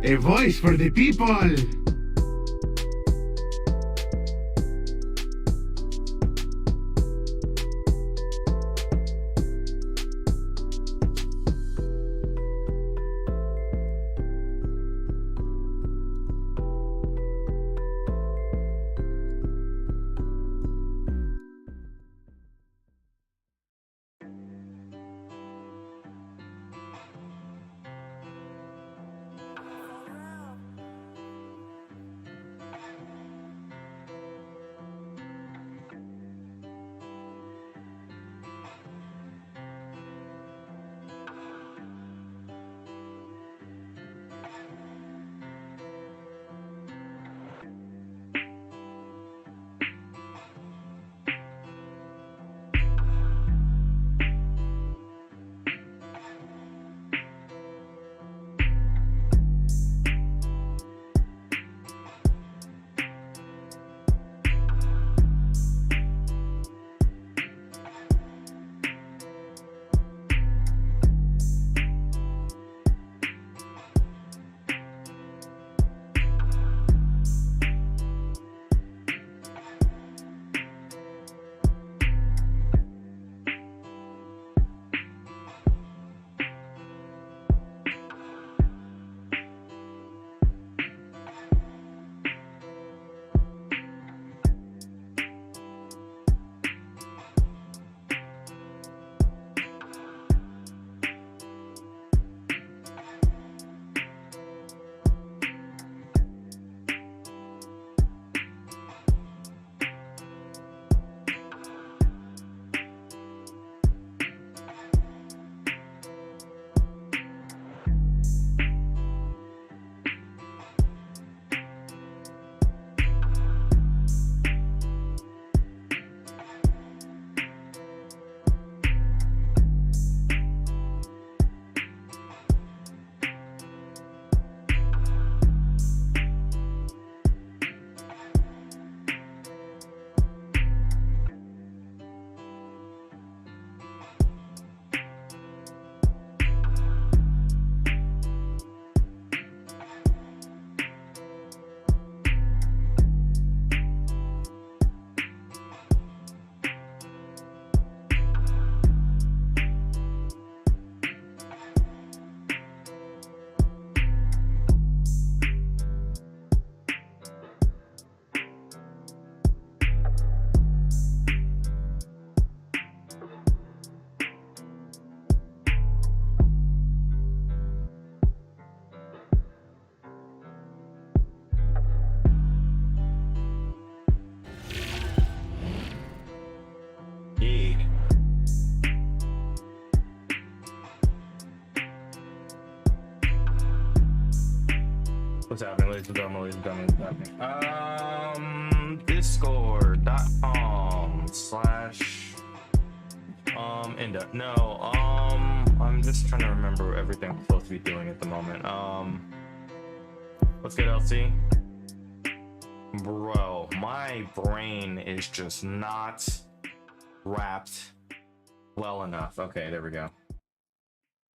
A voice for the people. What's happening, ladies and gentlemen, what's happening? Discord.com slash Inda. No, I'm just trying to remember everything I'm supposed to be doing at the moment. What's good, LC? Bro, my brain is just not wrapped well enough. Okay, there we go.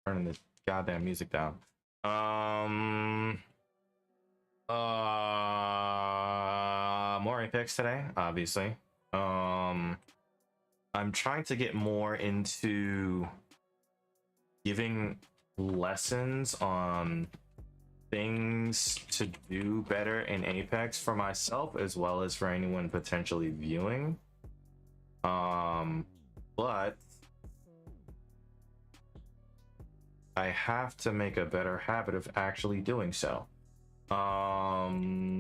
Turning this goddamn music down. More Apex today, obviously. I'm trying to get more into giving lessons on things to do better in Apex for myself as well as for anyone potentially viewing. But I have to make a better habit of actually doing so.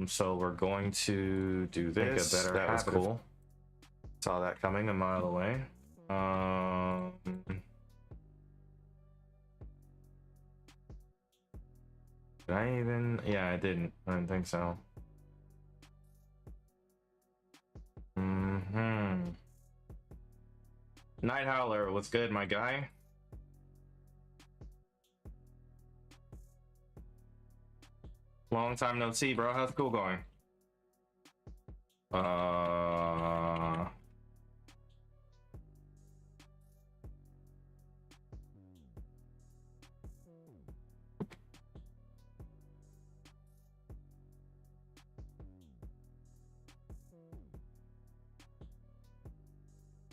So we're going to do this. Make a better that habit. Was cool. Saw that coming a mile away. Did I even? Yeah, I didn't. I didn't think so. Night Howler, what's good, my guy? Long time no see, bro. How's school going?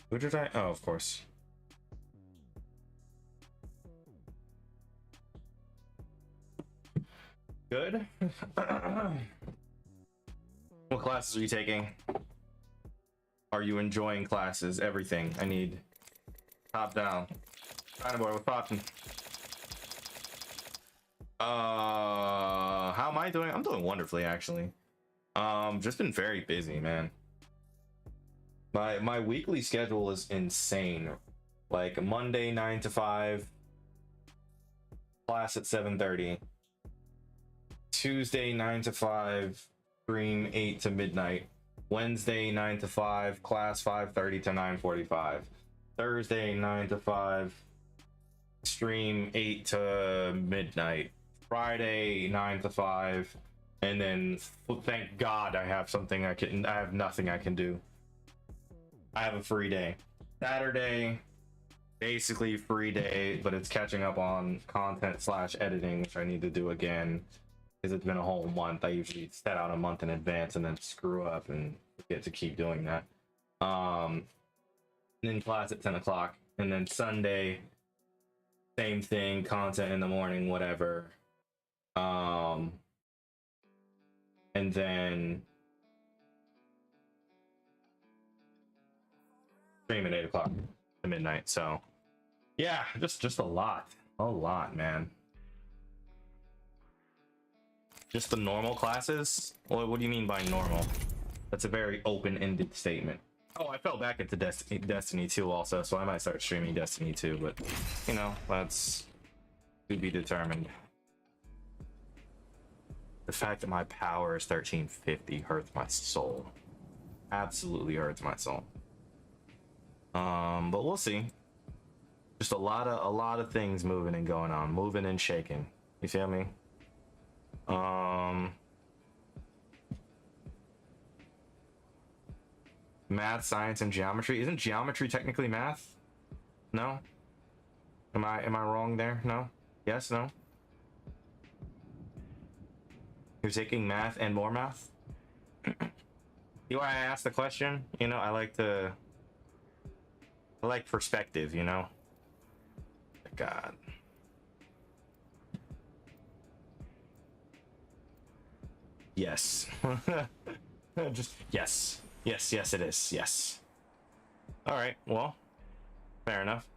Who did I? Oh, of course. Good. What classes are you taking? Are you enjoying classes? Everything. I need top down. Kind boy, what's poppin'? How am I doing? I'm doing wonderfully, actually. Just been very busy, man. My weekly schedule is insane. Like Monday 9 to 5, class at 7:30. Tuesday 9 to 5, stream 8 to midnight. Wednesday 9 to 5, class 5:30 to 9:45. Thursday 9 to 5, stream 8 to midnight. Friday 9 to 5, and then thank God I have something I have nothing I can do. I have a free day. Saturday, basically free day, but it's catching up on content / editing, which I need to do again because it's been a whole month. I usually set out a month in advance and then screw up and forget to keep doing that. And then class at 10 o'clock, and then Sunday, same thing, content in the morning, whatever. And then stream at 8 o'clock to midnight. So yeah, just a lot, man. Just the normal classes? Well, what do you mean by normal? That's a very open-ended statement. Oh, I fell back into Destiny 2 also, so I might start streaming Destiny 2, but you know, that's to be determined. The fact that my power is 1350 hurts my soul. Absolutely hurts my soul. But we'll see. Just a lot of things moving and going on, moving and shaking. You feel me? Math, science, and geometry. Isn't geometry technically math? No? Am I wrong there? No? Yes? No? You're taking math and more math? See why I asked the question? You know, I like perspective, you know? God. Yes. Just yes. Yes, it is. Yes. All right. Well, fair enough.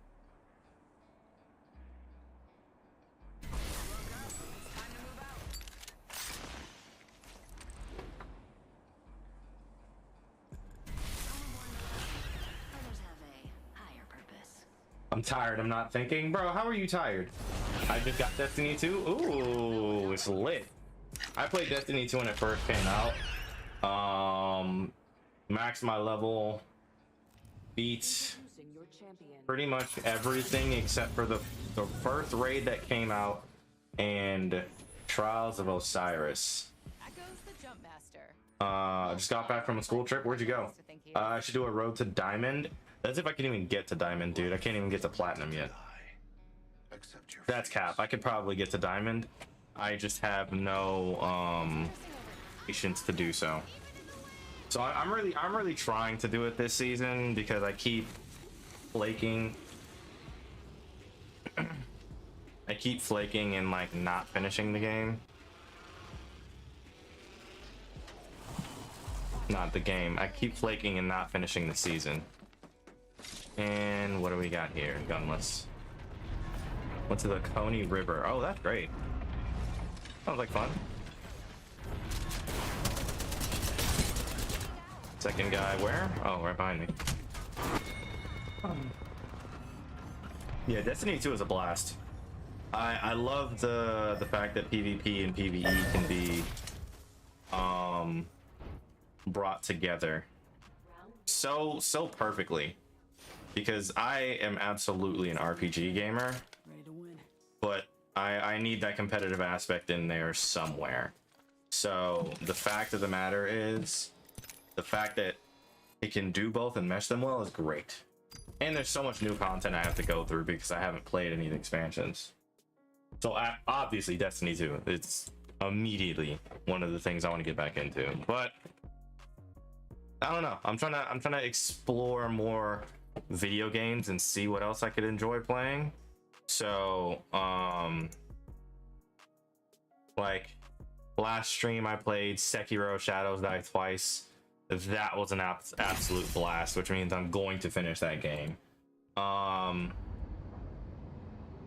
I'm tired. I'm not thinking. Bro, how are you tired? I just got Destiny 2. Ooh, it's lit. I played Destiny 2 when it first came out. Maxed my level, beat pretty much everything except for the first raid that came out and Trials of Osiris. Just got back from a school trip. Where'd you go? I should do a road to Diamond. That's if I can even get to Diamond, dude. I can't even get to Platinum yet. That's cap. I could probably get to Diamond. I just have no patience to do so. So I'm really trying to do it this season because I keep flaking. I keep flaking and like not finishing the game. Not the game. I keep flaking and not finishing the season. And what do we got here? Gunless. Went to the Coney River. Oh, that's great. Sounds like fun. Second guy where? Oh, right behind me. Yeah, Destiny 2 is a blast. I love the fact that PvP and PvE can be brought together so perfectly, because I am absolutely an RPG gamer, but I need that competitive aspect in there somewhere. So the fact of the matter is, the fact that it can do both and mesh them well is great. And there's so much new content I have to go through because I haven't played any of the expansions. So obviously Destiny 2, it's immediately one of the things I want to get back into. But I don't know. I'm trying to explore more video games and see what else I could enjoy playing. So like last stream I played Sekiro Shadows Die Twice. That was an absolute blast, which means I'm going to finish that game.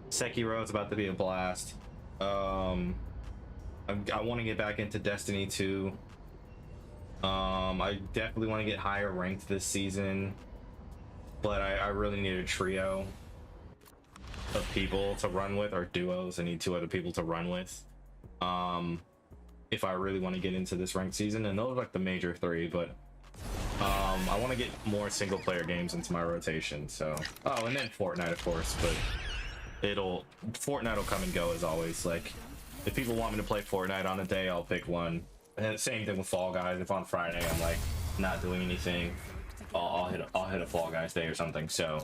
Sekiro is about to be a blast. I want to get back into Destiny 2. I definitely want to get higher ranked this season, but I really need a trio of people to run with, or duos. I need 2 other people to run with if I really want to get into this ranked season, and those are like the major 3. But I want to get more single player games into my rotation. So and then Fortnite, of course, but Fortnite will come and go as always. Like if people want me to play Fortnite on a day, I'll pick one. And same thing with Fall Guys. If on Friday I'm like not doing anything, I'll hit a Fall Guys day or something. So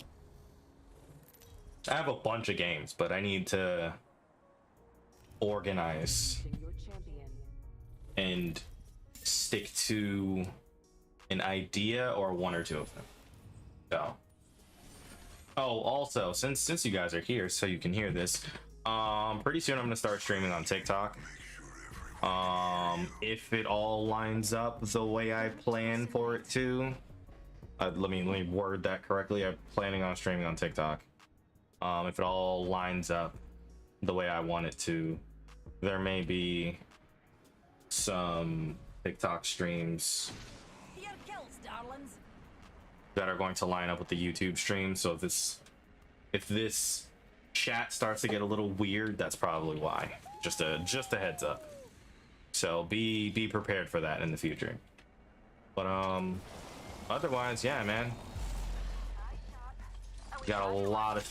I have a bunch of games, but I need to organize and stick to an idea or 1 or 2 of them. So also, since you guys are here, so you can hear this, pretty soon I'm gonna start streaming on TikTok. If it all lines up the way I plan for it to, let me word that correctly. I'm planning on streaming on TikTok. If it all lines up the way I want it to, there may be some TikTok streams that are going to line up with the YouTube stream. So if this chat starts to get a little weird, that's probably why. Just a heads up. So be prepared for that in the future. But otherwise, yeah, man, got a lot of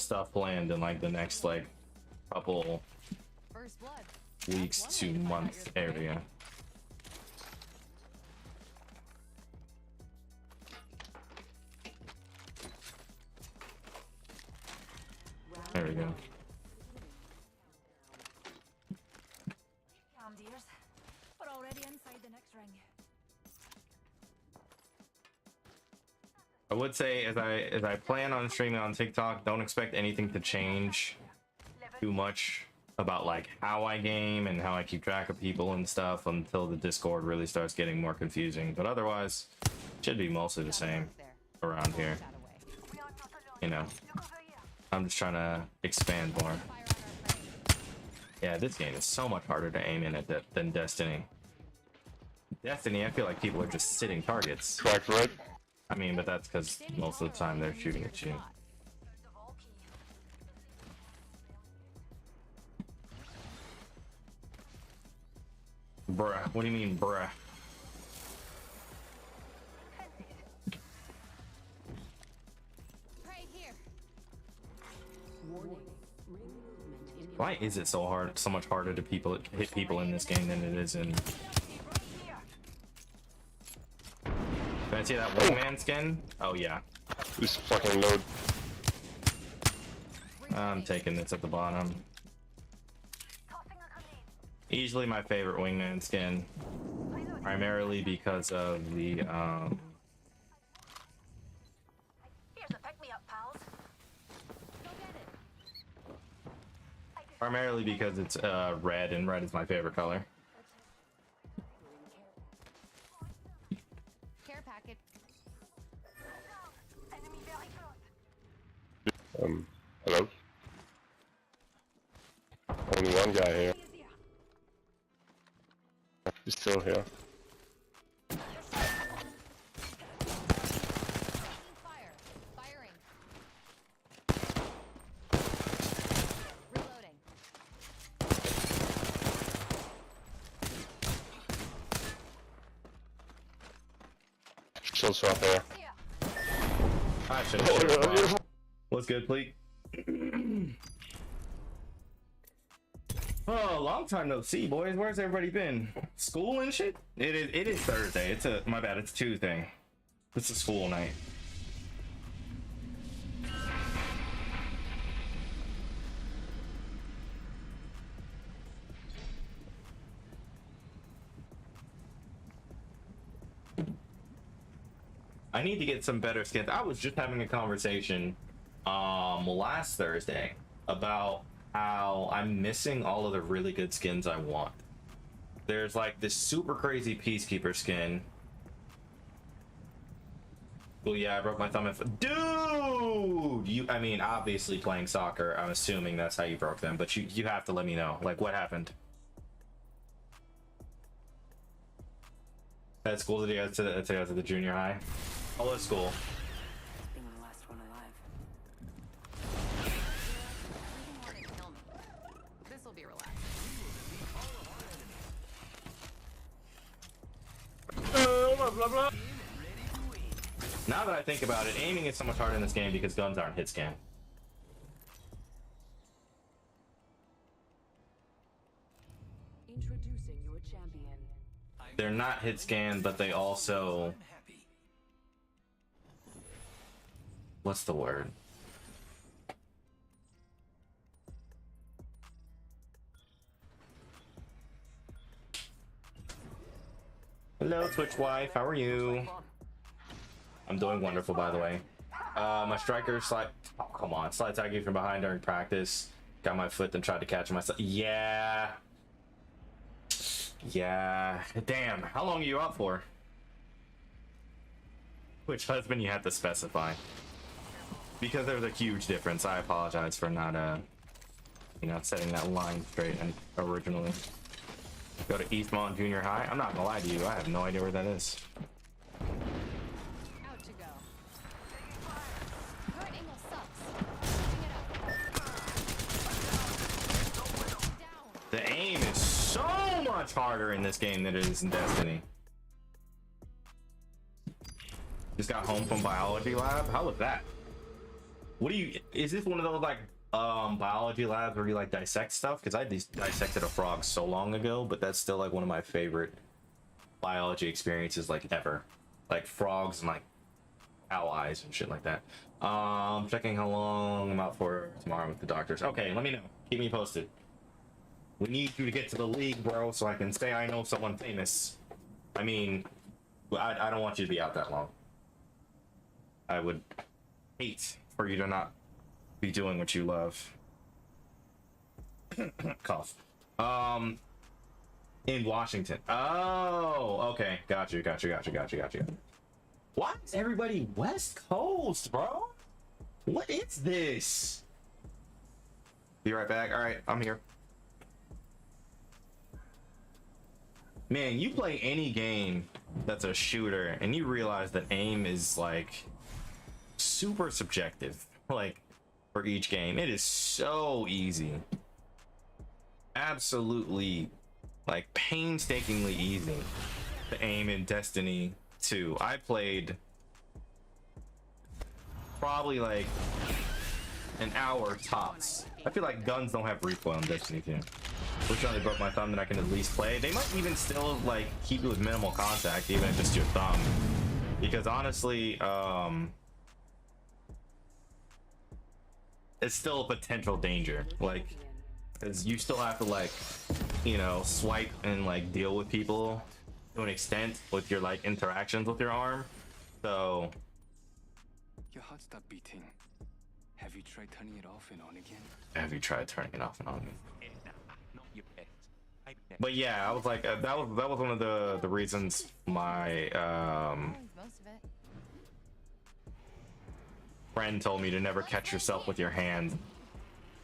stuff planned in like the next like couple weeks to month area. There we go. We're already inside the next ring. I would say as I plan on streaming on TikTok, don't expect anything to change too much about like how I game and how I keep track of people and stuff until the Discord really starts getting more confusing. But otherwise, it should be mostly the same around here. You know, I'm just trying to expand more. Yeah, this game is so much harder to aim in than Destiny. Destiny, I feel like people are just sitting targets. Cracked red. I mean, but that's because most of the time they're shooting at you. Bruh, what do you mean, bruh? Why is it so much harder to hit people in this game than it is in? Can I see that wingman skin? Oh yeah. This fucking load. I'm taking this at the bottom. Easily my favorite wingman skin, primarily because of the primarily because it's red, and red is my favorite color. Care packet. Hello? Only one guy here. He's still here. Fire. Firing. Reloading. Still swap there. I should have. What's good, Pleek? Oh, long time no see, boys. Where's everybody been? School and shit? It is Thursday. My bad, it's Tuesday. It's a school night. I need to get some better skins. I was just having a conversation last Thursday about how I'm missing all of the really good skins I want. There's like this super crazy Peacekeeper skin. Well, yeah, I broke my thumb. Dude, I mean, obviously playing soccer, I'm assuming that's how you broke them, but you have to let me know, like, what happened? At school today, I was at the junior high. Oh, that's school. Being the last one alive. You didn't want to kill me. This will be relaxing. Now that I think about it, aiming is so much harder in this game because guns aren't hit scan. Introducing your champion. They're not hit scan, but they also... What's the word? Hello, Twitch wife. How are you? I'm doing wonderful, by the way. My striker slide. Oh, come on. Slide tag you from behind during practice. Got my foot and tried to catch myself. Yeah. Yeah. Damn. How long are you out for? Which husband you have to specify? Because there's a huge difference. I apologize for not, you know, setting that line straight and originally. Go to Eastmont Junior High. I'm not gonna lie to you. I have no idea where that is. Out to go. Current angle sucks. Switching it up. Down. The aim is so much harder in this game than it is in Destiny. Just got home from biology lab. How was that? What do you? Is this one of those like biology labs where you like dissect stuff? Because I dissected a frog so long ago, but that's still like one of my favorite biology experiences like ever. Like frogs and like owl eyes and shit like that. Checking how long I'm out for tomorrow with the doctors. Okay, let me know. Keep me posted. We need you to get to the league, bro, so I can say I know someone famous. I mean, I don't want you to be out that long. I would hate for you to not be doing what you love. Cough. In Washington. Oh, okay. Got you. Why is everybody West Coast, bro? What is this? Be right back. All right, I'm here. Man, you play any game that's a shooter and you realize that aim is like super subjective. Like for each game, it is so easy. Absolutely, like painstakingly easy to aim in Destiny 2. I played probably like an hour tops. I feel like guns don't have recoil in Destiny 2. Which only broke my thumb, that I can at least play. They might even still like keep you with minimal contact, even if it's your thumb. Because honestly, it's still a potential danger. Like, because you still have to like, you know, swipe and like deal with people to an extent with your like interactions with your arm. So Your heart stopped beating. Have you tried turning it off and on again? have you tried turning it off and on? But yeah, I was like, that was one of the reasons my Most of it. friend told me to never catch yourself with your hand.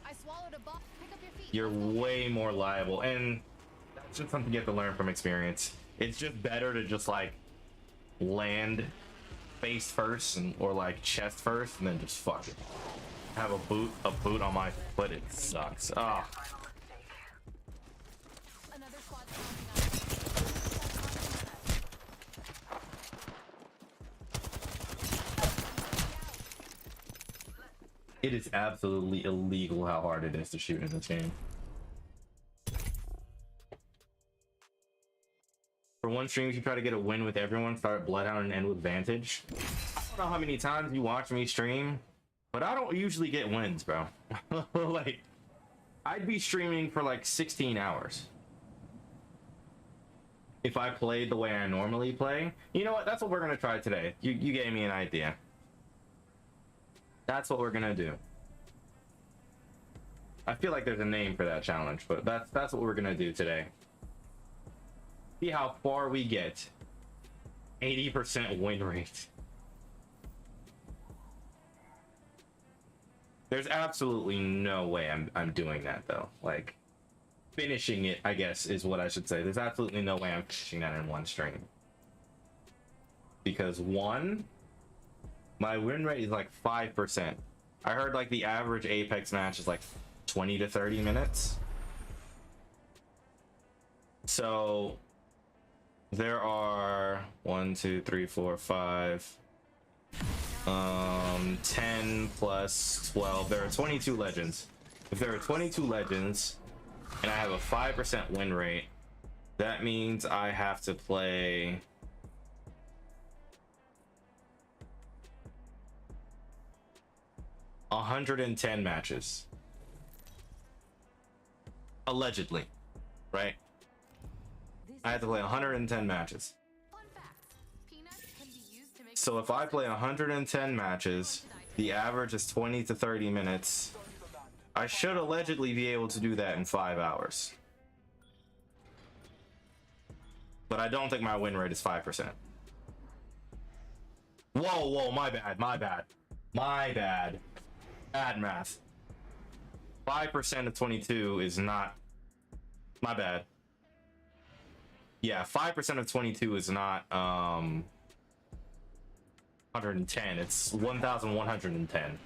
I swallowed a ball. Pick up your feet. You're way more liable, and that's just something you have to learn from experience. It's just better to just like land face first or like chest first, and then just fuck it. Have a boot on my foot. It sucks. Oh. Another squad surrounding It is absolutely illegal how hard it is to shoot in this game. For one stream, if you try to get a win with everyone, start Bloodhound and end with Vantage. I don't know how many times you watch me stream, but I don't usually get wins, bro. Like, I'd be streaming for like 16 hours. if I played the way I normally play. You know what? That's what we're gonna try today. You gave me an idea. That's what we're gonna do. I feel like there's a name for that challenge, but that's what we're gonna do today. See how far we get. 80% win rate. There's absolutely no way I'm doing that though. Like, finishing it, I guess, is what I should say. There's absolutely no way I'm finishing that in one stream. Because one, my win rate is like 5%. I heard like the average Apex match is like 20 to 30 minutes. So there are 1, 2, 3, 4, 5, 10 plus 12. There are 22 legends. If there are 22 legends and I have a 5% win rate, that means I have to play 110 matches. Allegedly, right? I have to play 110 matches. Fun fact: peanuts can be used to make. So if I play 110 matches, the average is 20 to 30 minutes. I should allegedly be able to do that in 5 hours. But I don't think my win rate is 5%. Whoa, my bad. Bad math. 5% of 22 is not... My bad. Yeah, 5% of 22 is not 110. It's 1,110.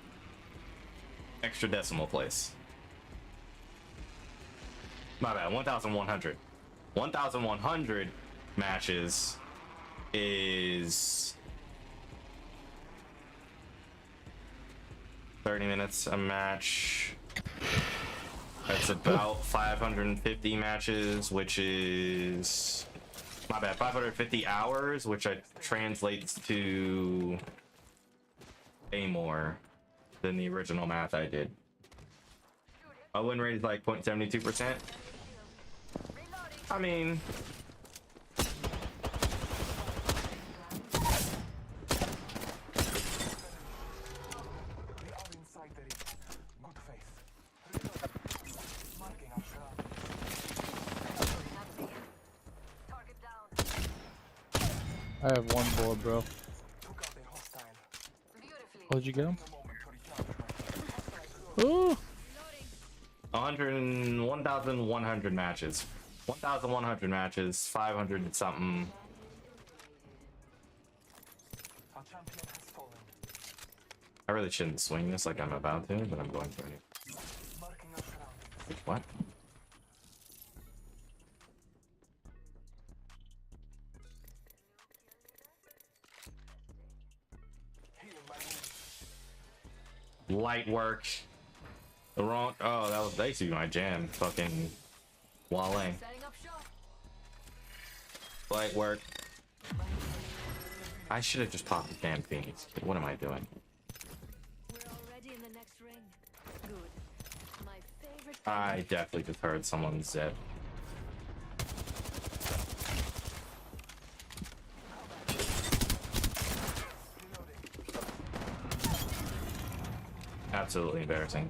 Extra decimal place. My bad, 1,100. 1,100 matches is 30 minutes a match. That's about 550 matches, which is, my bad, 550 hours, which translates to way more than the original math I did. My win rate is like 0.72%. I mean, I have one board, bro. Oh, did you get him? Ooh! 1,100 matches. 1,100 matches, 500 and something. I really shouldn't swing this like I'm about to, but I'm going to. What? Light work. The wrong. Oh, that was basically my jam. Fucking Wale. Setting up shop. Light work. I should have just popped the damn Phoenix. What am I doing? We're already in the next ring. Good. My favorite. I definitely just heard someone zip. Absolutely embarrassing.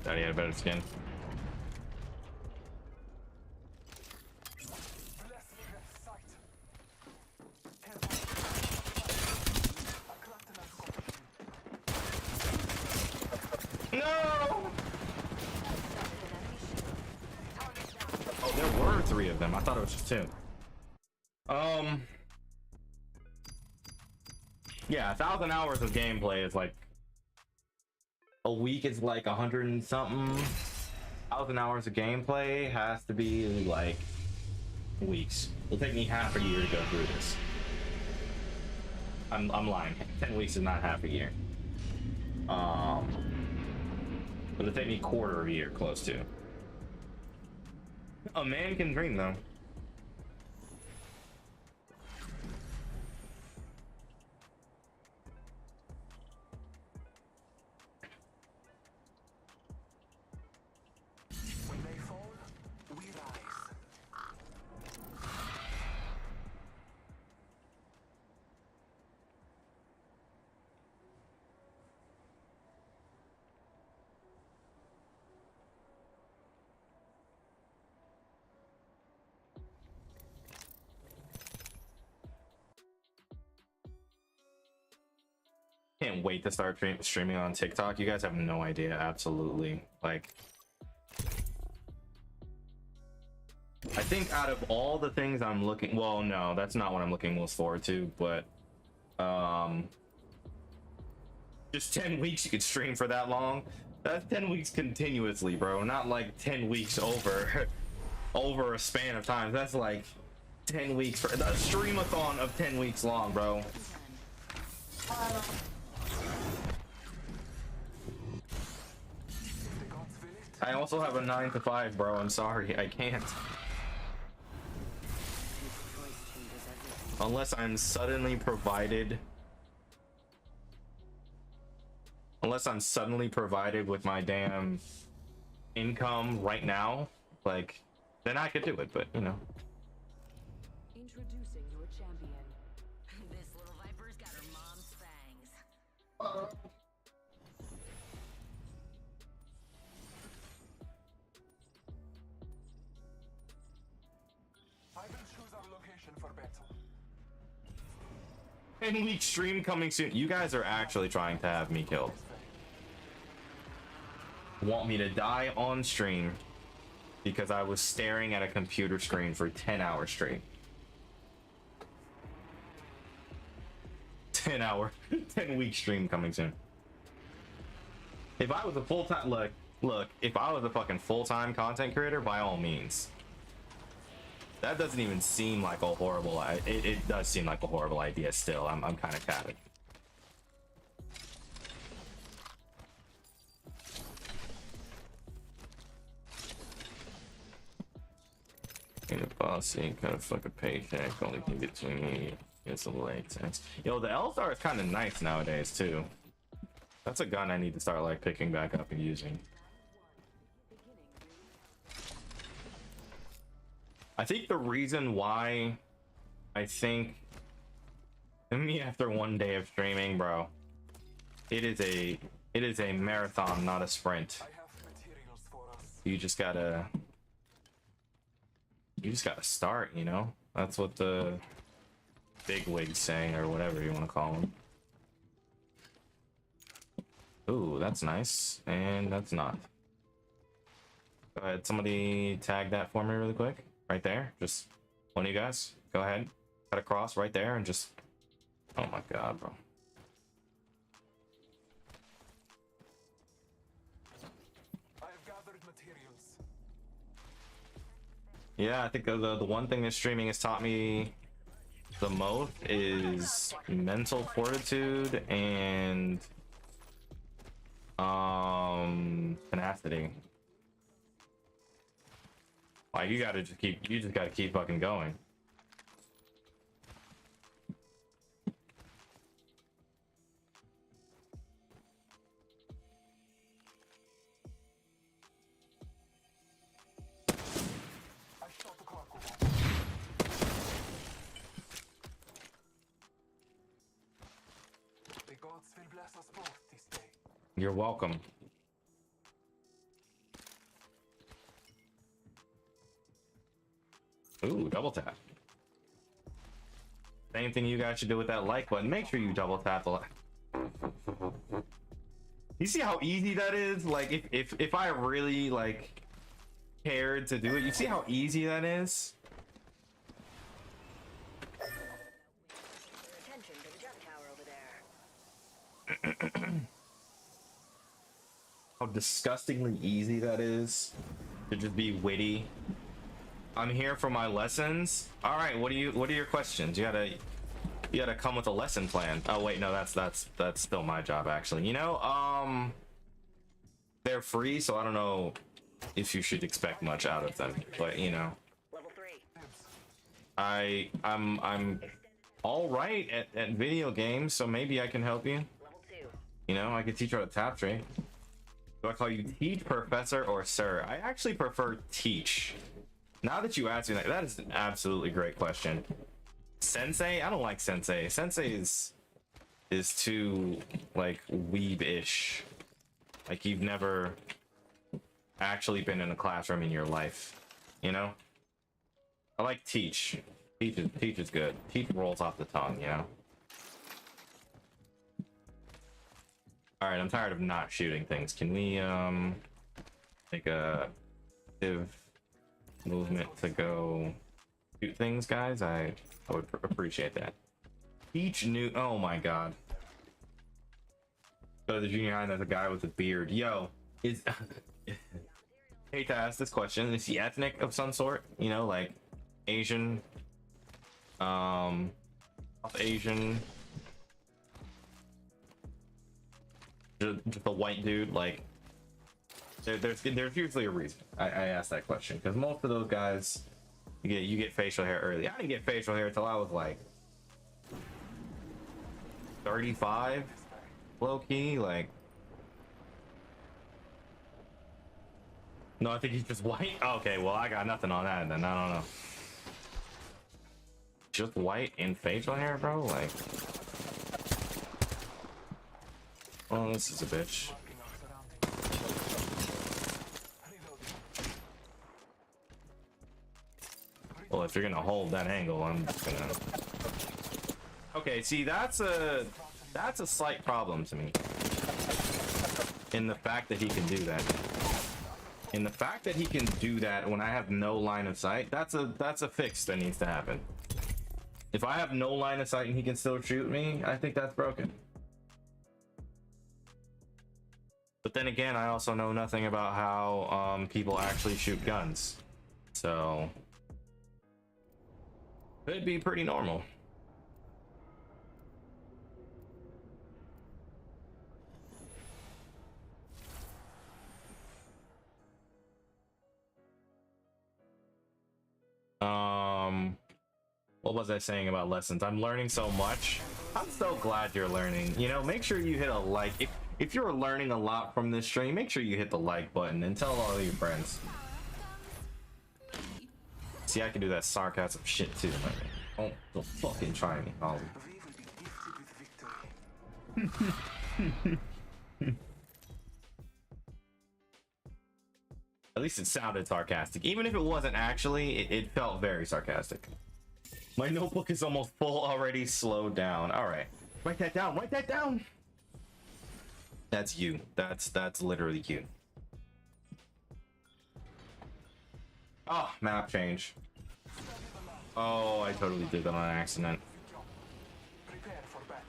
Daddy had a better skin. No! Oh, there were 3 of them. I thought it was just 2. Yeah, 1,000 hours of gameplay is like a week is like 100 and something. 1,000 hours of gameplay has to be like weeks. It'll take me half a year to go through this. I'm lying. 10 weeks is not half a year. But it'll take me quarter of a year, close to. A man can dream though. can't wait to start streaming on TikTok. You guys have no idea. Absolutely. Like, I think out of all the things I'm looking, well, no, that's not what I'm looking most forward to, but just 10 weeks you could stream for that long. That's 10 weeks continuously, bro. Not like 10 weeks over a span of time. That's like 10 weeks for a streamathon of 10 weeks long, bro. I also have a 9 to 5, bro. I'm sorry, I can't. Unless I'm suddenly provided. Unless I'm suddenly provided with my damn income right now, like, then I could do it, but you know. Introducing your champion. This little viper's got her mom's fangs. I will choose our location for battle. 10-week stream coming soon. You guys are actually trying to have me killed. Want me to die on stream because I was staring at a computer screen for 10 hours straight. 10-week stream coming soon. If I was a full-time, look, if I was a fucking full-time content creator, by all means. That doesn't even seem like a horrible, it does seem like a horrible idea still. I'm kind of capping. In a bossy kind of fucking paycheck, only can between me. It's a latex. Yo, the L-Star is kind of nice nowadays too. That's a gun I need to start like picking back up and using. I think the reason why I think me after one day of streaming, bro, it is a marathon, not a sprint. I have materials for us. You just gotta start, you know? That's what the big wig's saying, or whatever you want to call them. Ooh, that's nice, and that's not. Go ahead, somebody tag that for me really quick. Right there, just one of you guys. Go ahead, cut across right there, and just, oh my god, bro. I have gathered materials. Yeah, I think the one thing that streaming has taught me the most is mental fortitude and tenacity. Like, you just gotta keep fucking going. I shot the clock. The gods will bless us both this day. You're welcome. Ooh, double tap. Same thing you guys should do with that like button. Make sure you double tap the like. You see how easy that is? Like, if I really like cared to do it, you see how easy that is? Attention to the jump tower over there. How disgustingly easy that is to just be witty. I'm here for my lessons. All right, what are your questions? You gotta come with a lesson plan. Oh wait, no, that's still my job actually. You know, they're free, so I don't know if you should expect much out of them. But you know, Level 3. I'm all right at video games, so maybe I can help you. Level 2. You know, I could teach you how to tap trade. Do I call you teach, professor, or sir? I actually prefer teach. Now that you ask me that is an absolutely great question. Sensei? I don't like sensei. Sensei is too like weeb-ish. Like you've never actually been in a classroom in your life, you know? I like teach. Teach is good. Teach rolls off the tongue, you know? All right, I'm tired of not shooting things. Can we take a active movement to go shoot things, guys? I would appreciate that. Each new, oh my god. Go to the junior high and there's a guy with a beard. Yo, is hate to ask this question, is he ethnic of some sort? You know, like Asian, South Asian, just a white dude? Like there's usually a reason I asked that question, because most of those guys you get facial hair early. I didn't get facial hair until I was like 35, low key. Like, no, I think he's just white. Okay, well, I got nothing on that then. I don't know. Just white and facial hair, bro? Like, oh, this is a bitch. Well, if you're gonna hold that angle, I'm just gonna... Okay, see, that's a slight problem to me. In the fact that he can do that. In the fact that he can do that when I have no line of sight, that's a fix that needs to happen. If I have no line of sight and he can still shoot me, I think that's broken. But then again, I also know nothing about how people actually shoot guns. So could be pretty normal. What was I saying about lessons? I'm learning so much. I'm so glad you're learning. You know, make sure you hit a like. If you're learning a lot from this stream, make sure you hit the like button and tell all your friends. See, I can do that sarcasm shit too. Like, don't fucking try me, Ollie. At least it sounded sarcastic. Even if it wasn't actually, it felt very sarcastic. My notebook is almost full already. Slowed down. All right, write that down. Write that down. That's you. That's literally you. Oh, map change. Oh, I totally did that on accident. Prepare for battle.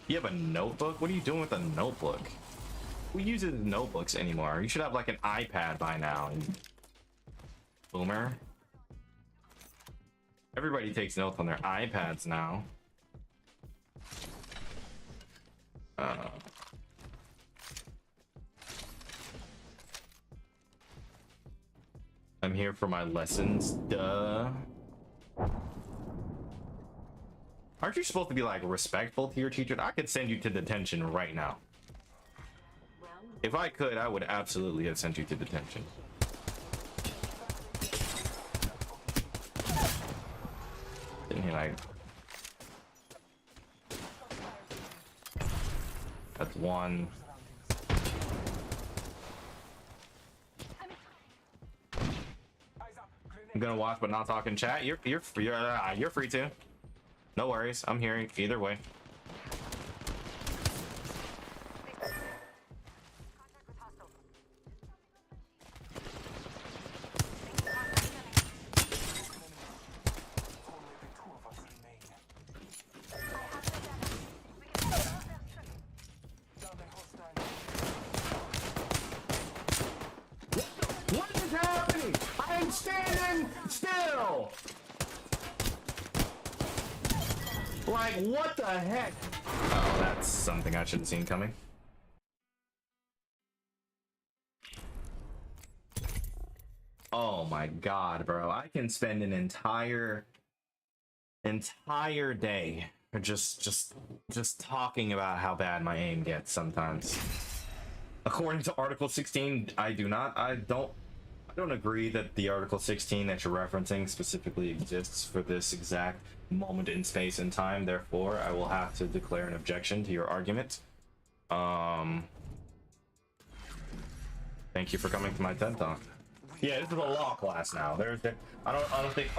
You have a notebook? What are you doing with a notebook? Who uses notebooks anymore? You should have like an iPad by now. Boomer. Everybody takes notes on their iPads now. I'm here for my lessons, duh. Aren't you supposed to be like respectful to your teacher? I could send you to detention right now. If I could, I would absolutely have sent you to detention. Didn't he like... That's one. I'm gonna watch but not talk in chat. You're free to. No worries. I'm hearing either way. What is happening? I am standing still. Like, what the heck? Oh, that's something I should have seen coming. Oh my god, bro. I can spend an entire day just talking about how bad my aim gets sometimes. According to Article 16, I don't agree that the Article 16 that you're referencing specifically exists for this exact moment in space and time. Therefore, I will have to declare an objection to your argument. Thank you for coming to my TED Talk. Yeah, this is a law class now. I don't think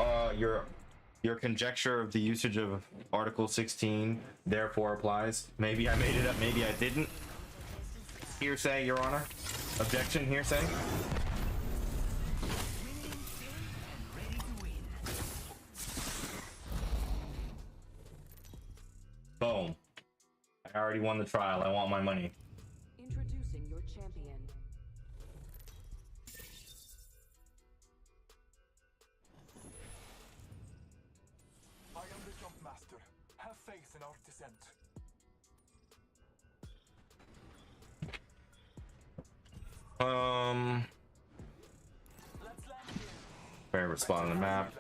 your conjecture of the usage of Article 16 therefore applies. Maybe I made it up, maybe I didn't. Hearsay, Your Honor. Objection, hearsay. Boom. I already won the trial. I want my money. Introducing your champion. I am the Jump Master. Have faith in our descent. Let's land here. Favorite spot on the map.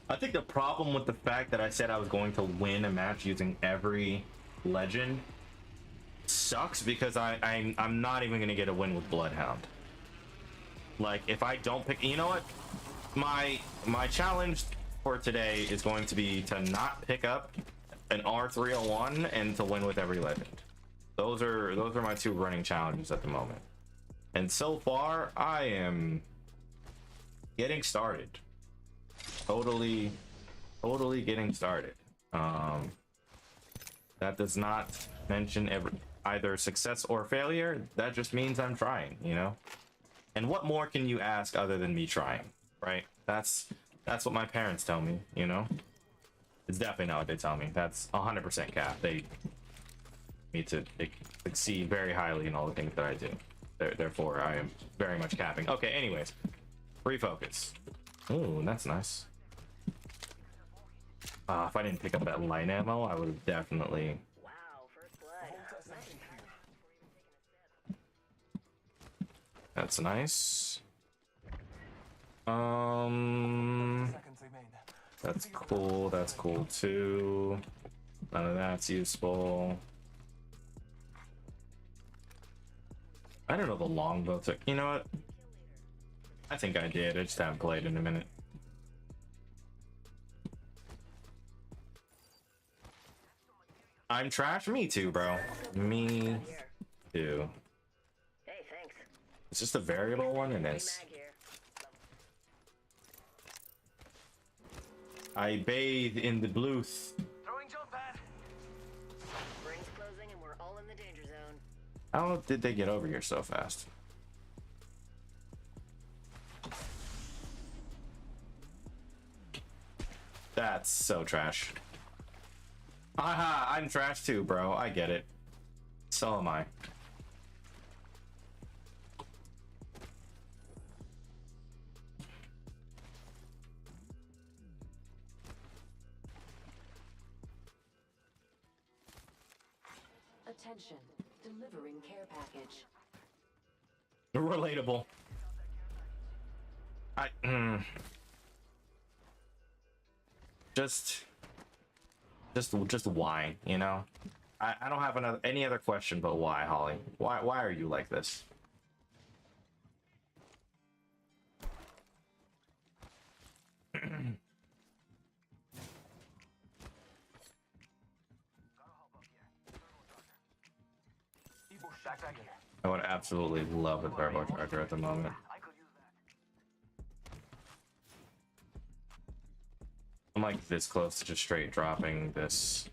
I think the problem with the fact that I said I was going to win a match using every legend sucks because I'm not even gonna get a win with Bloodhound. Like if I don't pick, you know what? My challenge for today is going to be to not pick up an R301 and to win with every legend. Those are my two running challenges at the moment. And so far, I am getting started. Totally getting started. That does not mention either success or failure. That just means I'm trying, you know? And what more can you ask other than me trying, right? That's what my parents tell me, you know? It's definitely not what they tell me. That's 100% cap. They need to succeed very highly in all the things that I do. Therefore, I am very much capping. Okay, anyways. Refocus. Ooh, that's nice. If I didn't pick up that light ammo, I would have definitely... Wow, first blood. That's nice. Seconds remain. That's cool. That's cool too. None of that's useful. I don't know the longbow took. You know what? I think I did. I just haven't played in a minute. I'm trash. Me too, bro. Me too. Hey, thanks. It's just a variable one, and it's. Mag here. I bathe in the blues. Throwing jump pad. Rings closing and we're all in the danger zone. How did they get over here so fast? That's so trash. Aha, I'm trash too, bro. I get it. So am I. Attention. Delivering care package. Relatable. Just why, you know? I don't have any other question but why, Holly. Why are you like this? I would absolutely love a turbo charger at the moment. I'm like this close to just straight dropping this.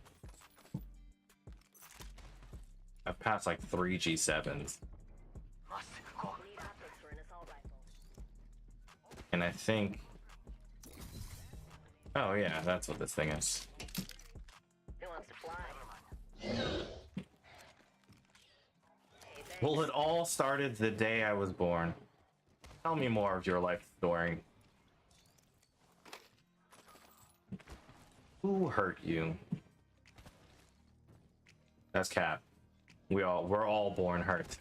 I've passed like 3 G7s. Need optics for an assault rifle. And I think... Oh yeah, that's what this thing is. Who wants to fly? Well, it all started the day I was born. Tell me more of your life story. Who hurt you? That's Cap. We're all born hurt.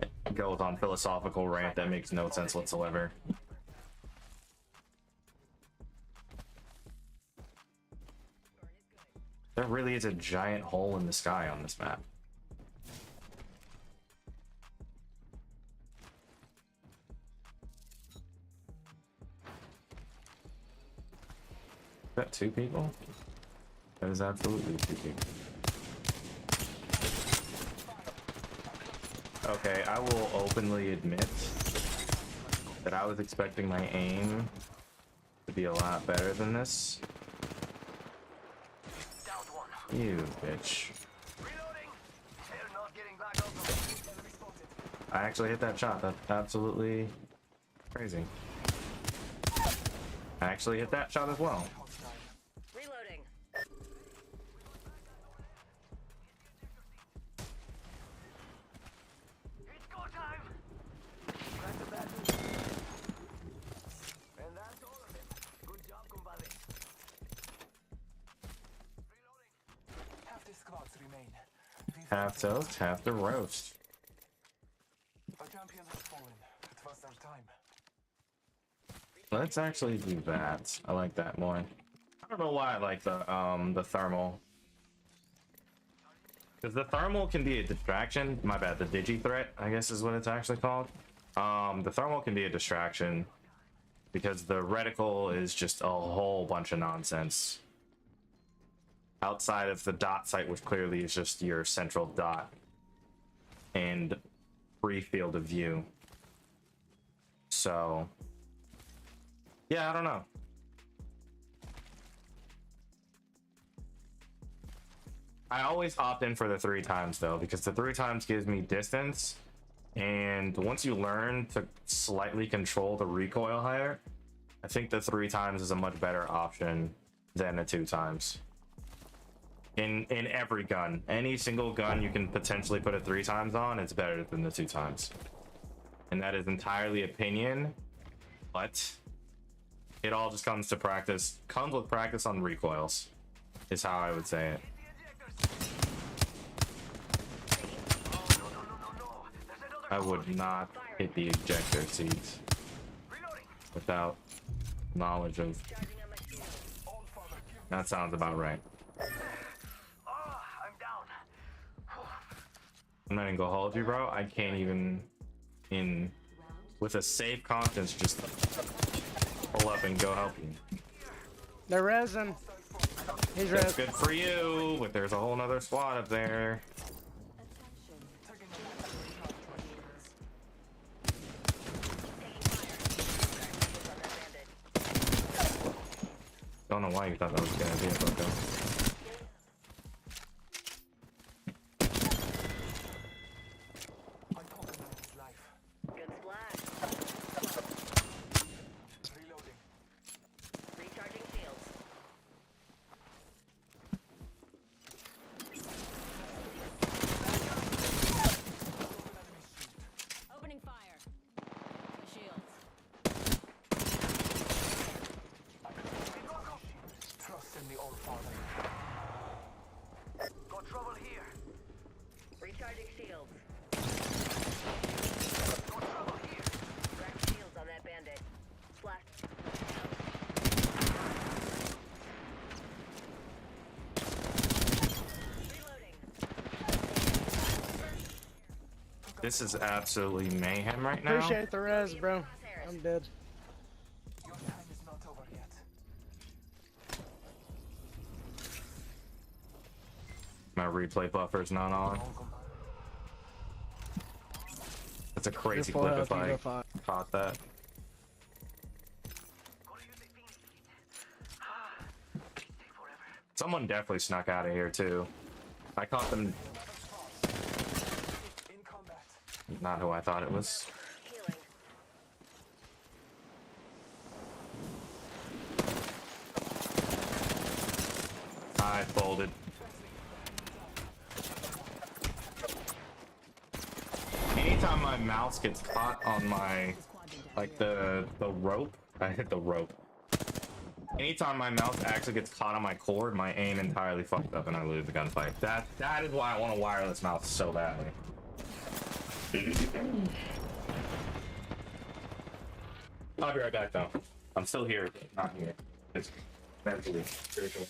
It goes on philosophical rant that makes no sense whatsoever. There really is a giant hole in the sky on this map. Is that 2 people? That is absolutely 2 people. Okay, I will openly admit that I was expecting my aim to be a lot better than this. You bitch. I actually hit that shot. That's absolutely crazy. I actually hit that shot as well. Reloading. It's go time. And that's all of it. Good job, compadre. Half the squads remain. Half toast, half the roast. A champion has fallen. It was our time. Let's actually do that. I like that more. I don't know why I like the thermal. Because the thermal can be a distraction. My bad, the digi threat, I guess is what it's actually called. The thermal can be a distraction because the reticle is just a whole bunch of nonsense. Outside of the dot site, which clearly is just your central dot and free field of view. So yeah, I don't know. I always opt in for the 3 times though, because the 3 times gives me distance, and once you learn to slightly control the recoil higher, I think the 3 times is a much better option than the 2 times. In every gun, any single gun you can potentially put it 3 times on, it's better than the 2 times. And that is entirely opinion, but it all just comes to practice. Comes with practice on recoils, is how I would say it. I would not hit the ejector seats without knowledge of. That sounds about right. I'm not even gonna hold you, bro. I can't even, with a safe conscience, just pull up and go help you. They're resin. He's That's res. good for you, but there's a whole nother squad up there. Don't know why you thought that was a good idea, but go. I compromised his life. Good splash. Reloading. Recharging shields. Opening fire. Shields. Trust in the All Father. Got trouble here. Recharging shields. Got trouble here. Cracked shields on that bandit. Splash. Reloading. This is absolutely mayhem right now. Appreciate the res, bro. I'm dead. Your time is not over yet. My replay buffer's not on. That's a crazy You're full clip if health, you I go fine. caught that. Someone definitely snuck out of here too. I caught them. In combat. Not who I thought it was. Healing. I folded. Anytime my mouse gets caught on my, like the rope, I hit the rope. Anytime my mouse actually gets caught on my cord, my aim entirely fucked up and I lose the gunfight. That is why I want a wireless mouse so badly. I'll be right back though. I'm still here, not here. It's mentally, spiritually.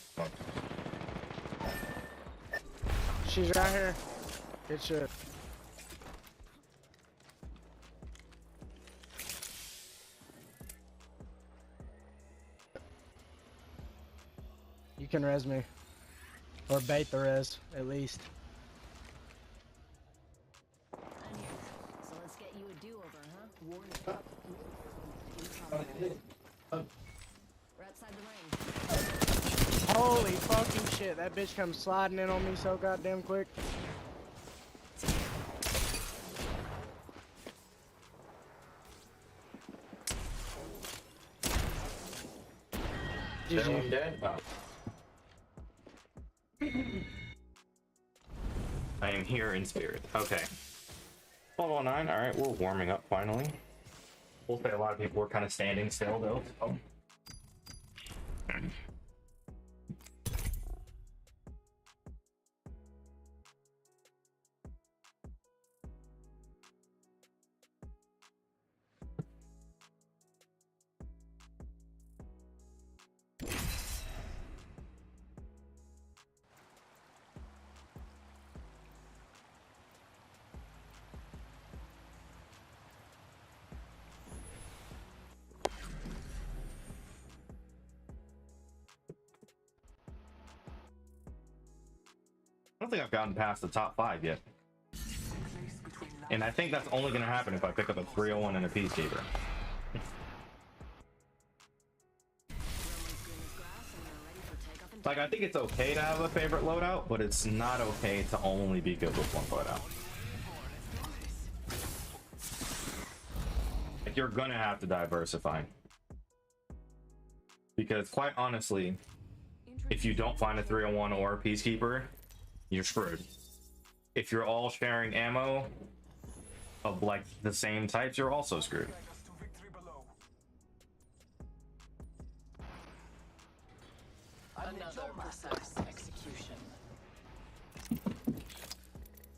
She's right here. Good shit. You can res me. Or bait the res, at least. Onions. We're outside the ring. Holy fucking shit, that bitch comes sliding in on me so goddamn quick. GG. Dead? Oh. I am here in spirit. Okay. 1209. All right, we're warming up finally. We'll say a lot of people were kind of standing still though. So. I don't think I've gotten past the top 5 yet. And I think that's only going to happen if I pick up a 301 and a Peacekeeper. Like, I think it's okay to have a favorite loadout, but it's not okay to only be good with one loadout. Like, you're gonna have to diversify. Because quite honestly, if you don't find a 301 or a Peacekeeper, you're screwed. If you're all sharing ammo of like the same types, you're also screwed. Another precise execution.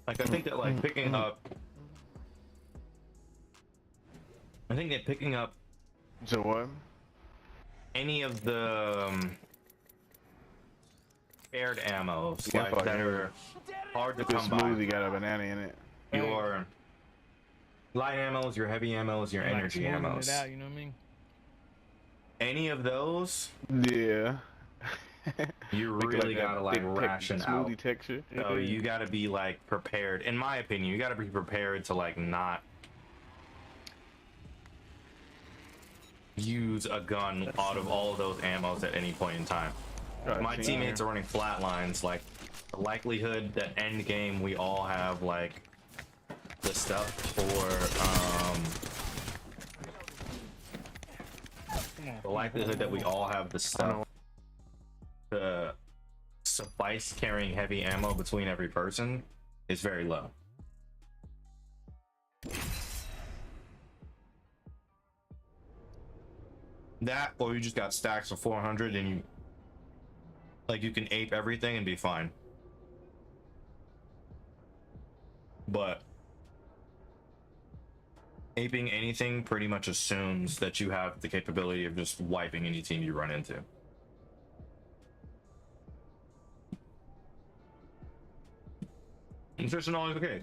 Like, I think that like picking up, I think that picking up So what? any of the paired ammos Yeah, like fuck that yeah. are hard to This come by. smoothie got a banana in it. Your light ammos, your heavy ammos, your energy Like, smoothing ammos. it out, you know what I mean? Any of those, Yeah. you Make it really that gotta like thick ration out. smoothie texture. So you gotta be like prepared. In my opinion, you gotta be prepared to like not use a gun out of all of those ammos at any point in time. God, My see, teammates are running flatlines. Like, the likelihood that end game we all have like the stuff for the likelihood that we all have the stuff to suffice carrying heavy ammo between every person is very low. That, or you just got stacks of 400 and you like you can ape everything and be fine. But aping anything pretty much assumes that you have the capability of just wiping any team you run into. It's just not always the case.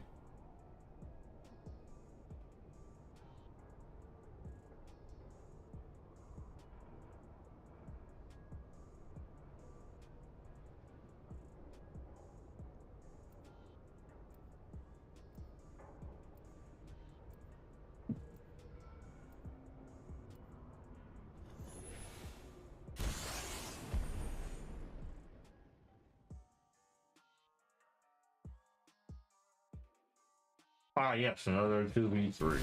Ah, yes, another 2v3. We don't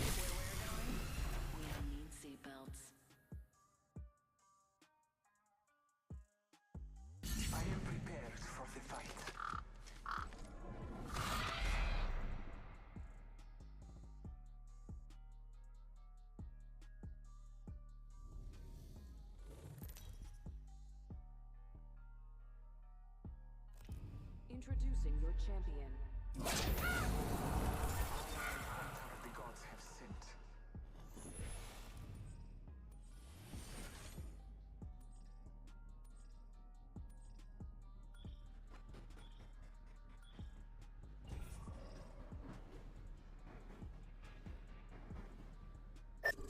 need seatbelts. I am prepared for the fight. Introducing your champion. The gods have sent.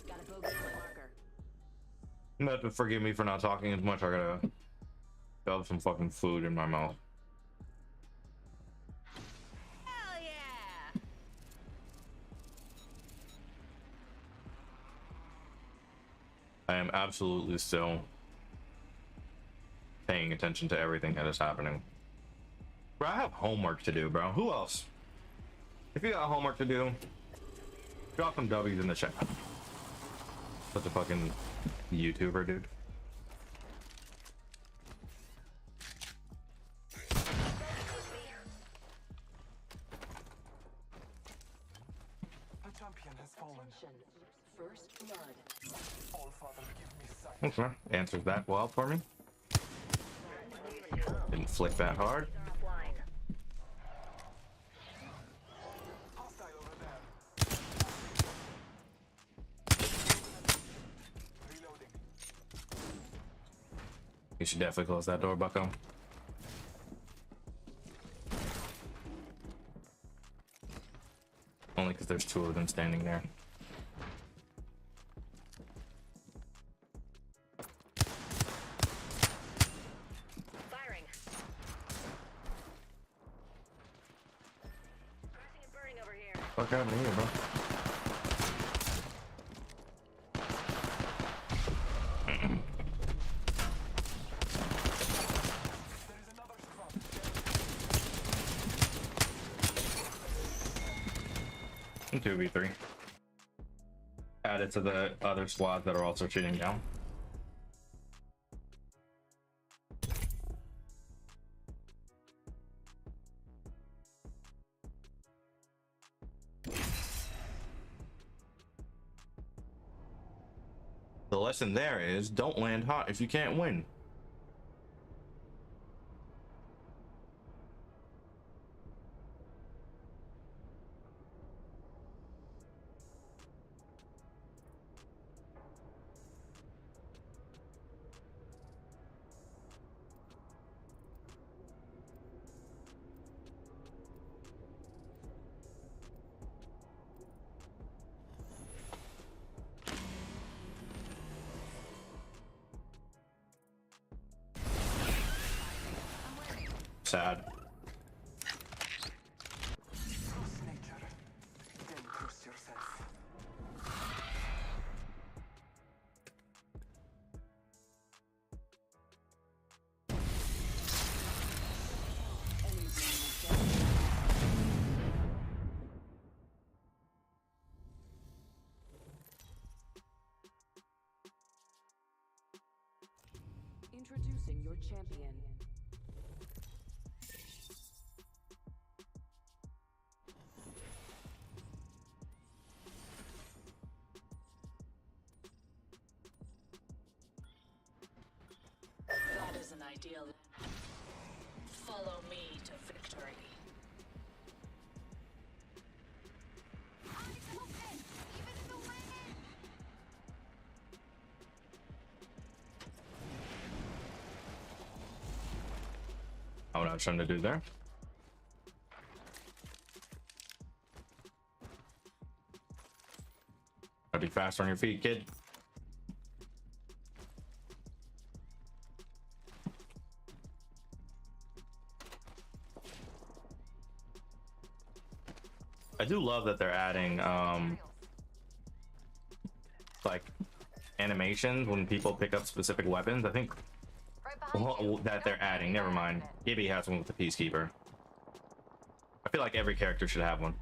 Got a bogey on my marker. You have to forgive me for not talking as much. I gotta shove some fucking food in my mouth. Hell yeah! I am absolutely still paying attention to everything that is happening. Bro, I have homework to do, bro. Who else? If you got homework to do, drop some W's in the chat. Such a fucking YouTuber, dude. The champion has fallen. First blood. All Father, give me sight. Okay, answers that well for me. Didn't flick that hard. Hostile over there. Reloading. You should definitely close that door, bucko. Only because there's two of them standing there. Firing. Crashing and burning over here. Fuck happened here, bro? There is another squad. And 2v3. Added to the other squads that are also shooting down. The lesson there is don't land hot if you can't win. Sad. Cross nature. Then cross yourself. Introducing your champion. That is an ideal. Follow me to victory. What I was trying to do there. Gotta be fast on your feet, kid. I do love that they're adding like animations when people pick up specific weapons. I think that they're adding. Never mind. Gibby has one with the Peacekeeper. I feel like every character should have one.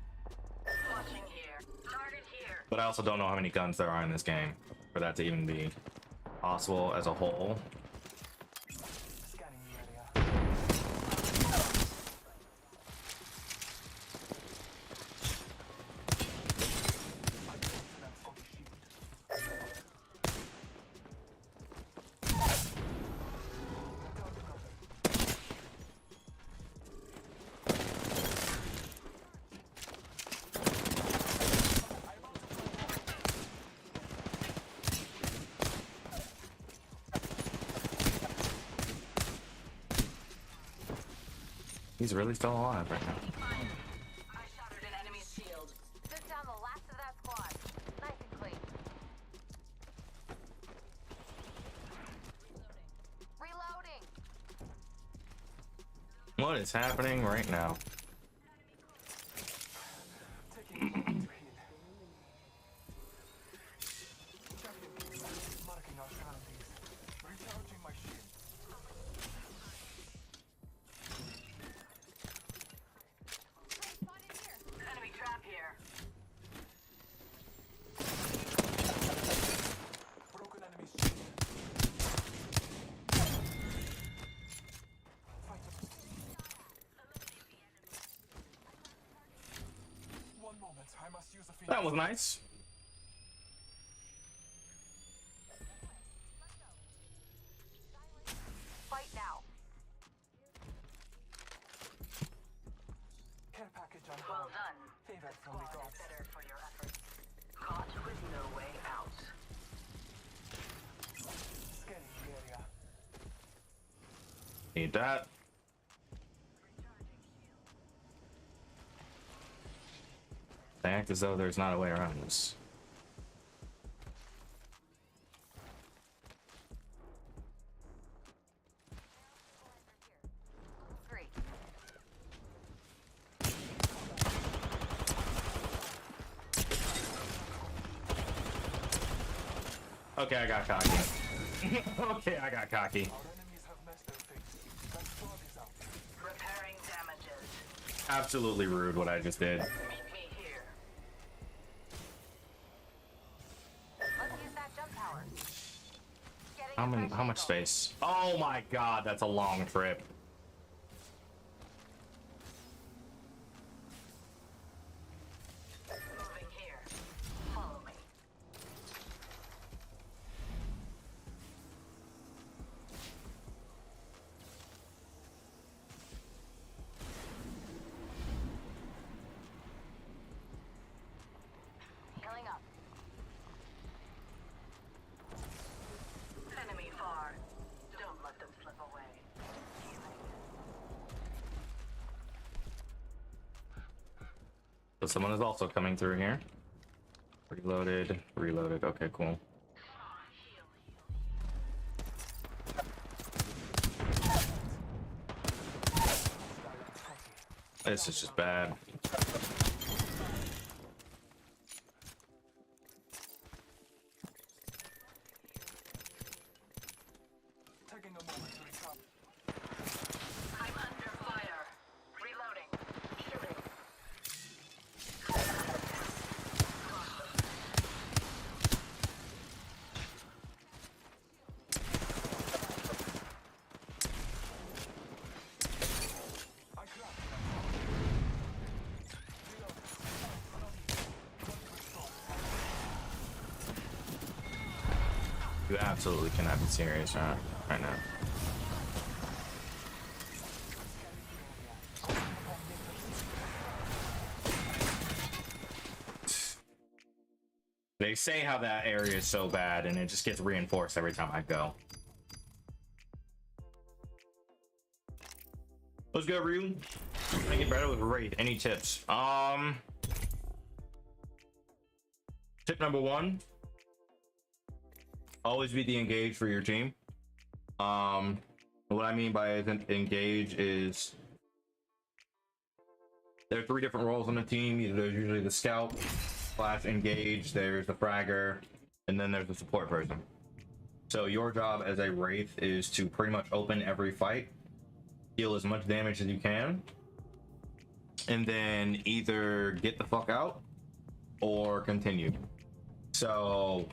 Watching here. Target here. But I also don't know how many guns there are in this game for that to even be possible as a whole. Scanning the area. Adjustment for the shield. He's really still alive right now. I shattered an enemy's shield. Took down the last of that squad. Nice and clean. Reloading. What is happening right now? Taking a moment to heal. Champion marking our That was nice. Fight now. Care package on Well board. done. Favored from the gods. Better for your efforts. Caught with no way out. Scanning the area. Need that. They act as though there's not a way around this. Great. Okay, I got cocky. Okay, I got cocky. Our enemies have messed their face. That squad is out. Repairing damages. Absolutely rude what I just did. Meet me here. Let's use that jump tower. How much space? Oh my god, that's a long trip. Moving here. Follow me. Healing up. Enemy far. Don't let them slip away. So someone is also coming through here. Reloaded, reloaded. Okay, cool. This is just bad. Taking a moment to recover. I'm under fire. Reloading. Shooting. I grabbed You absolutely cannot be serious right now. They say how that area is so bad, and it just gets reinforced every time I go. Let's go, Ryu. Make it better with Wraith. Any tips? Tip number 1. Always be the engage for your team. What I mean by engage is there are 3 different roles on the team. There's usually the scout / engage, there's the fragger, and then there's the support person. So your job as a Wraith is to pretty much open every fight, deal as much damage as you can, and then either get the fuck out or continue. So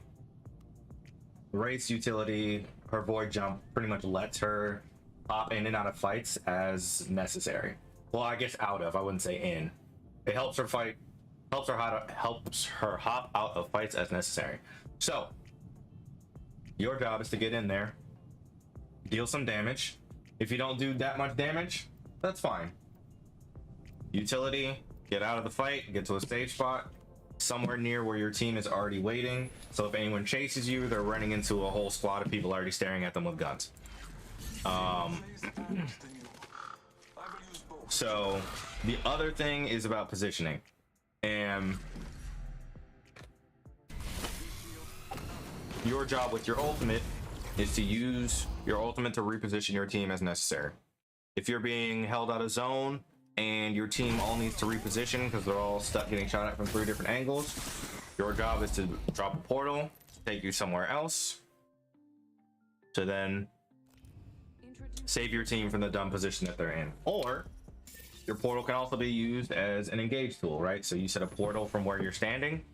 Wraith's utility, her void jump, pretty much lets her pop in and out of fights as necessary. Well, I guess out of, I wouldn't say in. It helps her fight, helps her hop out of fights as necessary. So your job is to get in there, deal some damage. If you don't do that much damage, that's fine. Utility, get out of the fight, get to a safe spot, somewhere near where your team is already waiting. So if anyone chases you, they're running into a whole squad of people already staring at them with guns. So the other thing is about positioning. And your job with your ultimate is to use your ultimate to reposition your team as necessary. If you're being held out of zone and your team all needs to reposition because they're all stuck getting shot at from 3 different angles, your job is to drop a portal, take you somewhere else, to then save your team from the dumb position that they're in. Or your portal can also be used as an engage tool, right? So you set a portal from where you're standing,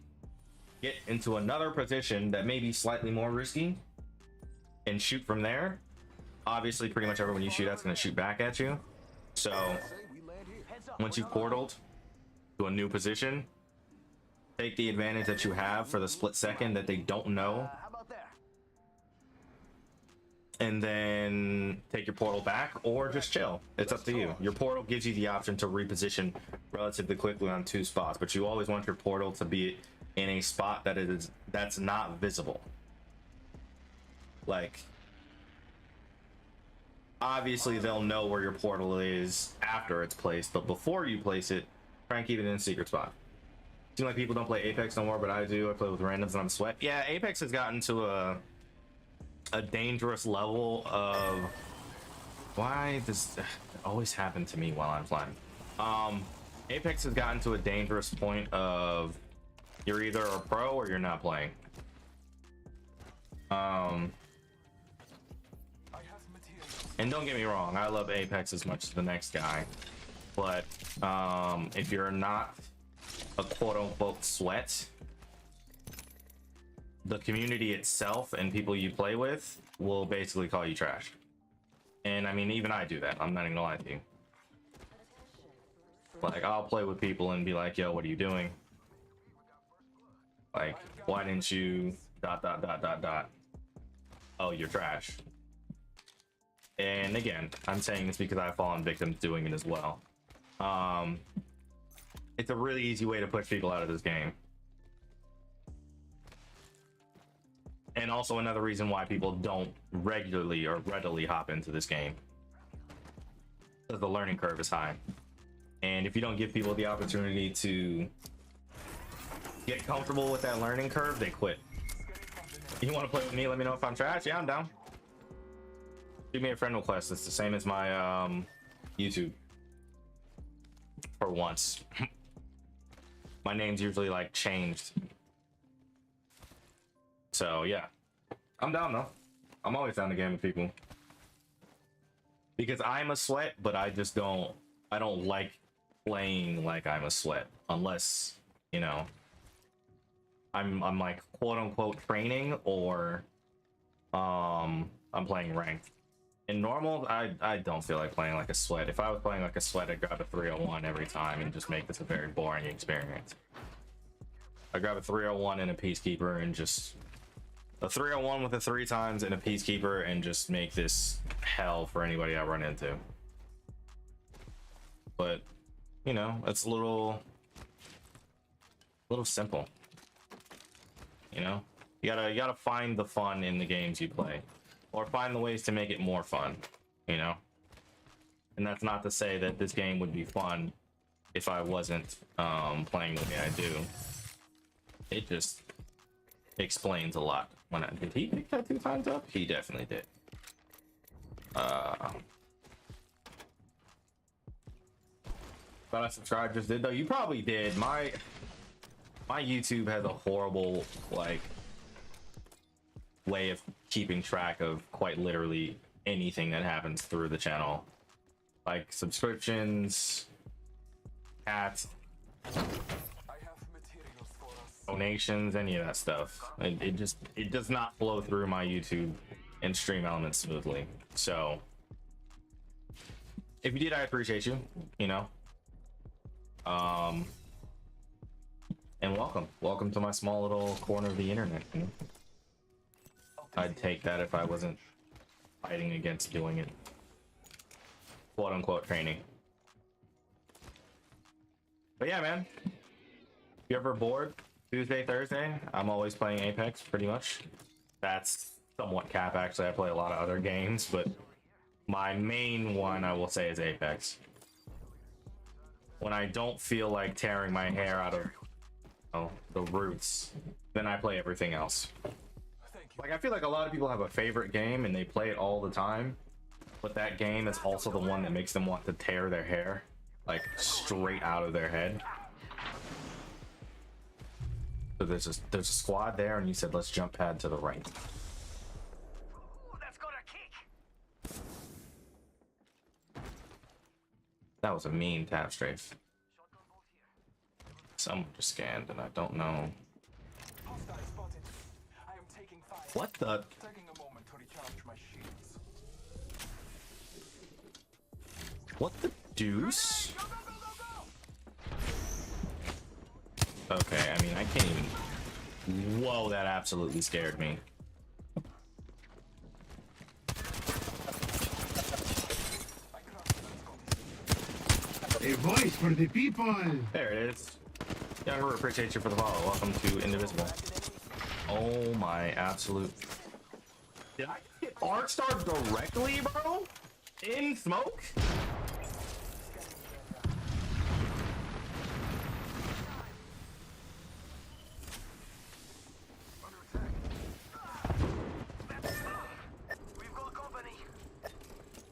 get into another position that may be slightly more risky, and shoot from there. Obviously, pretty much everyone you shoot at's going to shoot back at you. So once you've portaled to a new position, take the advantage that you have for the split second that they don't know, How about there? and then take your portal back, or just chill. It's up to you. Your portal gives you the option to reposition relatively quickly on 2 spots, but you always want your portal to be in a spot that's not visible. Like, obviously they'll know where your portal is after it's placed, but before you place it, try and keep it in a secret spot. Seems like people don't play Apex no more, but I do. I play with randoms and I'm sweat. Yeah, Apex has gotten to a dangerous level of why this always happened to me while I'm playing. Apex has gotten to a dangerous point of you're either a pro or you're not playing. And don't get me wrong, I love Apex as much as the next guy, but if you're not a quote-unquote sweat, the community itself and people you play with will basically call you trash. And I mean, even I do that. I'm not even gonna lie to you. Like, I'll play with people and be like, yo, what are you doing? Like, why didn't you ... Oh, you're trash. And again, I'm saying this because I've fallen victim to doing it as well. It's a really easy way to push people out of this game. And also another reason why people don't regularly or readily hop into this game, because the learning curve is high. And if you don't give people the opportunity to get comfortable with that learning curve, they quit. You want to play with me? Let me know if I'm trash. Yeah, I'm down. Shoot me a friend request. It's the same as my YouTube. For once. My name's usually like changed. So yeah, I'm down though. I'm always down to game with people. Because I'm a sweat, but I just don't like playing like I'm a sweat unless, you know, I'm like quote unquote training or I'm playing ranked. In normal, I don't feel like playing like a sweat. If I was playing like a sweat, I'd grab a 301 every time and just make this a very boring experience. I grab a 301 and a Peacekeeper and just a 301 with a 3 times and a Peacekeeper and just make this hell for anybody I run into. But, you know, it's a little simple. You know, you gotta find the fun in the games you play, or find the ways to make it more fun, you know. And that's not to say that this game would be fun if I wasn't playing the way I do. It just explains a lot. Did he pick that 2 times up? He definitely did. Thought I subscribed just did though. You probably did. My YouTube has a horrible like way of keeping track of quite literally anything that happens through the channel, like subscriptions, ads, donations, any of that stuff. It does not flow through my YouTube and Stream Elements smoothly. So if you did, I appreciate you, you know. And welcome to my small little corner of the internet, you know? I'd take that if I wasn't fighting against doing it. Quote unquote training. But yeah, man. If you're ever bored, Tuesday, Thursday, I'm always playing Apex pretty much. That's somewhat cap actually. I play a lot of other games, but my main one I will say is Apex. When I don't feel like tearing my hair out of the roots, then I play everything else. Like, I feel like a lot of people have a favorite game and they play it all the time, but that game is also the one that makes them want to tear their hair like straight out of their head. So there's a squad there and you said let's jump pad to the right. That was a mean tap strafe. Someone just scanned and I don't know. What the? Taking a moment to recharge my shields. What the deuce? Okay, I mean, I can't even. Whoa, that absolutely scared me. A voice for the people. There it is. Yeah, I appreciate you for the follow. Welcome to Indivisible. Oh my absolute. Did I get Arcstar directly, bro? In smoke?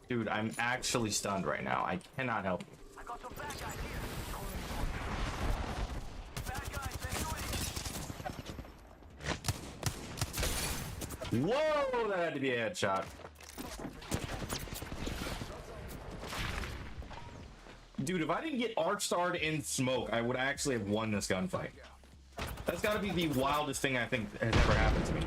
Dude, I'm actually stunned right now. I cannot help you. Whoa, that had to be a headshot. Dude, if I didn't get Arcstarred in smoke, I would actually have won this gunfight. That's got to be the wildest thing I think has ever happened to me.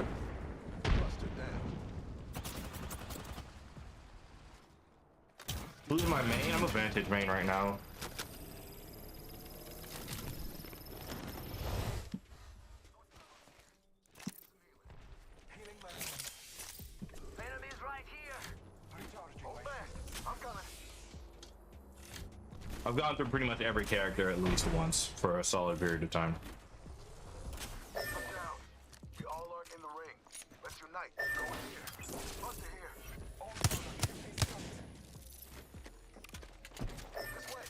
Who's my main? I'm a Vantage main right now. I've gone through pretty much every character at least once for a solid period of time. We all are in the ring. Let's unite. Go in here. Buster here. This way.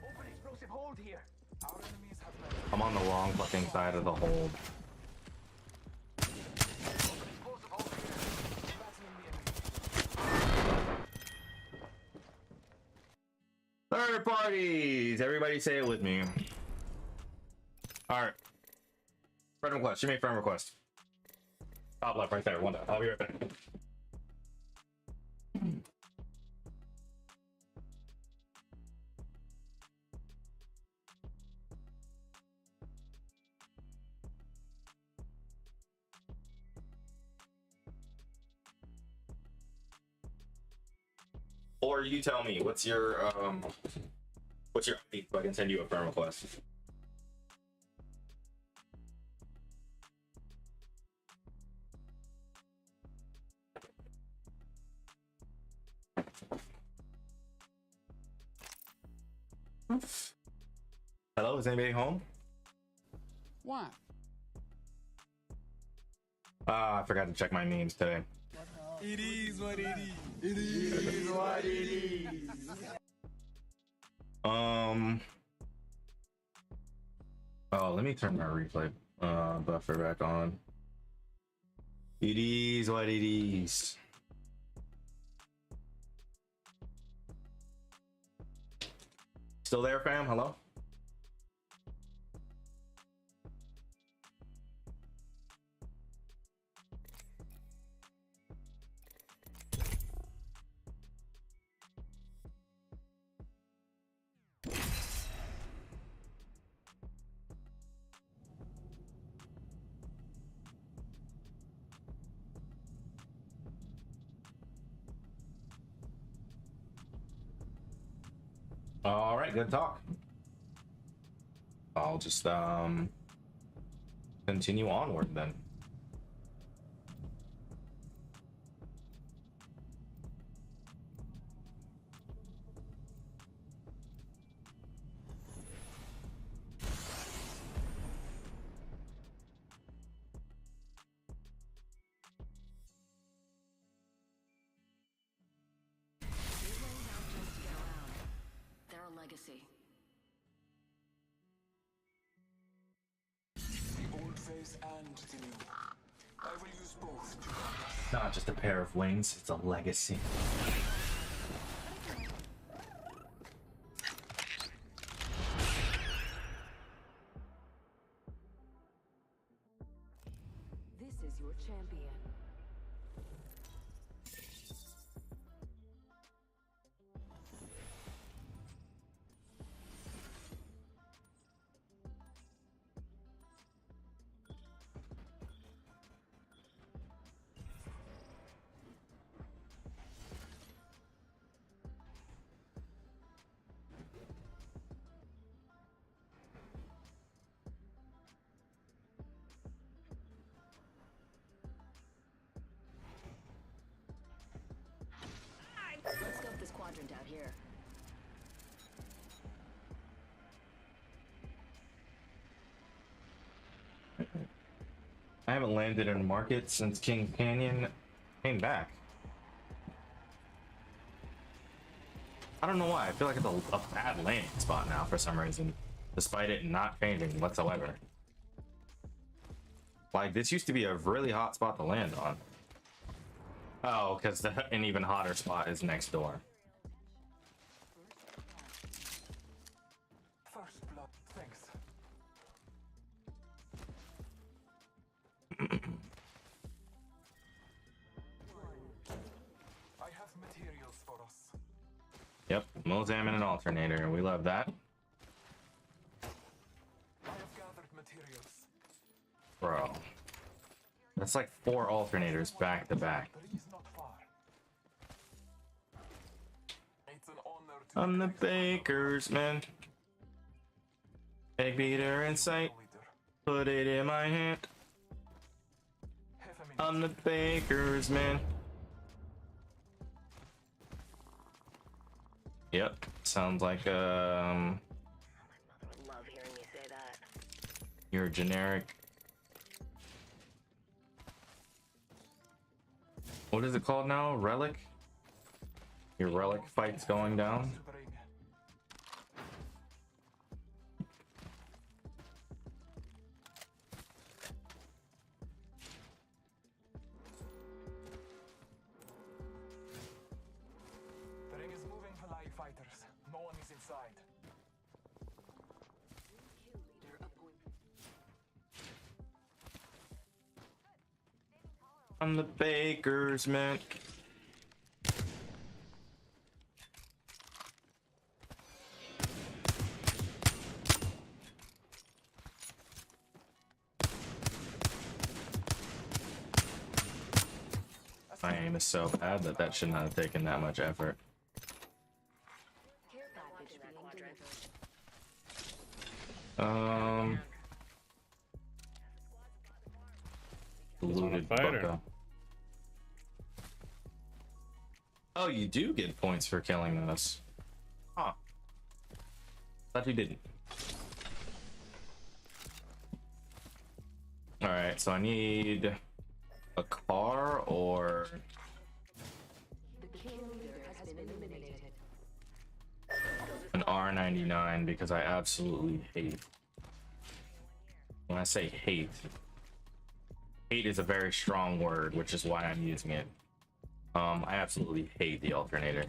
Open explosive hold here. Our enemies have met. I'm on the wrong fucking side of the hold. Third parties! Everybody say it with me. Alright. Friend request. You made friend request. Top left right there. One down. I'll be right back. Or you tell me, what's your ID so I can send you a friend request. Hello, is anybody home? What? I forgot to check my memes today. It is what it is. It is what it is. Oh, let me turn my replay buffer back on. It is what it is. Still there, fam? Hello? All right, good talk. I'll just continue onward then. Legacy. The old face and the new. I will use both to Not just a pair of wings, it's a legacy. This is your champion. quadrant out here. I haven't landed in a market since King Canyon came back. I don't know why. I feel like it's a bad landing spot now for some reason, despite it not changing whatsoever. Like, this used to be a really hot spot to land on. Oh, because an even hotter spot is next door. First blood, thanks. I have materials for us. Yep, Mozam and an alternator. We love that. I have gathered materials. Bro. That's like 4 alternators back to back. The ring's not far. It's an honor to I'm the be praised baker's man. Egg beater in sight. leader. Put it in my hand. Half a minute. I'm the baker's man. Yep, sounds like Love hearing you say that. your generic. What is it called now? Relic? Your relic fight's going down. To bring. The ring is moving Palai fighters. No one is inside. I'm the baker's man. My aim is so bad that that should not have taken that much effort. Care package being delivered. Looted fighter. bucko. Oh, you do get points for killing us. Huh. Thought you didn't. Alright, so I need a car or The kill leader has been eliminated. an R99 because I absolutely hate. When I say hate is a very strong word, which is why I'm using it. I absolutely hate the alternator.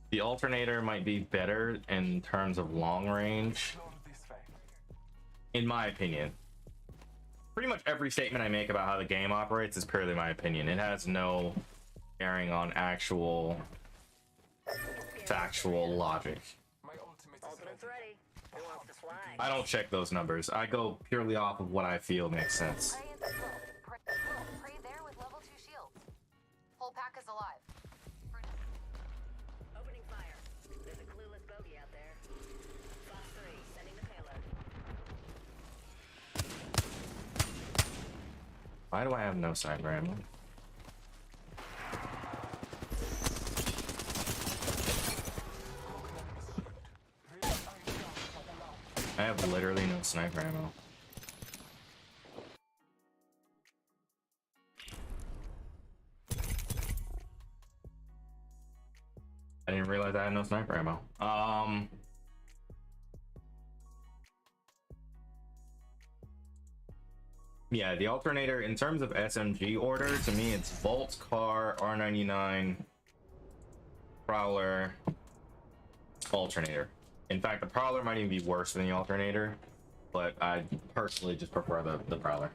The alternator might be better in terms of long range, Explore this way. in my opinion. Pretty much every statement I make about how the game operates is purely my opinion. It has no bearing on actual factual logic. My ultimate is Ultimate's ready. ready. Who wants to fly? I don't check those numbers. I go purely off of what I feel makes sense. Pray in the slope. Pray there with level 2 shields. Whole pack is alive. Opening fire. There's a clueless bogey out there. Fox 3, sending the payload. Why do I have no sniper ammo? I have literally no sniper ammo. I didn't realize I had no sniper ammo. Yeah, the alternator in terms of SMG order, to me it's Volt, Car, R99, Prowler, Alternator. In fact, the Prowler might even be worse than the Alternator, but I personally just prefer the Prowler.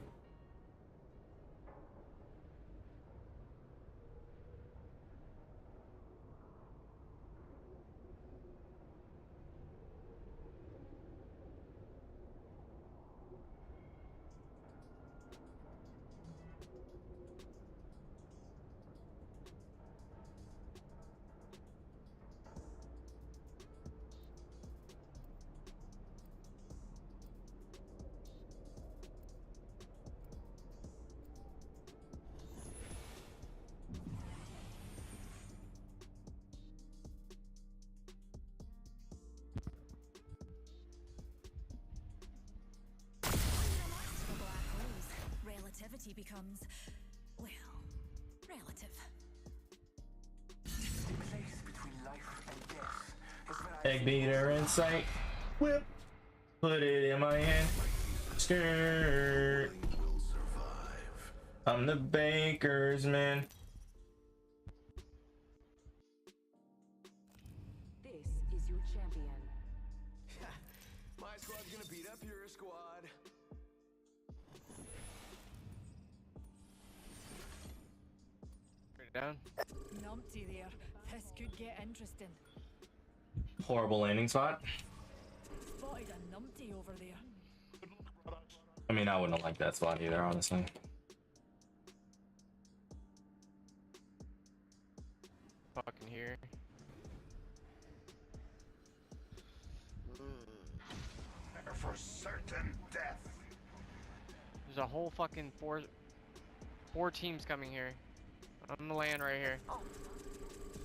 sanity becomes, well, relative. The place between life and death is where I Egg beater in sight. Whip. Put it in my hand. Skirt. I'm the baker's man. This is your champion. My squad's gonna beat up your squad. Down. Numpty there. This could get interesting. Horrible landing spot. Spotted a numpty over there. I mean, I wouldn't have liked that spot either, honestly. Fucking here. For certain death. There's a whole fucking four teams coming here. On the land right here.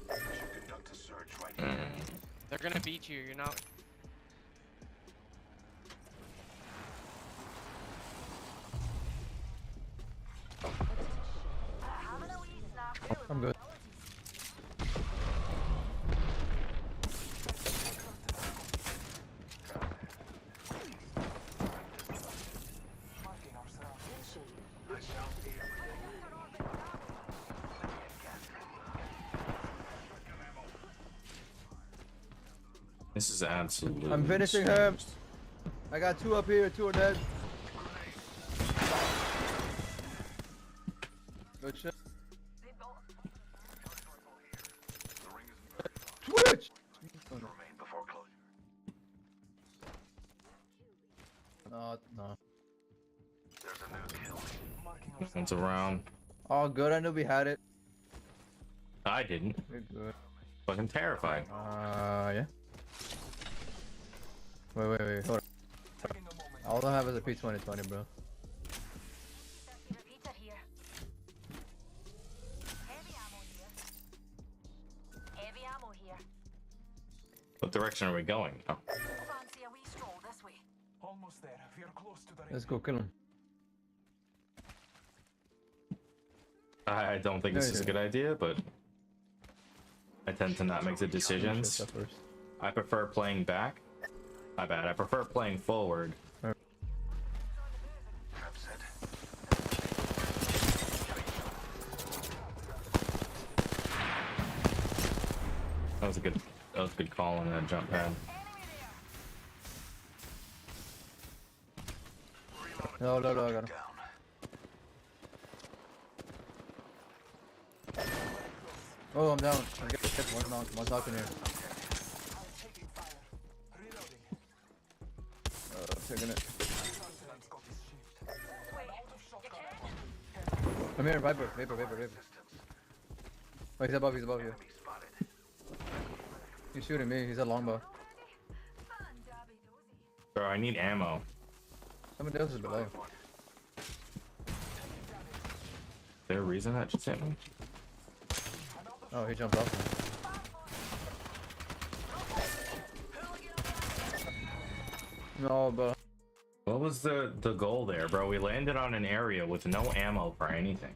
Should conduct a search right here. They're gonna beat you. You're not. Having a wee snack. I'm good. marking ourselves. This is absolutely. I'm finishing him. I got 2 up here, 2 are dead. Good shit. Twitch! No. Marking One's around. All good, I knew we had it. I didn't. We're good. Fucking terrified. Yeah. Wait, hold on. taking a moment. All I have is a P2020, bro. Repeater here. Heavy ammo here. Heavy ammo here. What direction are we going? Oh. Fancy a wee stroll this way. Almost there. We are close to the ring. Let's go kill him. I don't think this No, is a you good idea, but I tend to not make the decisions. Shit, first. I prefer playing back. My bad. I prefer playing forward. That was a good call on that jump pad. No, I got him. Oh, I'm down. I'm getting hit. One's knocking here. Taking fire. Reloading. Taking it. Lieutenant's got his shield. Out of shotgun. I'm here, Viper. Oh, he's above you. He's shooting me. He's at longbow. Bro, I need ammo. Somebody else is below. Is there a reason that just hit me? Oh, he jumped off. No, bro. What was the goal there, bro? We landed on an area with no ammo for anything.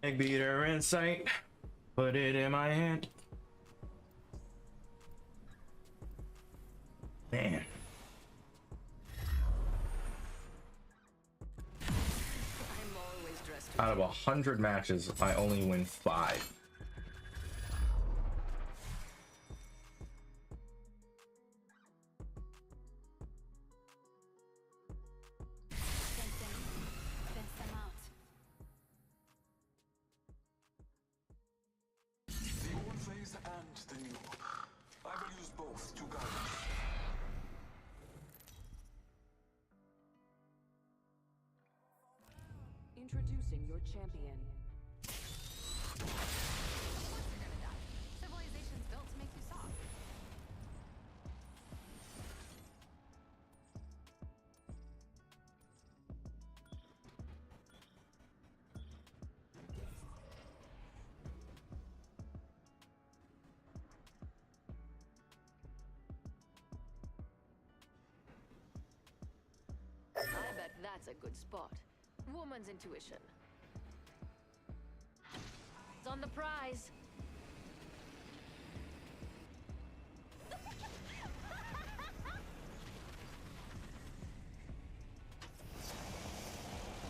Egg beater in sight. Put it in my hand. Man. I'm always dressed Out of 100 matches, I only win 5. Introducing your champion. Of course you're gonna die. Civilization's built to make you soft. I bet that's a good spot. Woman's intuition. It's on the prize.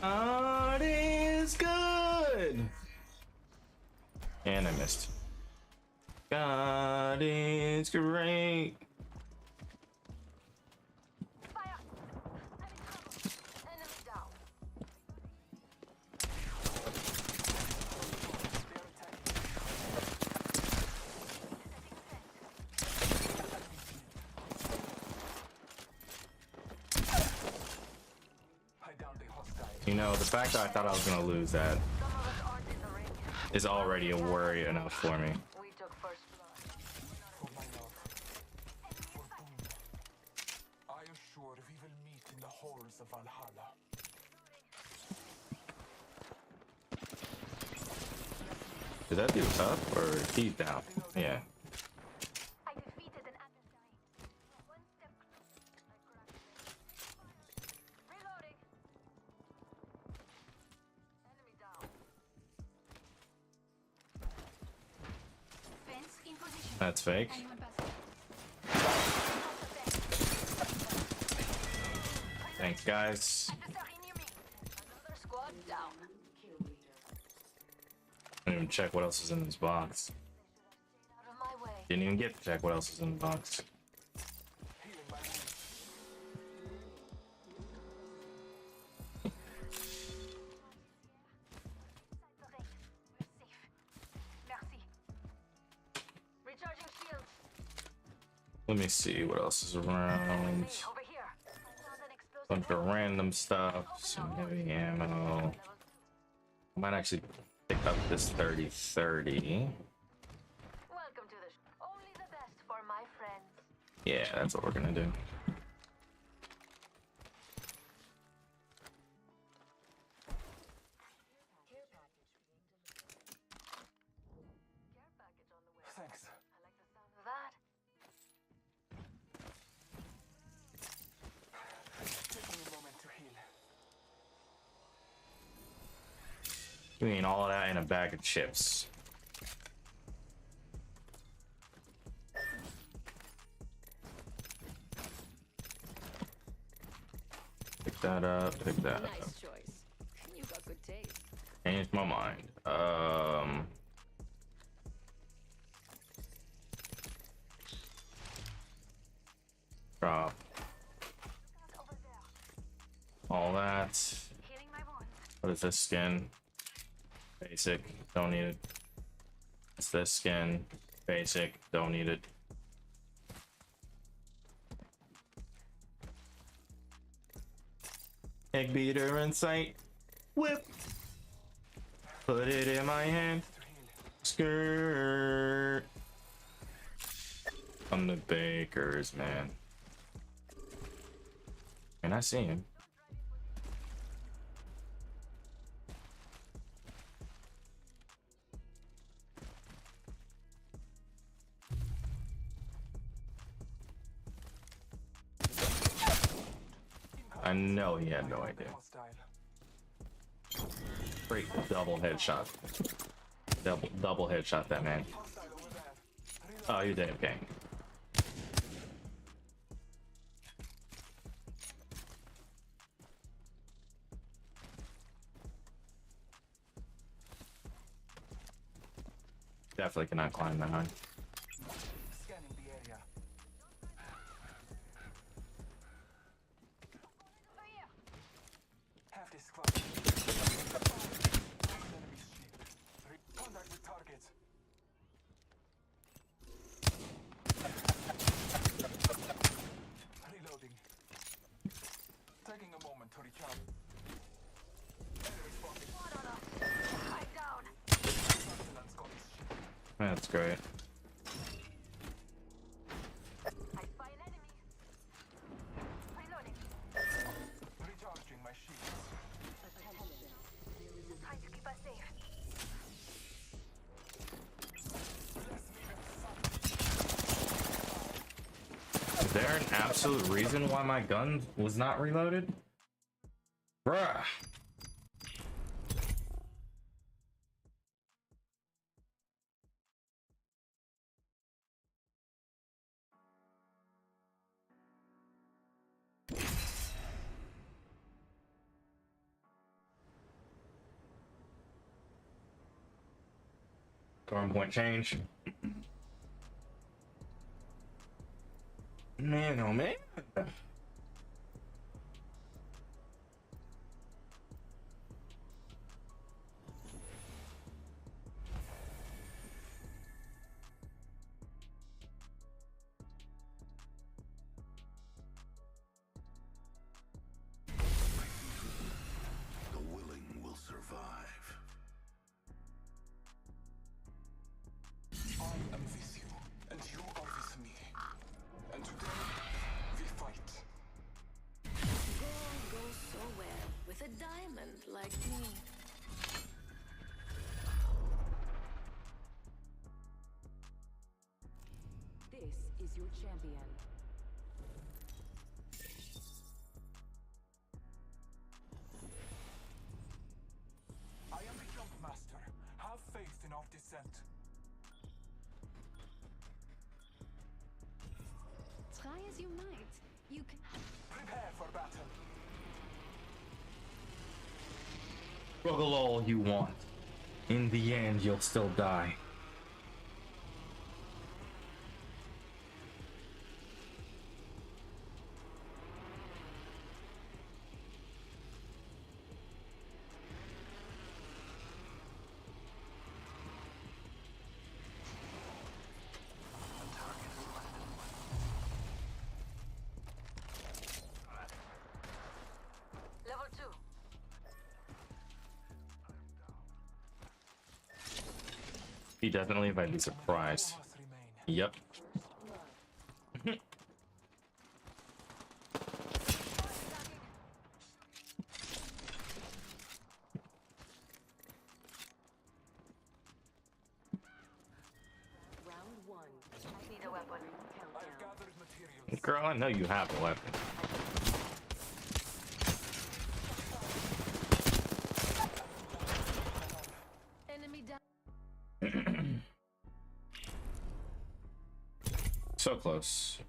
God is good. And I missed. God is great. Fire! I'm in trouble. Enemy down. I downed a hostile. You know, the fact that I thought I was gonna lose that Some of us aren't in the ring. is already a worry enough for me. We took first blood. For my love. For Boone. I assure we will meet in the halls of Valhalla. Is that dude up or he's down? Yeah. I defeated an Atlantean. One step closer. I cracked it. Reloading. Enemy down. Fence in position. That's fake. Anyone passing? Thanks, guys. Adversary near me. Another squad down. I didn't even check what else is in this box. Out of my way. Didn't even get to check what else is in the box. Healing my wounds. Inside the ring. We're safe. Merci. Recharging shields. Let me see what else is around. Over here. I found an explosive Bunch of random stuff. Some heavy ammo. I might actually pick up this 30-30. Welcome to the only the best for my friends. Yeah, that's what we're gonna do. Care package on the way. Thanks. I like the sound of that. Taking a moment to heal. You mean all of that in a bag of chips? Pick that up, pick that up. Nice choice. You got good taste. Changed my mind. Drop Over there. all that. Healing my wounds. What is this skin? Basic, don't need it. It's this skin. Basic, don't need it. Egg beater in sight. Whip. Put it in my hand. Skirt. I'm the bakers, man. And I see him. I know he had no idea. Hostile. Great double headshot. Double headshot that man. Hostile over there. Oh, you're dead. Okay. Definitely cannot climb that high. Scanning the area. Over here. Have this club. Enemy ship. Contact with target. Reloading. Taking a moment to recharge. Enemy spotted. That's great. I spy an enemy. Reloading. Recharging my shields. Trying to keep us safe. Is there an absolute reason why my gun was not reloaded? Bruh. Storm point change. Man, oh man. The willing will survive. I am with you, and you are with me. And today, we fight. Gold goes so well with a diamond like me. This is your champion. I am the jump master. Have faith in our descent. Try as you might, you can. Prepare for battle. Struggle all you want. In the end, you'll still die. Level 2. He definitely might be surprised. All must remain. Yep. Round one. I need a weapon. I've gathered materials. Girl, I know you have a weapon. Enemy down. So close.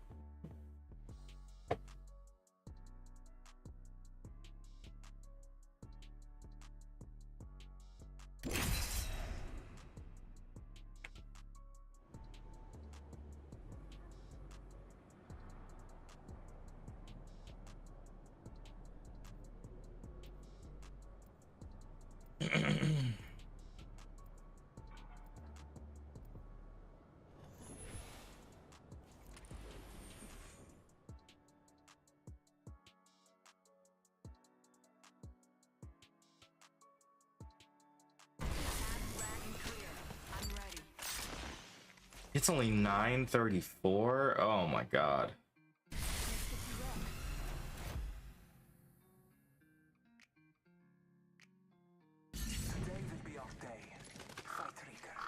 It's only 9:34. Oh my god. Today will be our day. Fight, Rieger.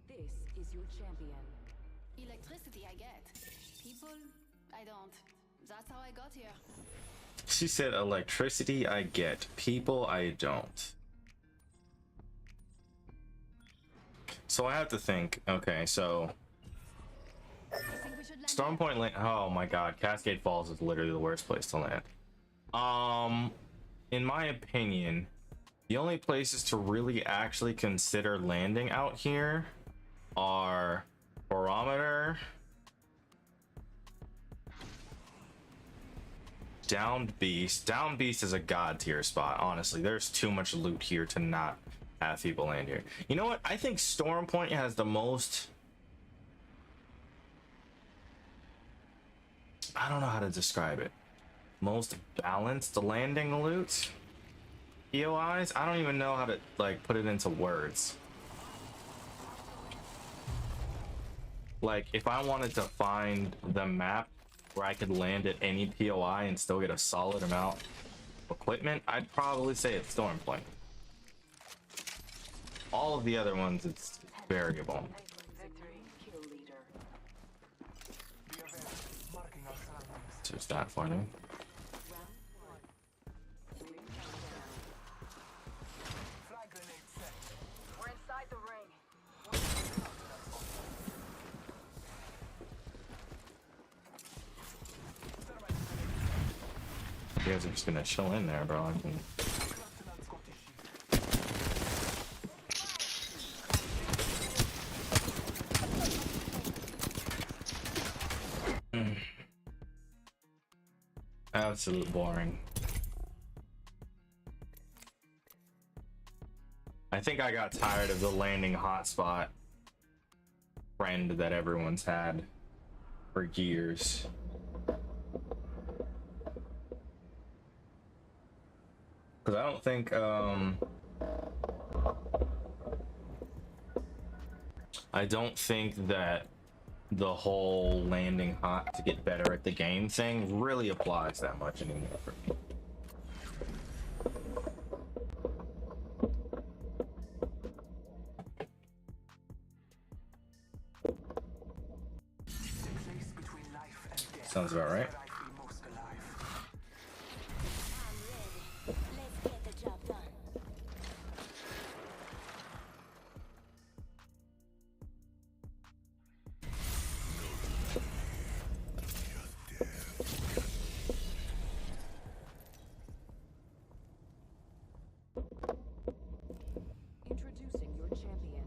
This is your champion. Electricity I get. People, I don't. That's how I got here. She said electricity I get, people I don't. So I have to think, okay, so I think we should land Storm Point land. Oh my god, Cascade Falls is literally the worst place to land. In my opinion, the only places to really actually consider landing out here are Barometer, Downed Beast. Downed Beast is a god tier spot, honestly. There's too much loot here to not have people land here. You know what? I think Storm Point has the most... I don't know how to describe it. most balanced landing loot POIs. I don't even know how to like put it into words. Like if I wanted to find the map where I could land at any POI and still get a solid amount of equipment, I'd probably say it's Stormpoint. All of the other ones, it's variable. So it's not funny. We're inside the ring. You guys are just gonna chill in there, bro. I can... Absolute boring. I think I got tired of the landing hotspot trend that everyone's had for years. Because I don't think that the whole landing hot to get better at the game thing really applies that much anymore for me. Sounds about right. Let's get the job done. Introducing your champion.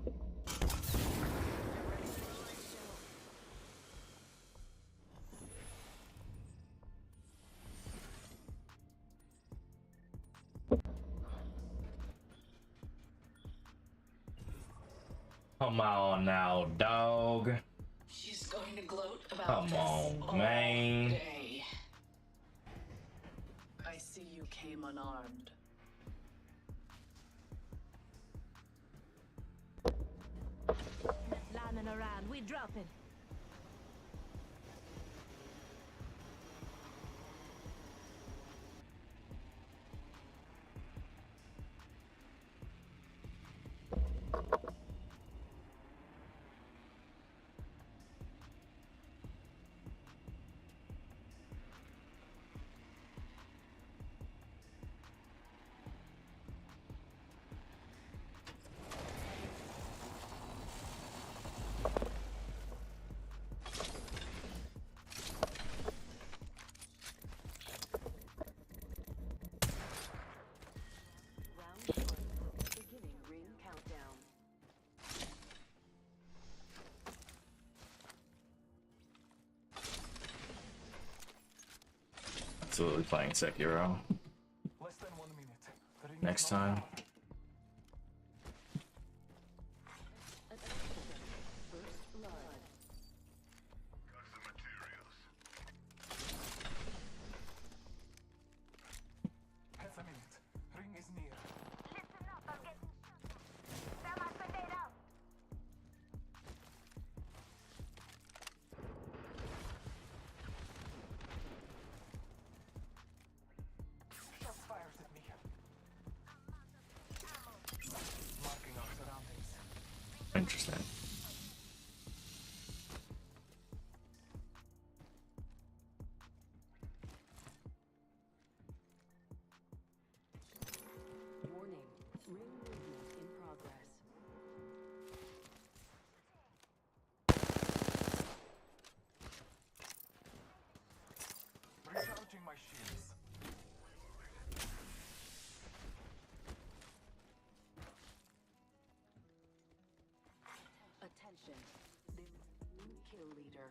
Come on now, dog. She's going to gloat about Come this on, all man. day. I see you came unarmed. Landing around, we dropping. Beginning ring countdown. Absolutely playing Sekiro. Less than 1 minute. The ring is Next not time. down. First blood. Half a minute. Ring is near. Listen up, I'm getting shot. That must be made up. Shots fired at me. Marking our surroundings. Interesting. Warning. Ring movement in progress. Recharging my shields. Attention. The new kill leader.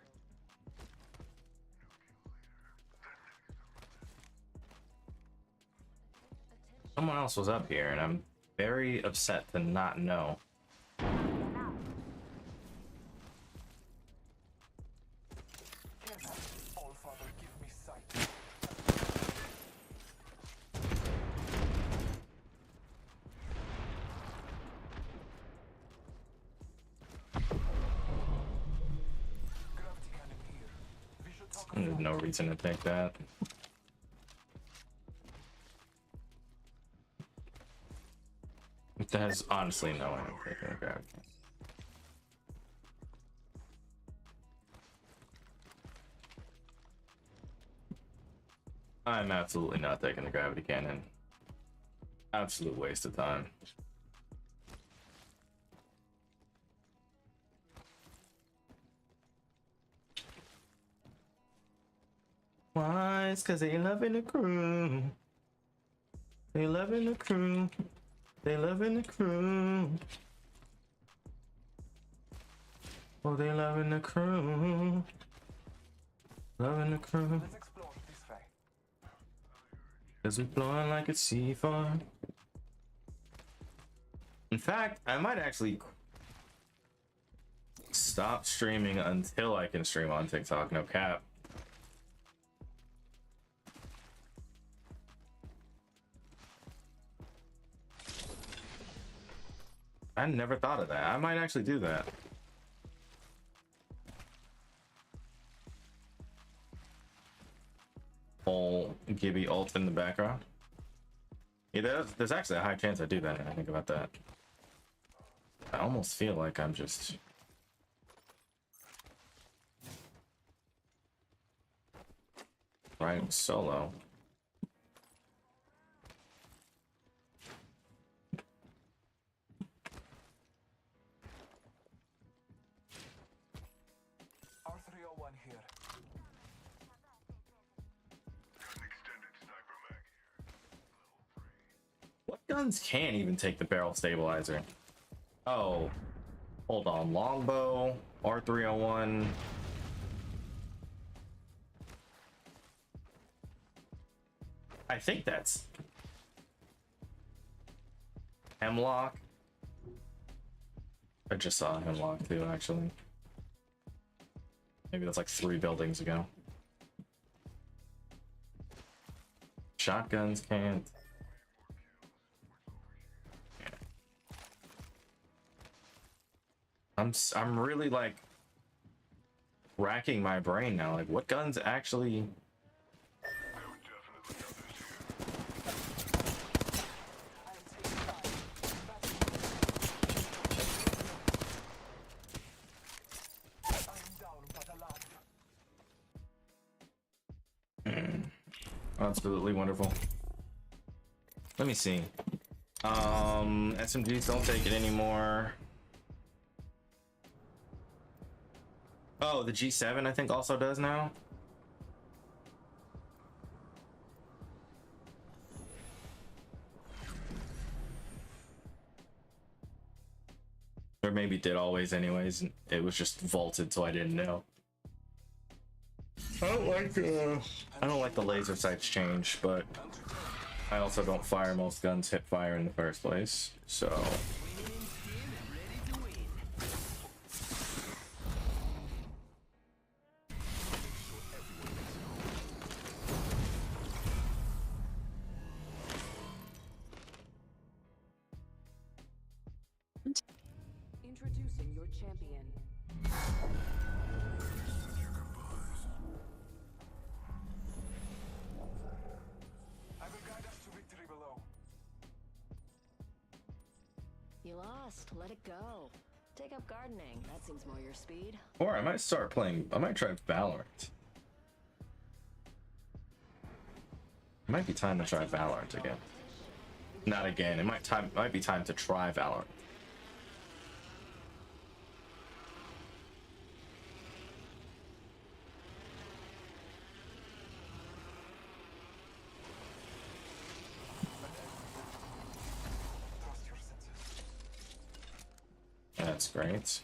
Someone else was up here, and I'm very upset to not know. All Father, give me sight. There's no reason to take that. There's honestly no way I'm taking a gravity can. I'm absolutely not taking the gravity cannon. Absolute waste of time. Why? It's cause they loving the crew. They loving the crew. They loving the crew. Oh, they loving the crew. Loving the crew. Let's explore this way. Cause we blowing like a C4. In fact, I might actually stop streaming until I can stream on TikTok, no cap. I never thought of that. I might actually do that. Whole Gibby ult in the background. Yeah, there's actually a high chance I do that now I think about that. I almost feel like I'm just riding solo. R301 here. What guns can't even take the barrel stabilizer? Oh, hold on. Longbow, R301. I think that's Hemlock. I just saw Hemlock too, actually. Maybe that's like 3 buildings ago. Shotguns can't. I'm really like racking my brain now. Like, what guns actually? Absolutely wonderful. Let me see. SMGs don't take it anymore. Oh, the G7 I think also does now. Or maybe did always anyways, and it was just vaulted so I didn't know. I don't like the laser sights change, but I also don't fire most guns hip fire in the first place, so Introducing your champion. I will guide us to victory below. You lost. Let it go. Take up gardening. That seems more your speed. or I might start playing. I might try Valorant. It might be time to try Valorant again. Not again. It might be time to try Valorant. Trust your senses. That's great.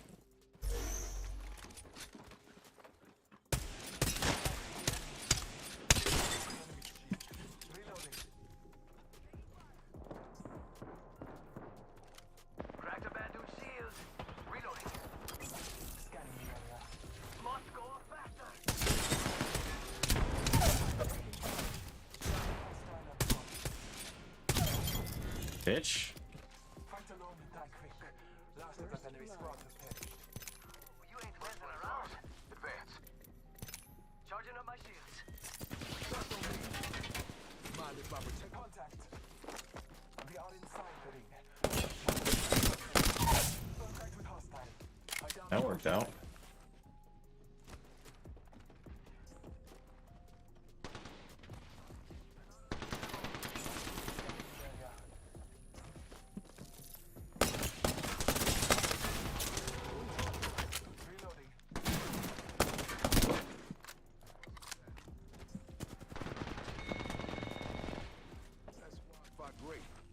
Reloading. Cracked a bandit shield. Reloading. Scanning the area. Must go faster. Bitch. Fight alone and die quick. Last of the enemy squad has perished. You ain't messing around. Advance. Charging up my shield. checked out. Reloading.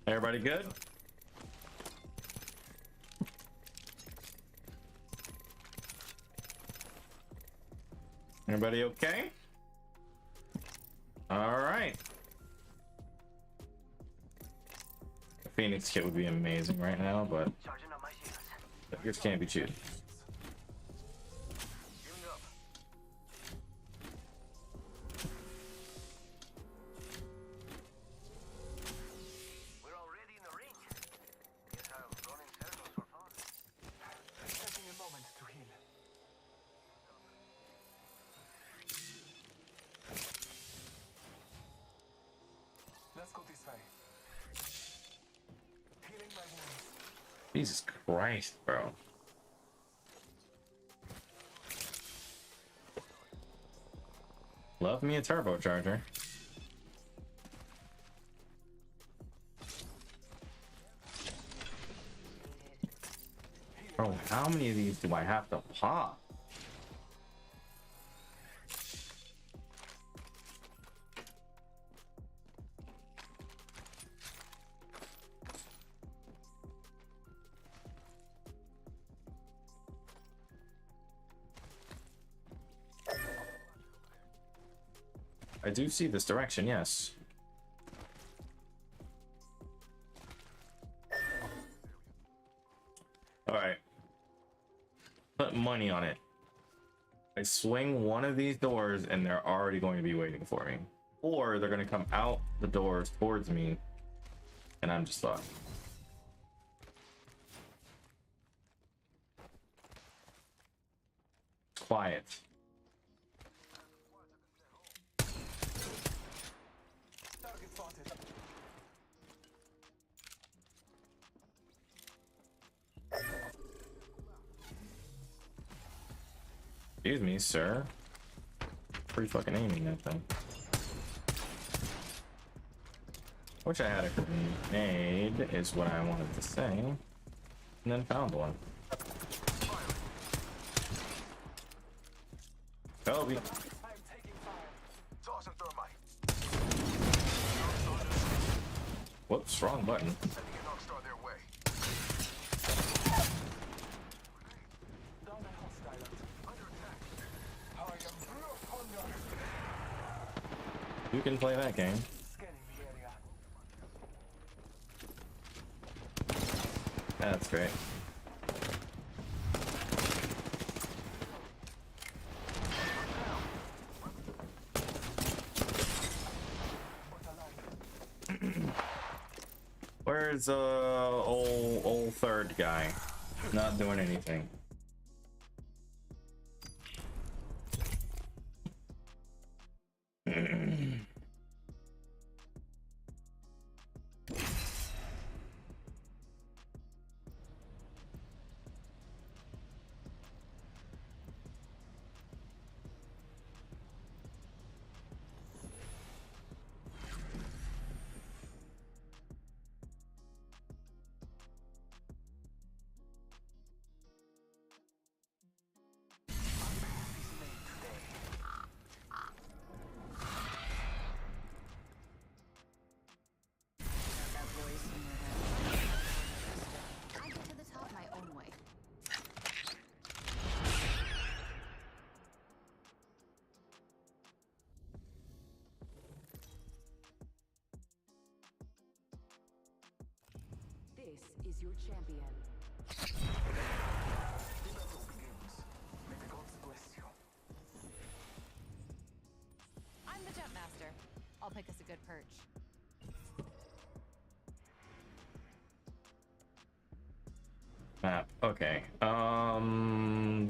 Everybody good? Everybody okay? All right. A Phoenix kit would be amazing right now, but yours can't be choosed. Taking a moment to heal. Let's go this way. Healing my wounds. Jesus Christ, bro. Love me a turbocharger. Bro, how many of these do I have to pop? I do see this direction, yes. Alright. Put money on it. I swing one of these doors and they're already going to be waiting for me. Or they're going to come out the doors towards me and I'm just fucked. Quiet. Target spotted. Excuse me, sir. Pretty fucking aiming that thing. Wish I had a grenade, is what I wanted to say. And then found one. Kobe. I'm taking fire. Tossing thermite. Whoops, wrong button. Sending an Arcstar their way. Down a hostile. Under attack. I am rough under. You can play that game. Scanning the area. That's great. Where's old third guy? Not doing anything. That voice in your head. I get to the top my own way. This is your champion. The battle begins. May the gods bless you. I'm the jump master. I'll pick us a good perch. Map. Okay.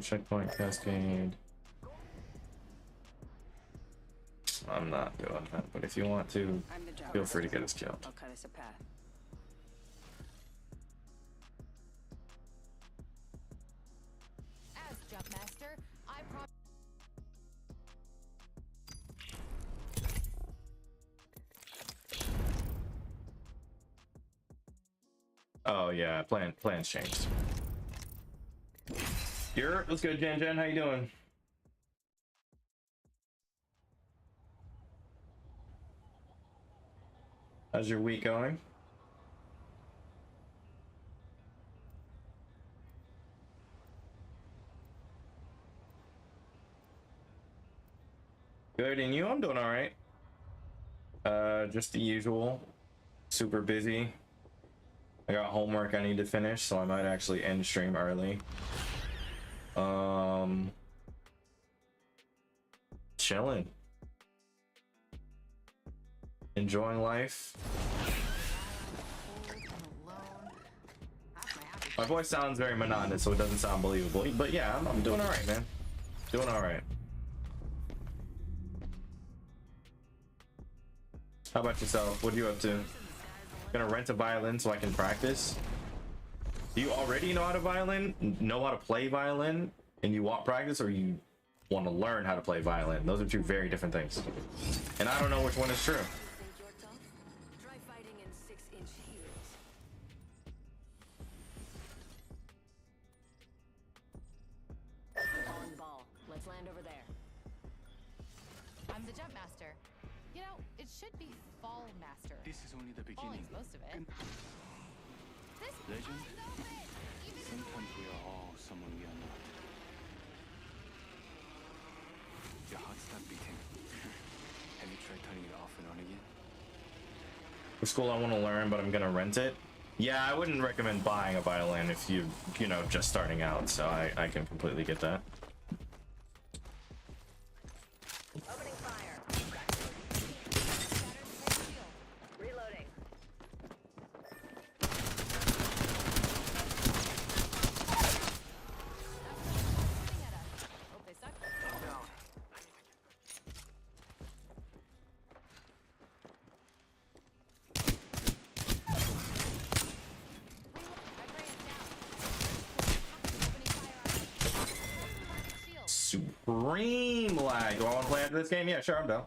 Checkpoint cascade. I'm not doing that, but if you want to, I'm the jump feel free to master. get us killed. I'll cut us a path. As jump Oh yeah, plans changed. What's good, Jen? How you doing? How's your week going? Good, and you? I'm doing all right. Just the usual. Super busy. I got homework I need to finish, so I might actually end stream early. Chilling. Enjoying life. My voice sounds very monotonous, so it doesn't sound believable. But yeah, I'm doing all right, man. Doing all right. How about yourself? What are you up to? Gonna rent a violin so I can practice? Do you already know how to know how to play violin, and you want practice, or you want to learn how to play violin? Those are two very different things. And I don't know which one is true. Try fighting in 6-inch heels. On ball. Let's land over there. I'm the jump master. You know, it should be fall master. This is only the beginning. Falling's most of it. This Legend? pie's open! Even if Sometimes we are all someone we are not. Your heart stopped beating. Have you tried turning it off and on again? For school, I want to learn, but I'm gonna rent it. Yeah, I wouldn't recommend buying a violin if you know, just starting out. So I can completely get that. Opening fire. Reloading. hope they suck. Supreme lag. Do I want to play after this game? Yeah, sure, I'm down.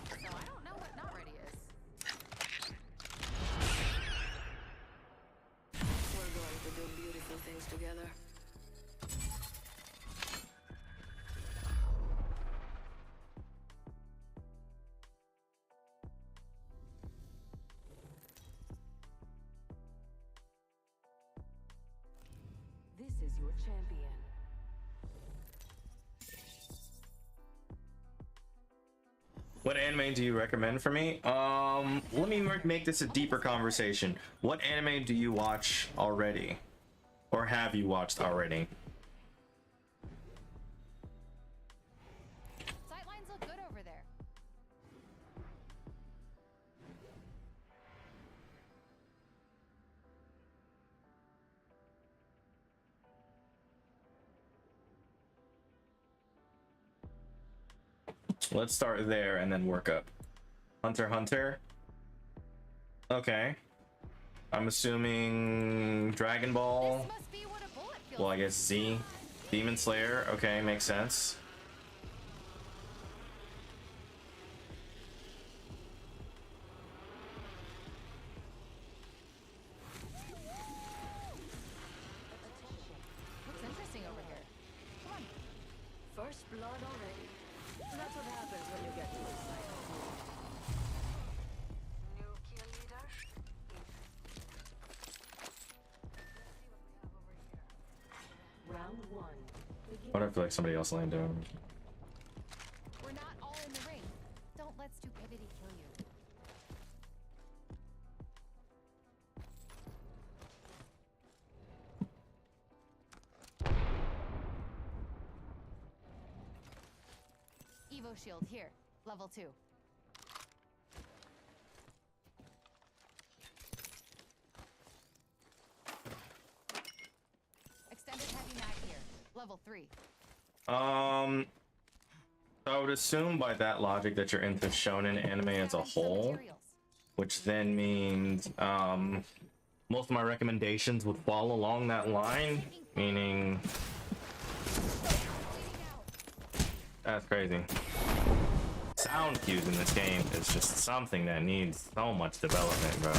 So I don't know what not ready is. We're going to do beautiful things together. This is your champion. What anime do you recommend for me? Let me make this a deeper conversation. What anime do you watch already? Or have you watched already? Sightlines look good over there. Let's start there and then work up. Hunter x Hunter. Okay. I'm assuming Dragon Ball. This must be what a bullet feels Well, I guess Z. Demon Slayer. Okay, makes sense. Looks interesting over here. But I feel like somebody else landed. We're not all in the ring. Don't let stupidity kill you. Evo shield here, level 2. Extended heavy mag here, level 3. I would assume by that logic that you're into shonen anime as a whole, which then means most of my recommendations would fall along that line, meaning that's crazy. Sound cues in this game is just something that needs so much development, bro.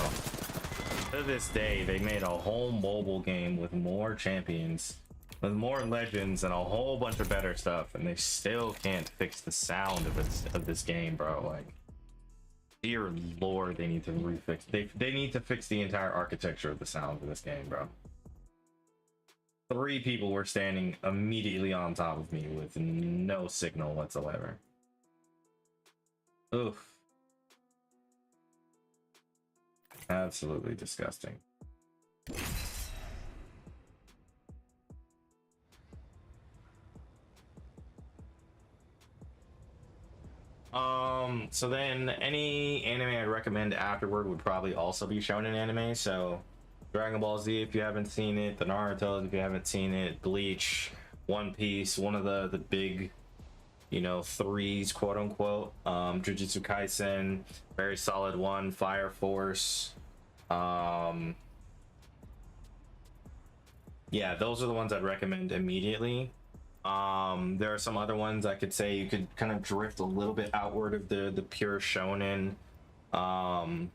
To this day, they made a whole mobile game with more champions, with more legends, and a whole bunch of better stuff, and they still can't fix the sound of this game, bro. Like, dear lord, they need to refix. They need to fix the entire architecture of the sound of this game, bro. 3 people were standing immediately on top of me with no signal whatsoever. Oof. Absolutely disgusting. So then any anime I'd recommend afterward would probably also be shonen anime. So Dragon Ball Z if you haven't seen it, the Naruto if you haven't seen it, Bleach, One Piece, one of the big, you know, 3s, quote unquote. Jujutsu Kaisen, very solid one. Fire Force. Yeah, those are the ones I'd recommend immediately. There are some other ones I could say you could kind of drift a little bit outward of the pure shonen. For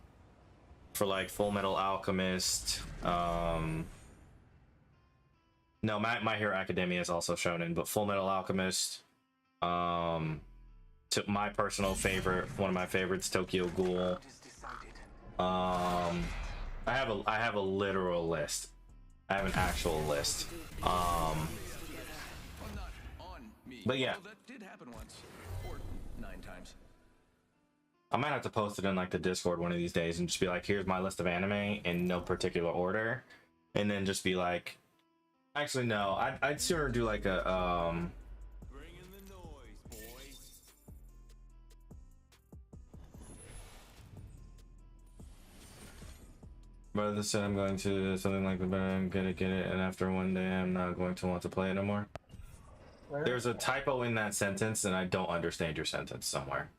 like Full Metal Alchemist. No, My Hero Academia is also shonen, but Full Metal Alchemist. To my personal favorite, one of my favorites, Tokyo Ghoul. I have a literal list. I have an actual list. But yeah, That did happen once, or 9 times. I might have to post it in like the Discord one of these days and just be like, here's my list of anime in no particular order, and then just be like, actually no, I'd sooner do like a Bring in the noise, boys. But this said I'm going to something like the get it, and after one day I'm not going to want to play it no more. There's a typo in that sentence, and I don't understand your sentence somewhere.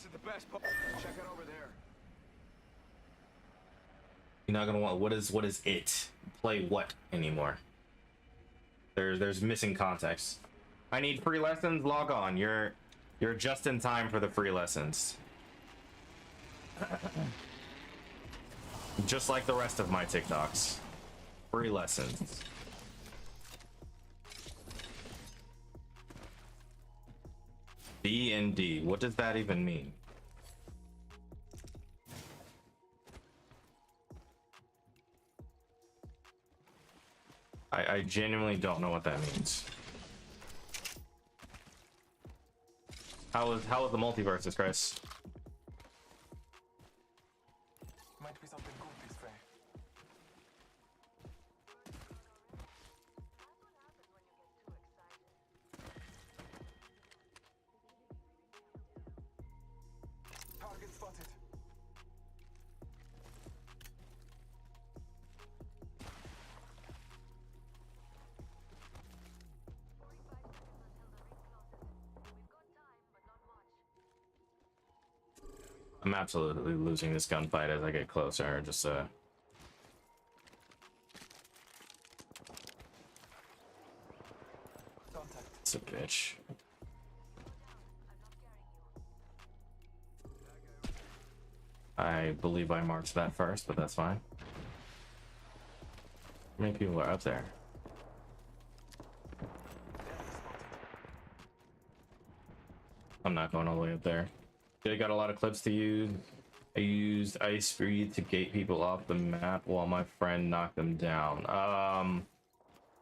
To the best part. Check it over there. You're not gonna want what is it? Play what anymore? There's missing context. I need free lessons. Log on. You're just in time for the free lessons. Just like the rest of my TikToks. Free lessons. B and D. What does that even mean? I genuinely don't know what that means. How is the multiverses, Chris? Might be something good this way. Target spotted. I'm absolutely losing this gunfight as I get closer. Just it's a bitch. I believe I marked that first, but that's fine. How many people are up there? I'm not going all the way up there. They got a lot of clips to use. I used Ice Breathe to gate people off the map while my friend knocked them down.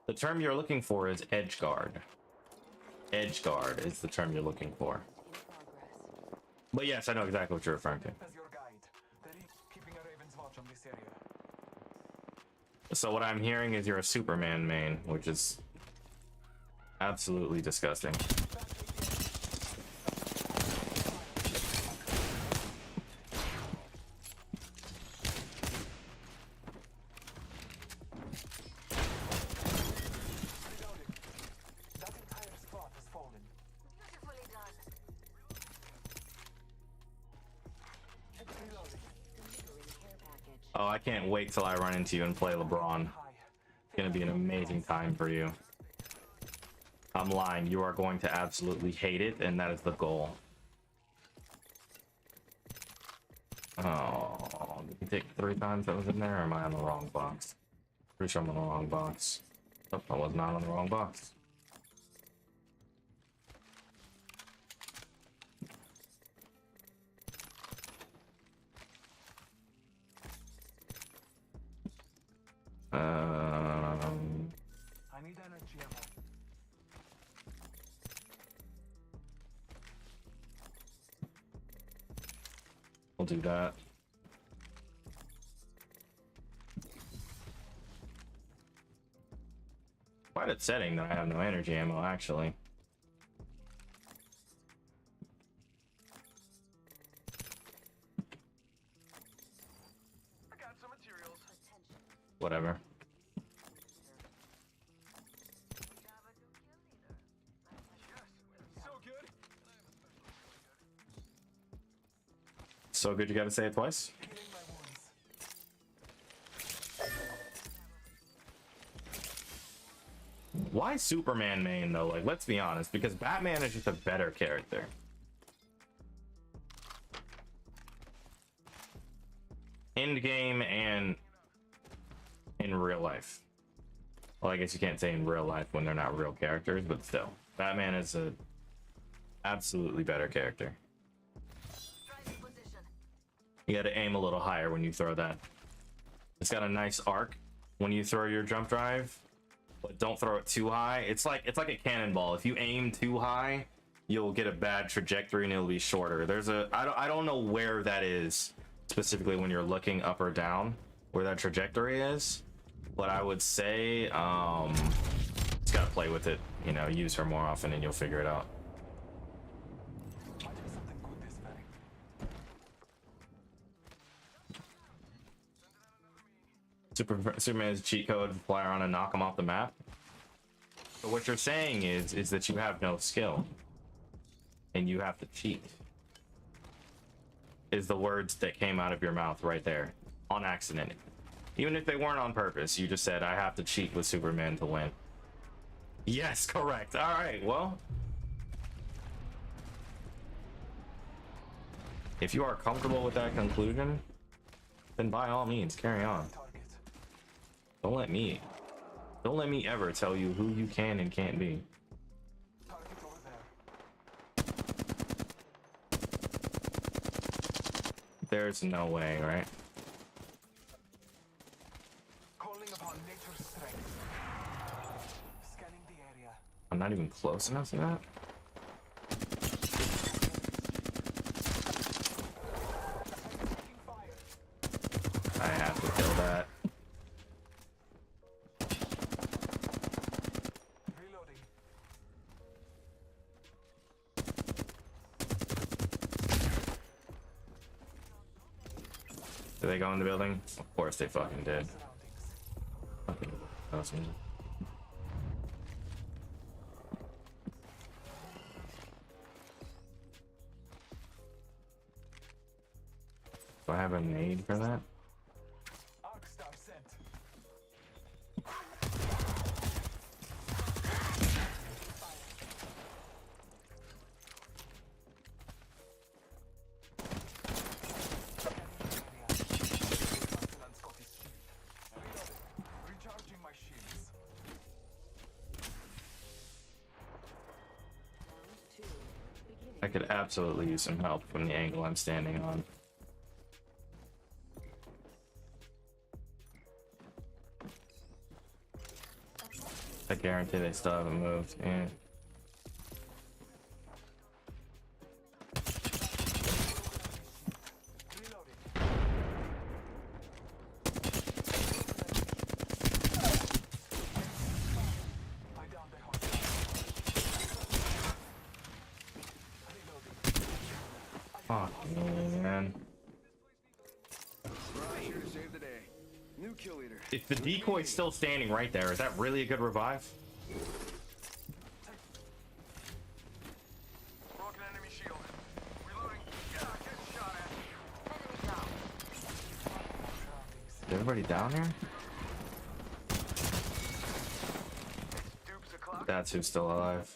The term you're looking for is edge guard. Edge guard is the term you're looking for. But yes, I know exactly what you're referring to. As your guide, keeping a raven's watch on this area. So what I'm hearing is you're a Superman main, which is absolutely disgusting. That entire spot has fallen. Beautifully done. Reloading. Oh, I can't wait till I run into you and play LeBron. It's gonna be an amazing time for you. I'm lying. You are going to absolutely hate it, and that is the goal. Oh, did you take 3 times that was in there, or am I on the wrong box? Pretty sure I'm on the wrong box. Nope, I was not on the wrong box. I need energy ammo. We'll do that. Quite upsetting that I have no energy ammo, actually. I got some materials. Whatever. So good. So good you gotta say it twice? Healing my wounds. Why Superman main though? Like, let's be honest, because Batman is just a better character. In game and in real life. Well, I guess you can't say in real life when they're not real characters, but still. Batman is a absolutely better character. Driving position. You gotta aim a little higher when you throw that. It's got a nice arc when you throw your jump drive, but don't throw it too high. It's like a cannonball. If you aim too high, you'll get a bad trajectory and it'll be shorter. There's a I don't know where that is specifically when you're looking up or down, where that trajectory is, but I would say just gotta play with it, you know, use her more often and you'll figure it out. Might have something good this way. Superman's cheat code, fly around and knock him off the map. But what you're saying is that you have no skill and you have to cheat. Is the words that came out of your mouth right there on accident. Even if they weren't on purpose, you just said, I have to cheat with Superman to win. Yes, correct. All right, well. If you are comfortable with that conclusion, then by all means, carry on. Target. Don't let me ever tell you who you can and can't be. Target over there. There's no way, right? Calling upon nature's strength. Scanning the area. I'm not even close enough to that. Taking fire. I have to kill that. Reloading. Did they go in the building? Of course they fucking did. Surroundings. Fucking awesome. Do I have a nade for that? Arcstar sent. Recharging my shields. I could absolutely use some help from the angle I'm standing on. I guarantee they still haven't moved. Yeah. Fuck me, man. If the decoy's still standing right there, is that really a good revive? Is everybody down here? That's who's still alive.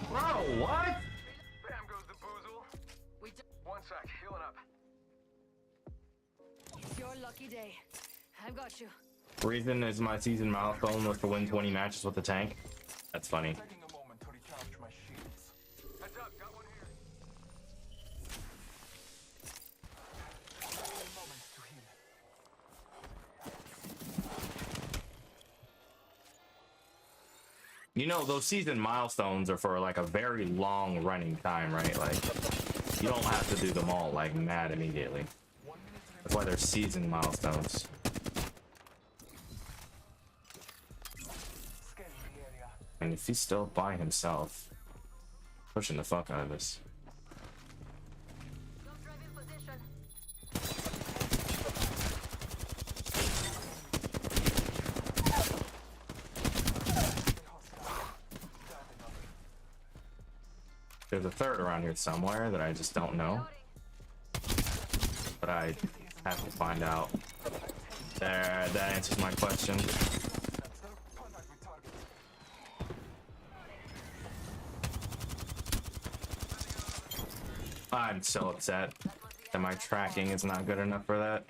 Bro, what? Bam goes the boozle. One sec, healing up. It's your lucky day. I've got you. Reason is my season milestone was to win 20 matches with the tank. That's funny. Taking a moment to recharge my shields. Heads up, got one here. Moments to heal. You know, those season milestones are for like a very long running time, right? Like, you don't have to do them all like mad immediately. That's why they're season milestones. And if he's still by himself, pushing the fuck out of this. Don't drive in position. There's a third around here somewhere that I just don't know. But I have to find out. There, that answers my question. I'm so upset that my tracking is not good enough for that.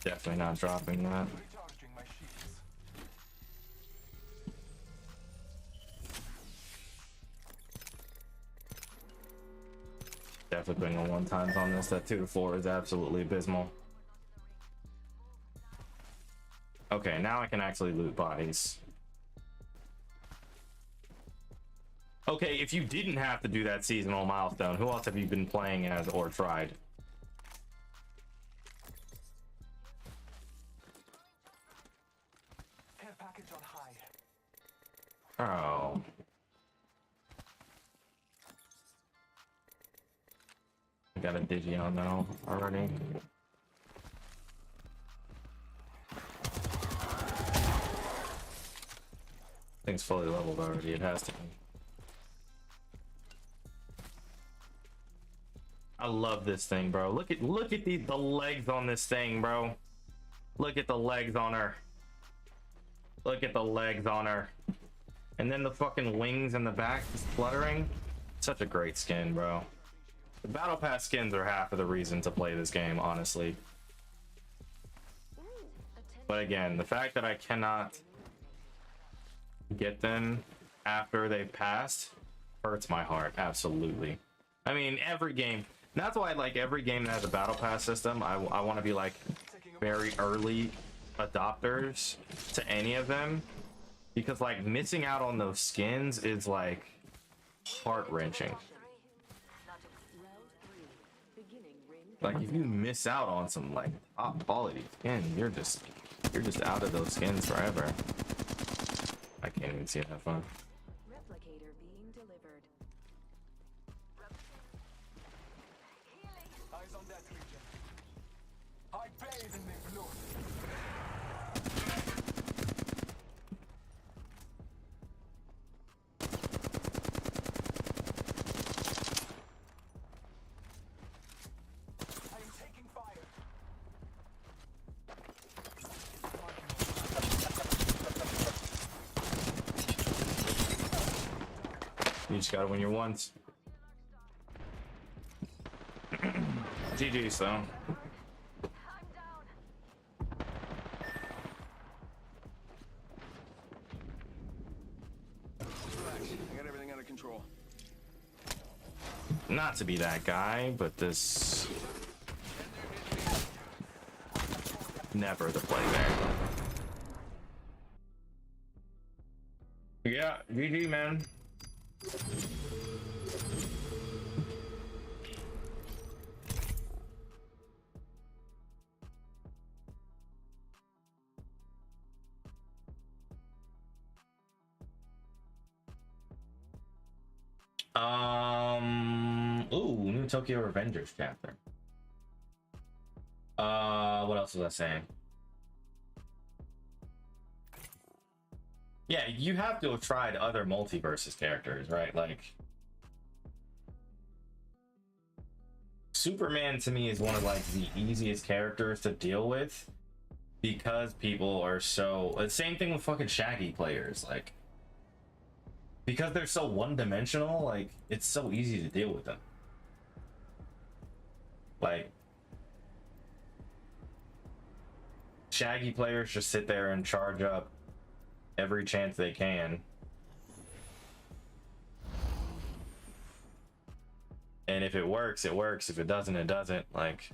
Definitely not dropping that. Recharging my shields. Definitely putting on 1 times on this. That 2 to 4 is absolutely abysmal. Okay, now I can actually loot bodies. Okay, if you didn't have to do that seasonal milestone, who else have you been playing as or tried? Care package on high. Oh. I got a digi on though already. Thing's fully leveled already, it has to be. I love this thing, bro. Look at the legs on this thing, bro. Look at the legs on her. Look at the legs on her. And then the fucking wings in the back just fluttering. Such a great skin, bro. The Battle Pass skins are half of the reason to play this game, honestly. But again, the fact that I cannot get them after they've passed hurts my heart, absolutely. I mean, every game. That's why, like, every game that has a Battle Pass system, I want to be, like, very early adopters to any of them. Because, like, missing out on those skins is, like, heart-wrenching. Like, if you miss out on some, like, top quality skin, you're just out of those skins forever. I can't even see it that far. Replicator being delivered. Eyes on that region. I bathe in the blood. I am taking fire. You just gotta win your ones. GG's though. I'm down. Relax. I got not to be that guy, but this never the play there. Yeah, GG, man. Ooh, new Tokyo Revengers chapter. What else was I saying? Yeah, you have to have tried other multiverses characters, right? Like, Superman to me is one of like the easiest characters to deal with because people are so. Same thing with fucking Shaggy players, like, because they're so one-dimensional. Like, it's so easy to deal with them. Like, Shaggy players just sit there and charge up every chance they can. And if it works, it works. If it doesn't, it doesn't. Like,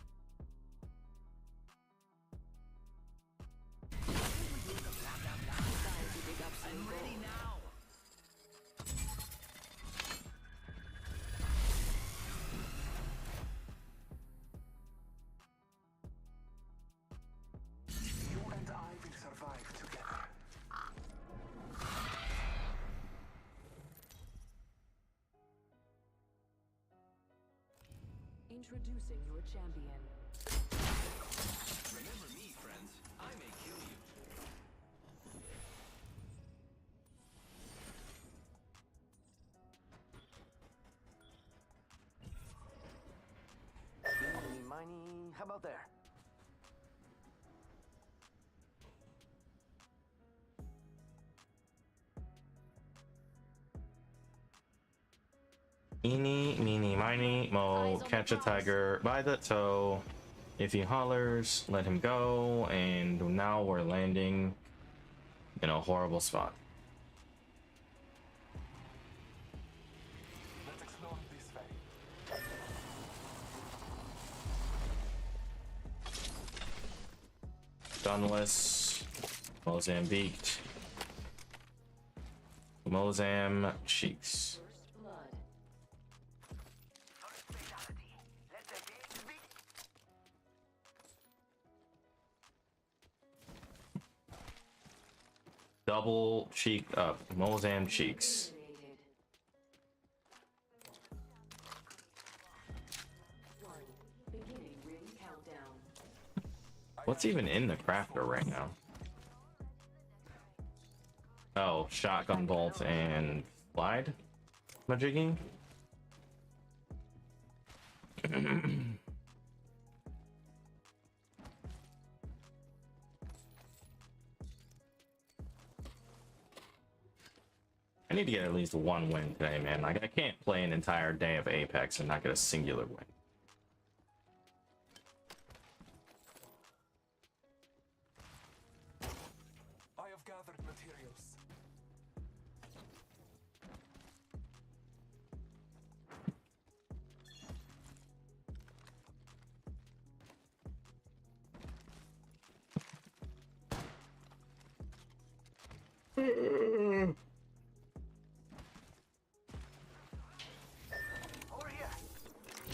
You and I will survive together. Introducing your champion. Remember me, friends. I may kill you. Eeny, miny, how about there? eeny, meeny, miny, mo, catch a tiger by the toe. If he hollers, let him go. And now we're landing in a horrible spot. Let's explore this way. Dunless, Mozambique, Mozam cheeks. Double cheek up, Mozam cheeks. What's even in the crafter right now? Oh, shotgun bolt and slide majigging. I need to get at least one win today, man. Like, I can't play an entire day of Apex and not get a singular win. I have gathered materials. Over here. Crafted.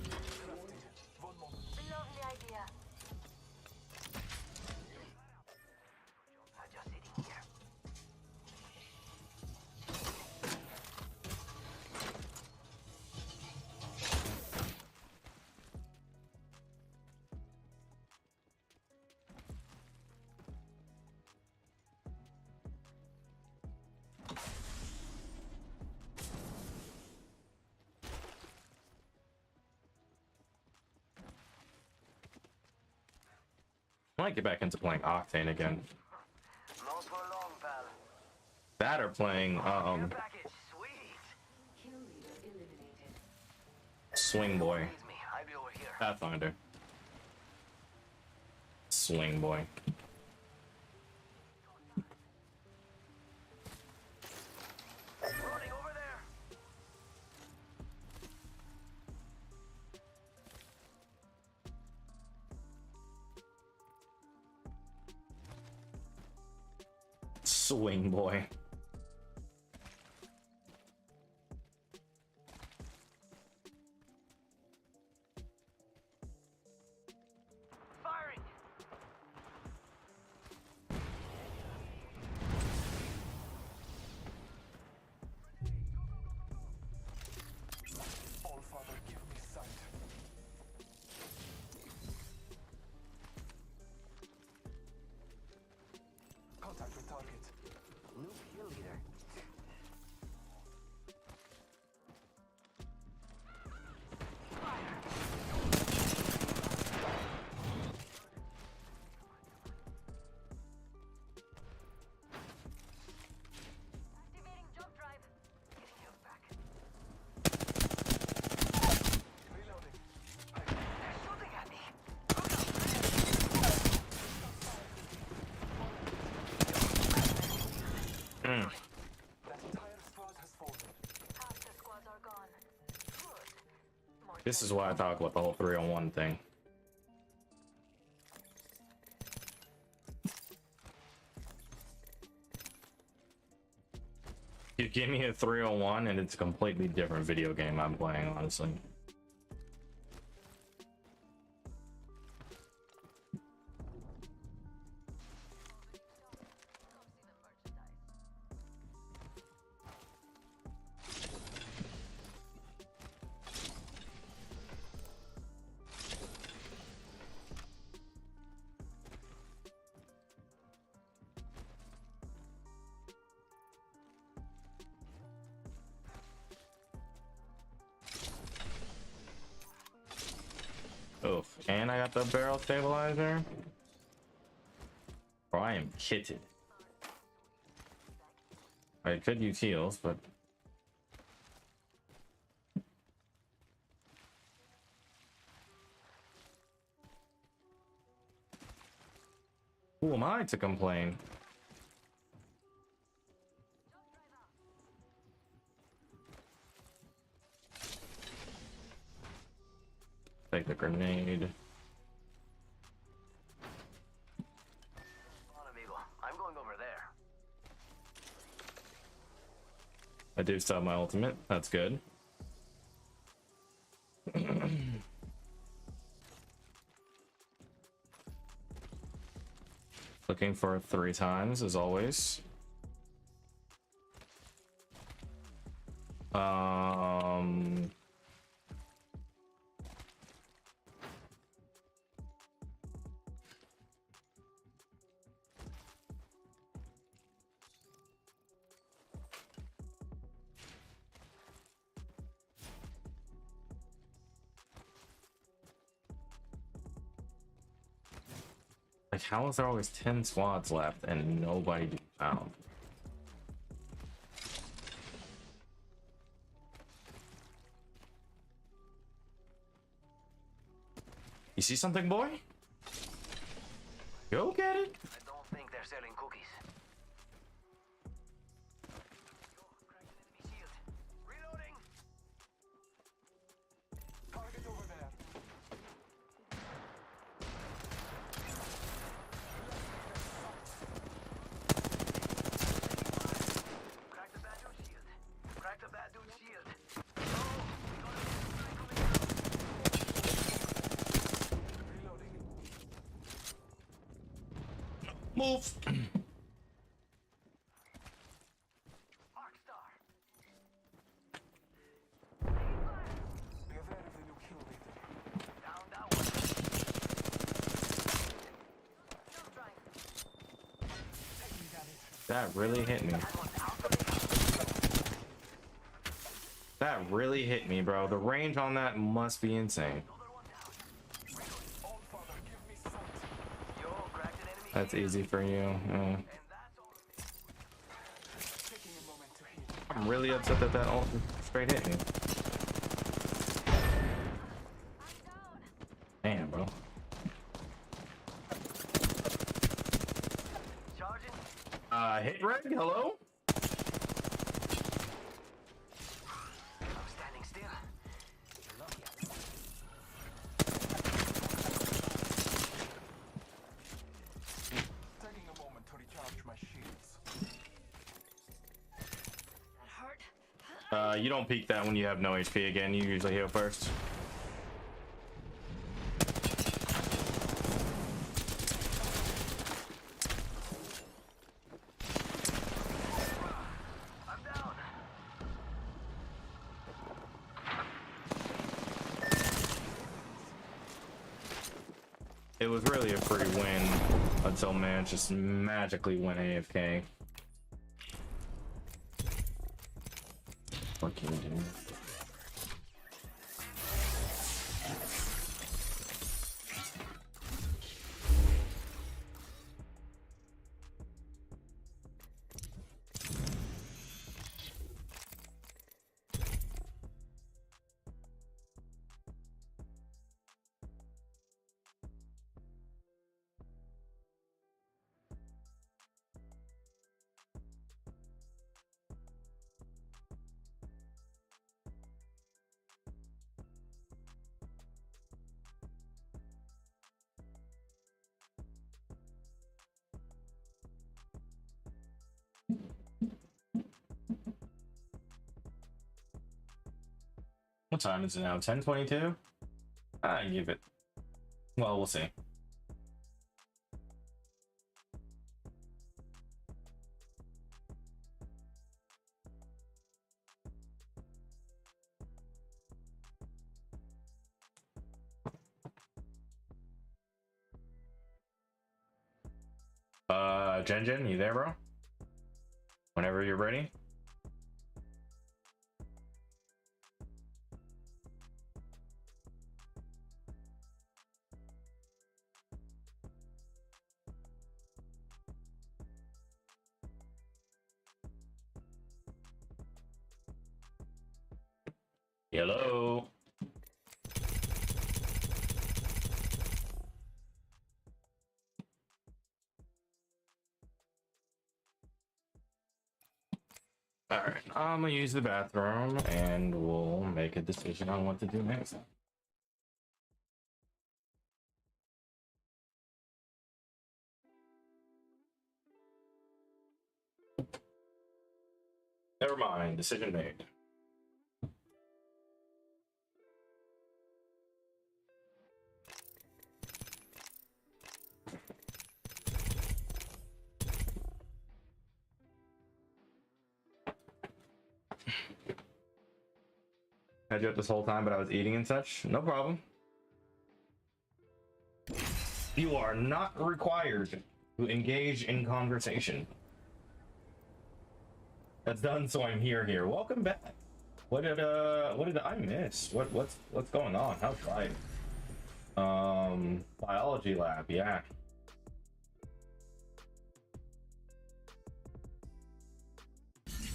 One moment. Lovely idea. I'm just sitting here. I might get back into playing Octane again. Not for long, pal. That or playing Package, sweet. Kill leader eliminated. Swing Boy. Needs me. I'll be over here. Pathfinder. Swing Boy. Running over there. Swing boy. Firing. All Father, give me sight. Contact with target. New kill leader. Activating jump drive. Getting health back. Reloading. They're shooting at me. Mm. That entire squad has fallen. Half the squads are gone. Good. More This is why I talk about the whole 3-on-1 thing. You give me a 3-on-1 and it's a completely different video game I'm playing, honestly. Oof. And I got the barrel stabilizer. Bro, I am kitted. I could use heals, but who am I to complain? Take the grenade. I'm going over there. I do still have my ultimate. That's good. Looking for 3 times as always. Like, how is there always 10 squads left and nobody to be found? You see something, boy? Go get it. I don't think they're selling cookies. Reloading. Target over there. Crack the bad dude's shield. Crack the bad dude's shield. Reloading. Move. Arc star. Be aware of the new kill leader. Down that one. Jump drive. Taking damage. That really hit me. That really hit me, bro. The range on that must be insane. All Father, give me sight. Yo, cracked an enemy. That's easy for you. And that's all of it. Taking a moment to heal. I'm really upset that that ult straight hit me. Damn, bro. Charging. Hit reg, hello? I'm standing still. You're lucky I live. Taking a moment to recharge my shields. You don't peek that when you have no HP again. You usually heal first. It was really a free win until man just magically went AFK. Fucking dude. What time is it now? 10:22? I give it. Well, we'll see. Jen, you there, bro? Whenever you're ready. Hello. All right, I'm gonna use the bathroom and we'll make a decision on what to do next. Never mind, decision made. Had you up this whole time, but I was eating and such. No problem. You are not required to engage in conversation. That's done, so I'm here. Welcome back. What did I miss? What's going on? How's life? Biology lab, yeah.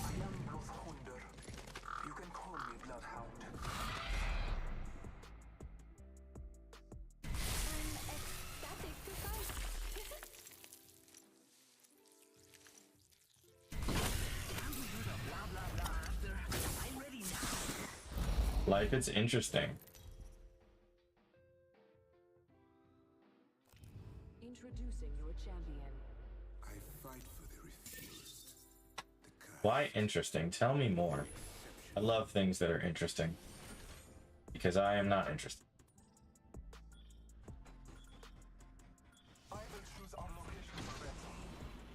I am Bloodhunder. You can call me Bloodhound. Ecstatic to fight. Life is interesting. Introducing your champion. I fight for the refused. Why interesting? Tell me more. I love things that are interesting. Because I am not interested. I will choose our location for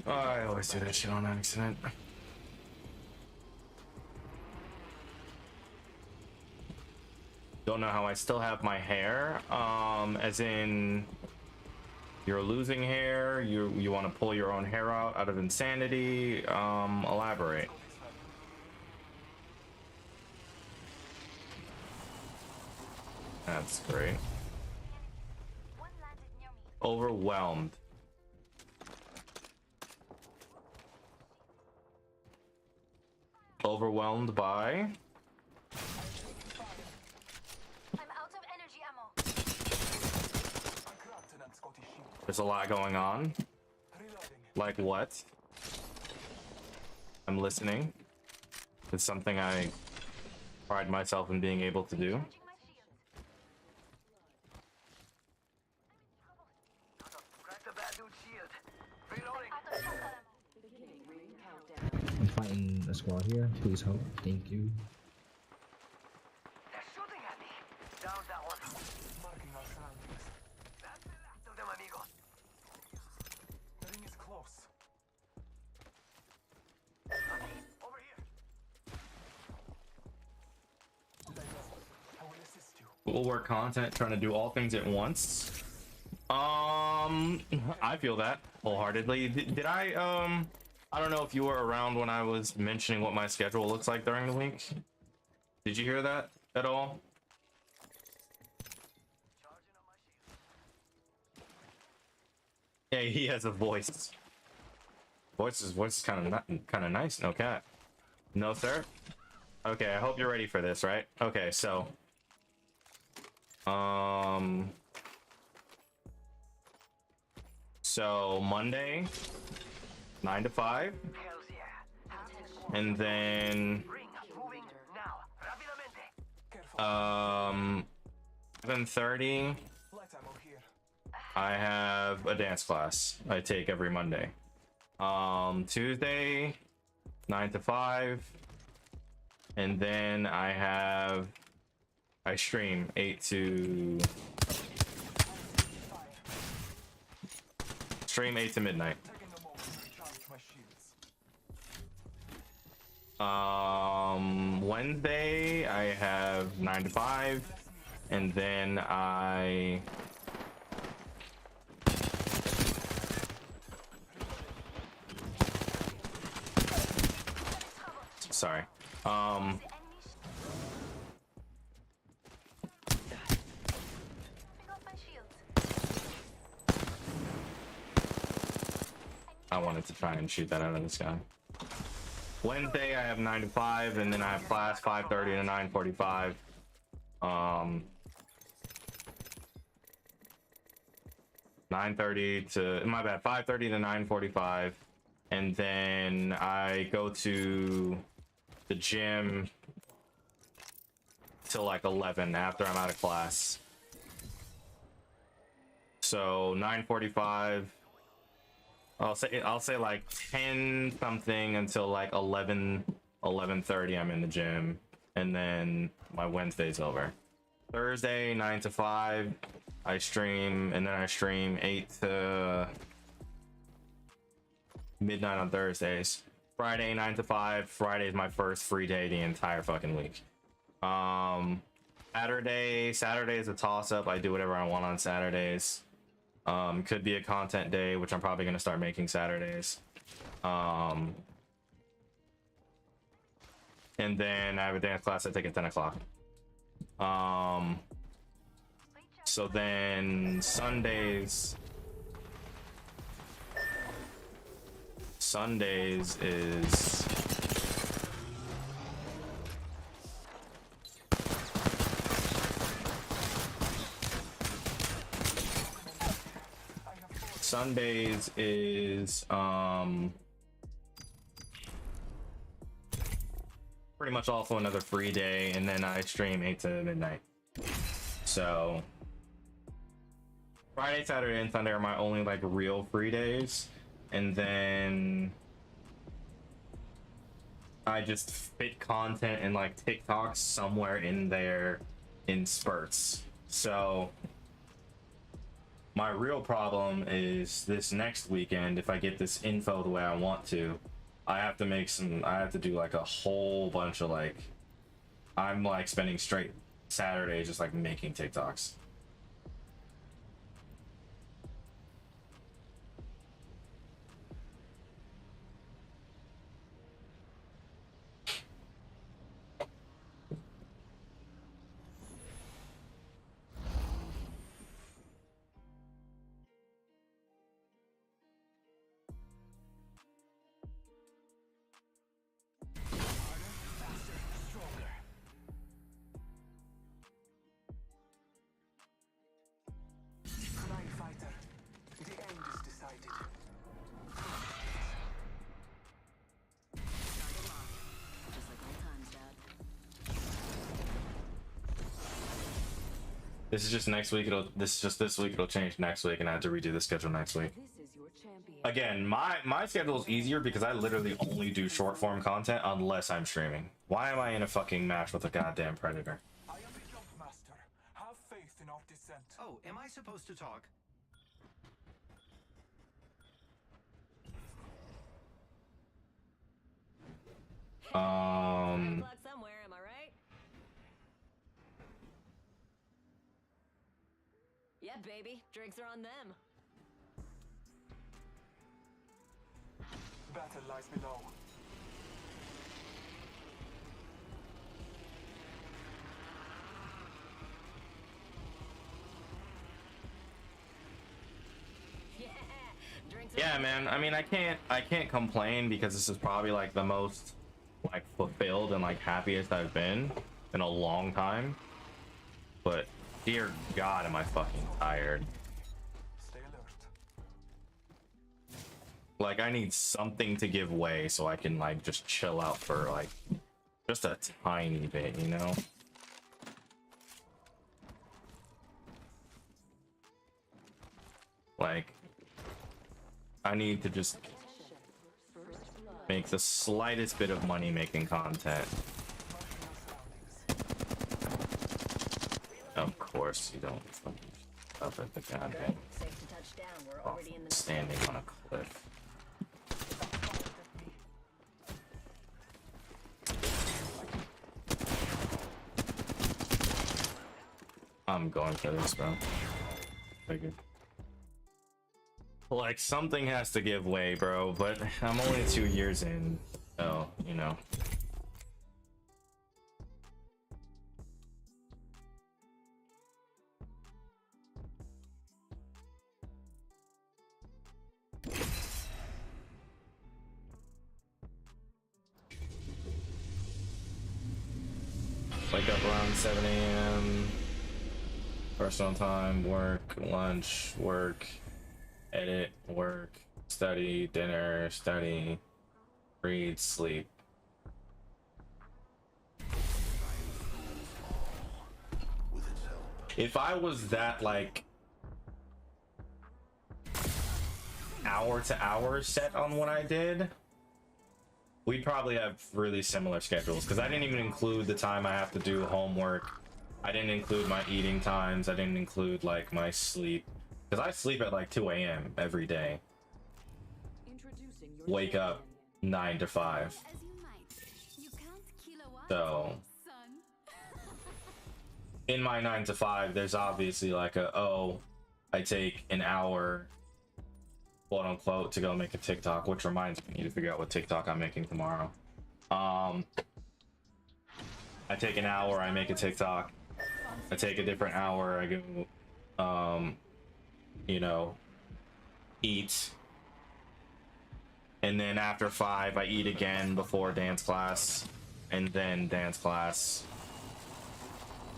better. I always do that shit on accident. Don't know how I still have my hair. As in, you're losing hair. You want to pull your own hair out of insanity. Elaborate. That's great. One landed near me. Overwhelmed. Overwhelmed by. I'm out of energy ammo. There's a lot going on. Like what? I'm listening. It's something I pride myself in being able to do. Charging my shield. Crack the bad dude's shield. Reloading. Out of shotgun ammo. Beginning ring countdown. I'm fighting a squad here. Please help. Thank you. They're shooting at me. Down that one. Marking our surroundings. That's the last of them, amigo. The ring is close. Okay, over here. I will assist you. Full work content, trying to do all things at once. I feel that wholeheartedly. Did I don't know if you were around when I was mentioning what my schedule looks like during the week. Did you hear that at all? Yeah, he has a voice. Voice is kind of nice. No cat. No sir. Okay, I hope you're ready for this, right? Okay, so so Monday 9 to 5, Hells yeah. and then Ring moving now. Rapidamente. 7:30 Light ammo here. I have a dance class I take every Monday. Tuesday 9 to 5, and then I stream 8 to midnight. Taking a moment to recharge my shields. Wednesday I have 9 to 5, and then sorry. Pick up my shields. I wanted to try and shoot that out of the sky. Wednesday I have 9 to 5, and then I have class 5:30 to 9:45. 9:30 to, my bad, 5:30 to 9:45, and then I go to the gym till like 11 after I'm out of class. So 9:45. I'll say like 10 something until like 11:30 I'm in the gym, and then my Wednesday's over. Thursday 9 to 5 I stream, and then I stream 8 to midnight on Thursdays. Friday 9 to 5. Friday is my first free day the entire fucking week. Saturday is a toss up. I do whatever I want on Saturdays. Could be a content day, which I'm probably going to start making Saturdays. And then I have a dance class I take at 10 o'clock. So then Sundays is pretty much also another free day, and then I stream 8 to midnight. So Friday, Saturday, and Sunday are my only like real free days, and then I just fit content and like TikToks somewhere in there in spurts. So my real problem is this next weekend. If I get this info the way I want to, I have to do like a whole bunch of like, I'm like spending straight Saturday just like making TikToks. Tonight, fighter. The end is decided. Just like old times, Dad. This is just next week. This week. It'll change next week, and I have to redo the schedule next week. This is your champion. Again, my schedule is easier because I literally only do short form content unless I'm streaming. Why am I in a fucking match with a goddamn predator? I am the jump master. Have faith in our descent. Oh, am I supposed to talk? Somewhere, am I right? Yeah, baby. Drinks are on them. Battle lies below. Yeah. Drinks are Yeah, on man. I mean, I can't complain because this is probably like the most like fulfilled and like happiest I've been in a long time. But dear God, am I fucking tired. Stay alert. Like I need something to give way so I can like just chill out for like just a tiny bit, you know? Like I need to just make the slightest bit of money making content. Of course you don't fucking up at the goddamn safe to touch down. We're already in the standing on a cliff. I'm going for this, bro. Figured. Like something has to give way, bro, but I'm only 2 years in, so you know. Wake up around 7 a.m. Personal time, work, lunch, work, edit, work, study, dinner, study, read, sleep. If I was that like hour to hour set on what I did, we'd probably have really similar schedules because I didn't even include the time I have to do homework. I didn't include my eating times. I didn't include like my sleep because I sleep at like 2 a.m. every day. Wake up 9 to 5. As you might. You can't kill a wild So son. in my 9 to 5, there's obviously like I take an hour, quote unquote, to go make a TikTok, which reminds me, I need to figure out what TikTok I'm making tomorrow. I take an hour, I make a TikTok. I take a different hour, I go, you know, eat. And then after 5, I eat again before dance class, and then dance class.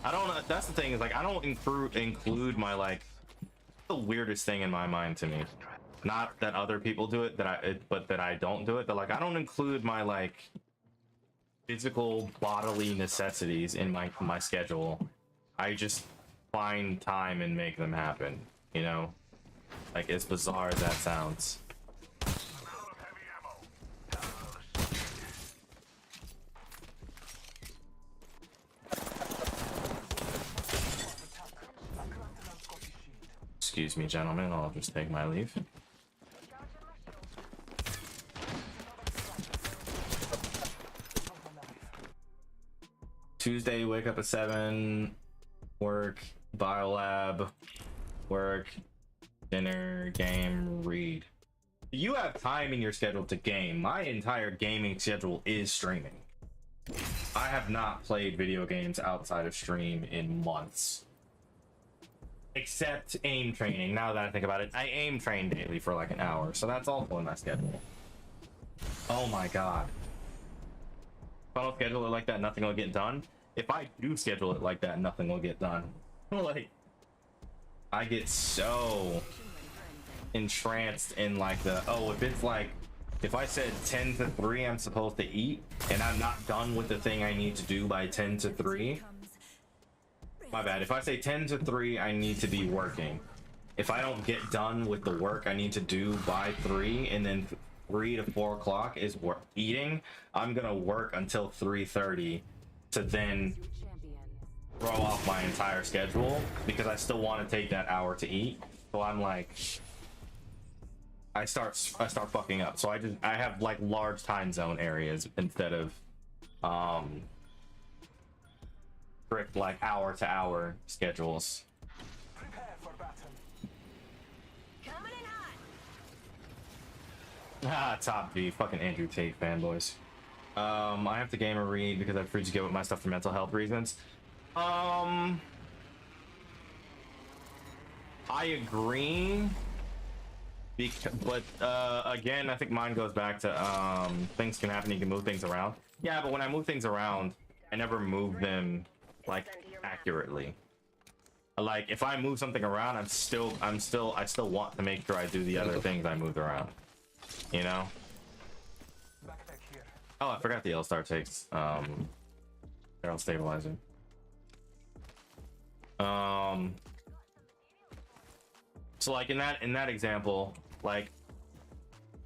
I don't know. That's the thing, is like I don't include my like the weirdest thing in my mind to me. Not that other people do it, but that I don't do it. But like I don't include my like physical bodily necessities in my schedule. I just find time and make them happen. You know, like as bizarre as that sounds. Excuse me, gentlemen, I'll just take my leave. Tuesday, wake up at 7, work, biolab, work, dinner, game, read. You have time in your schedule to game. My entire gaming schedule is streaming. I have not played video games outside of stream in months. Except aim training. Now that I think about it, I aim train daily for like an hour, so that's also in my schedule. Oh my god. If I don't schedule it like that, nothing will get done. If I do schedule it like that, nothing will get done. Like, I get so entranced in like the, oh, if it's like, if I said 10 to 3 I'm supposed to eat, and I'm not done with the thing I need to do by 10 to 3, my bad. If I say 10 to 3, I need to be working. if I don't get done with the work I need to do by 3, and then 3 to 4 o'clock is eating, I'm gonna work until 3:30 to then throw off my entire schedule because I still want to take that hour to eat. So I'm like, I start fucking up. So I have like large time zone areas instead of strict like hour to hour schedules. Prepare for battle. Coming in hot. Ah, top G, fucking Andrew Tate fanboys. I have to game or read because I've free to get with my stuff for mental health reasons. I agree. But again, I think mine goes back to things can happen, you can move things around. Yeah, but when I move things around, I never move them like accurately. Like if I move something around, I still want to make sure I do the other things I moved around. You know? Backpack here. Oh, I forgot the L-Star takes barrel stabilizer. So like in that example, like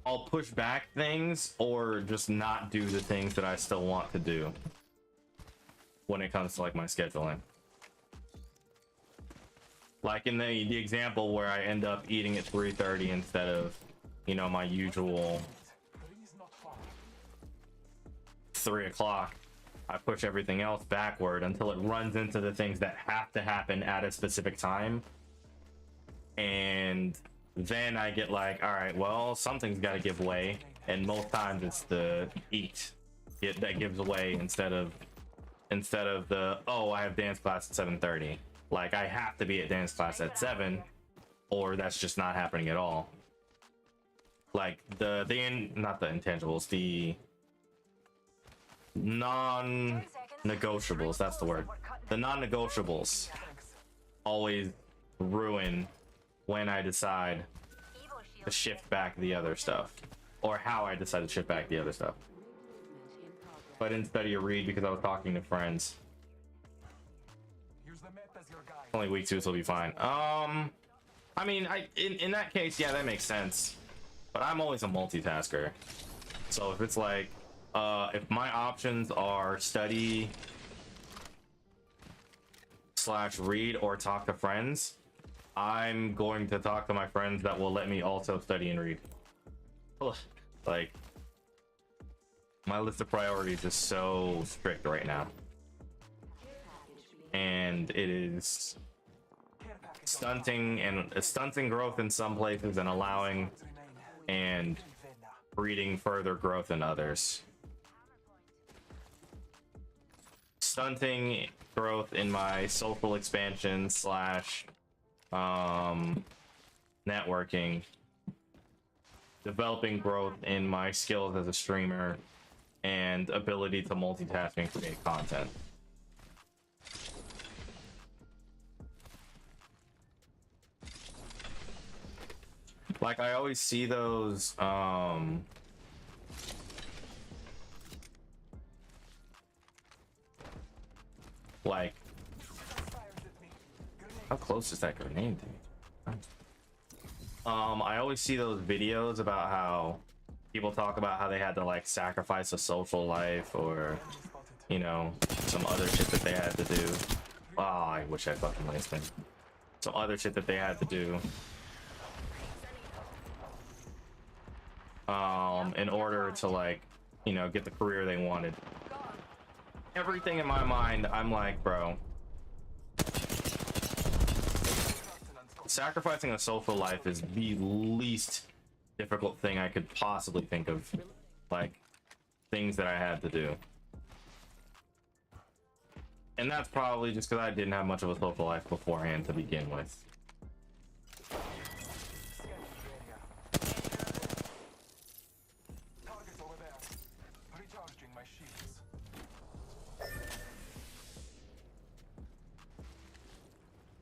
I'll push back things or just not do the things that I still want to do when it comes to like my scheduling. Like in the example where I end up eating at 3:30 instead of, you know, my usual 3 o'clock. I push everything else backward until it runs into the things that have to happen at a specific time. And then I get like, all right, well, something's got to give way. And most times it's the eat that gives away instead of the, oh, I have dance class at 7:30. Like I have to be at dance class at 7 or that's just not happening at all. Like not the intangibles, the non-negotiables, that's the word. The non-negotiables always ruin when I decide to shift back the other stuff, or how I decide to shift back the other stuff. But I didn't study or read because I was talking to friends. Only week 2, so it'll be fine. I mean, in that case, yeah, that makes sense. But I'm always a multitasker. So if it's like, if my options are study / read or talk to friends, I'm going to talk to my friends that will let me also study and read. Ugh, like, my list of priorities is so strict right now. And it is stunting growth in some places and allowing and breeding further growth in others. Stunting growth in my social expansion / networking, developing growth in my skills as a streamer, and ability to multitask and create content. Like I always see those like, how close is that grenade to me? I always see those videos about how people talk about how they had to like sacrifice a social life or, you know, some other shit that they had to do. Oh, I wish I fucking laced him. Some other shit that they had to do in order to, like, you know, get the career they wanted. Everything in my mind, I'm like, bro, sacrificing a social life is the least difficult thing I could possibly think of, like, things that I had to do. And that's probably just because I didn't have much of a social life beforehand to begin with.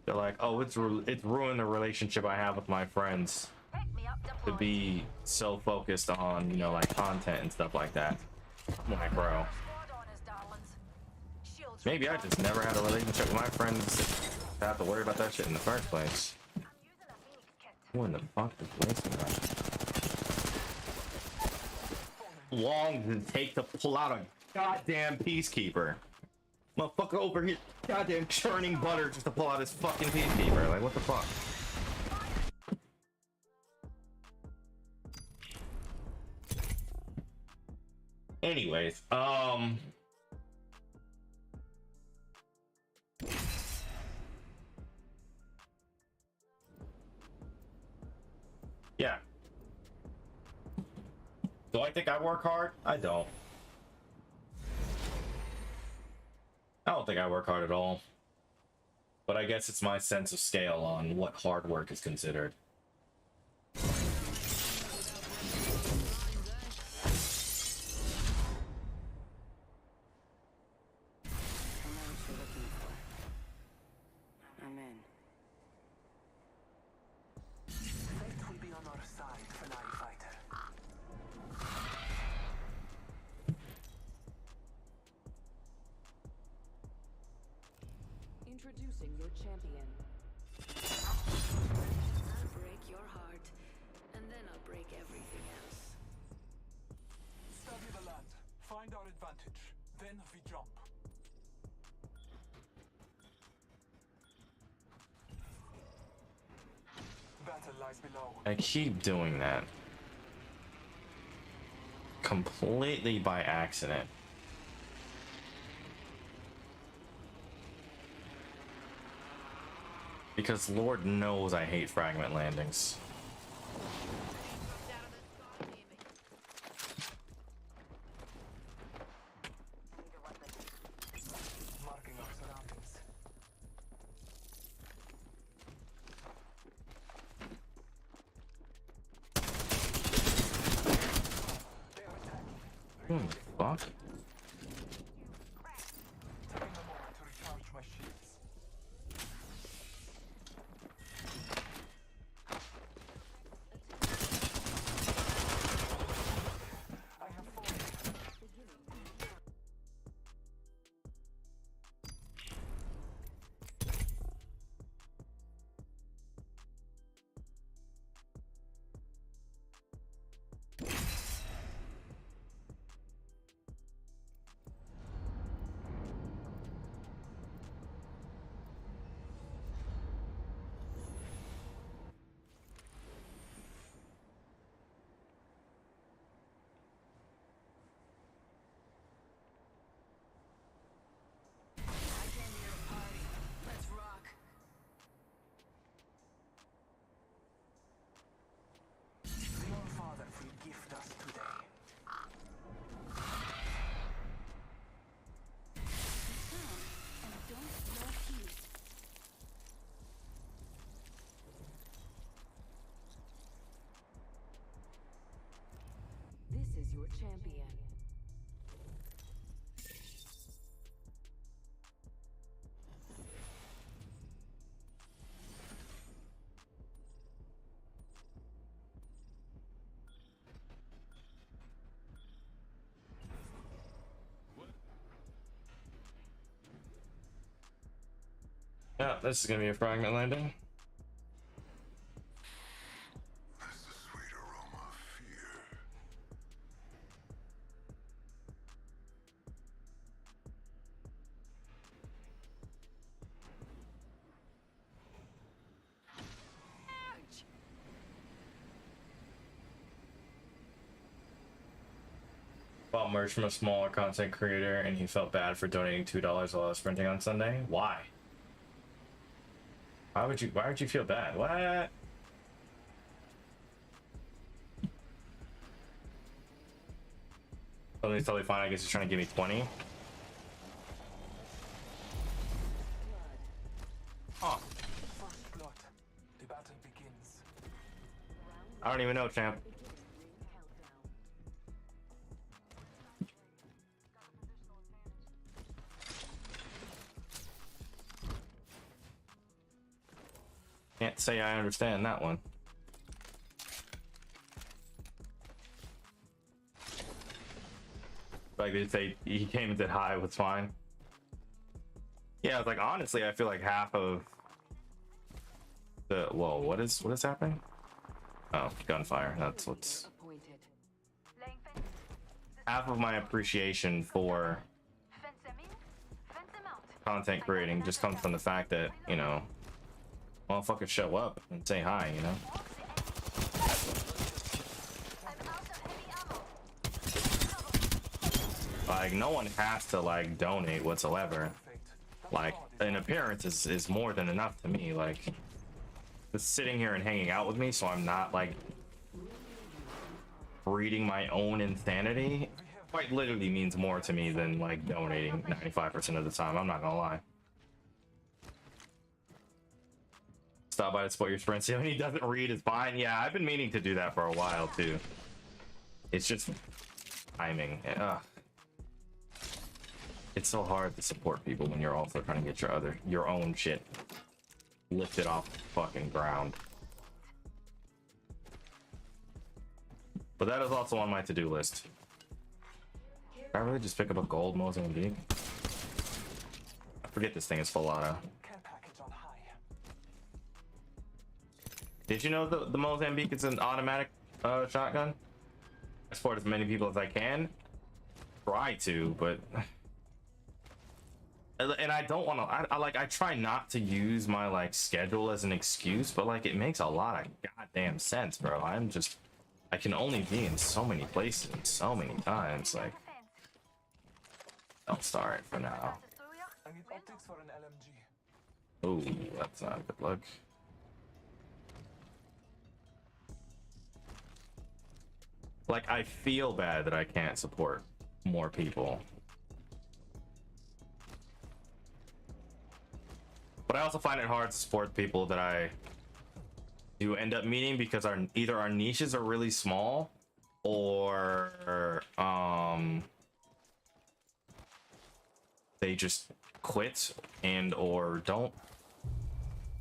They're like, oh, it's ruined the relationship I have with my friends to be so focused on, you know, like content and stuff like that. I'm like, bro, maybe I just never had a relationship with my friends to have to worry about that shit in the first place. Who in the fuck is placing that? Long does it take to pull out a goddamn peacekeeper? Motherfucker over here, goddamn churning butter just to pull out his fucking peacekeeper. Like, what the fuck? Anyways, yeah. Do I think I work hard? I don't. I don't think I work hard at all. But I guess it's my sense of scale on what hard work is considered. I'm in. Fate will be on our side, Fenari fighter. Introducing your champion. I'll break your heart, and then I'll break everything else. Study the land. Find our advantage. Then we jump. Battle lies below. I keep doing that. Completely by accident. Because Lord knows I hate fragment landings. Marking our surroundings. Fuck. Taking a moment to recharge my shields. I have fallen. Let's rock. The All-Father will gift us today. And don't blow keys. This is your champion. Yeah, this is gonna be a fragment landing. That's the sweet aroma of fear. Bought merch from a smaller content creator and he felt bad for donating $2 while I was sprinting on Sunday. Why? Why would you feel bad? What? Something's totally fine. I guess he's trying to give me 20. Oh, First blood. The battle begins. I don't even know, champ. Can't say I understand that one. Like they say, he came and said hi, was fine. Yeah, I was like, honestly, I feel like half of the whoa, what is happening? Oh, gunfire. That's what's Appointed. Laying fence. half of my appreciation for Fence them in. Fence them out. content creating just comes from the fact that, you know, motherfuckers show up and say hi, you know? I'm out of heavy ammo. Like, no one has to, like, donate whatsoever. Like, an appearance is more than enough to me. Like, just sitting here and hanging out with me so I'm not, like, breeding my own insanity quite literally means more to me than, like, donating 95% of the time. I'm not gonna lie. Stop by to support your friend. See, when he doesn't read is fine. Yeah, I've been meaning to do that for a while, too. It's just timing. Ugh. It's so hard to support people when you're also trying to get your own shit lifted off the fucking ground. But that is also on my to-do list. Did I really just pick up a gold Mozambique? I forget this thing is full auto. Care package on high. Did you know the Mozambique is an automatic shotgun? I support as many people as I can. Try to, but... And I don't want to, I try not to use my, like, schedule as an excuse, but, like, it makes a lot of goddamn sense, bro. I can only be in so many places and so many times, like, don't start for now. I need optics for an LMG. Ooh, that's not a good look. Like, I feel bad that I can't support more people. But I also find it hard to support people that I do end up meeting because either our niches are really small or they just quit and or don't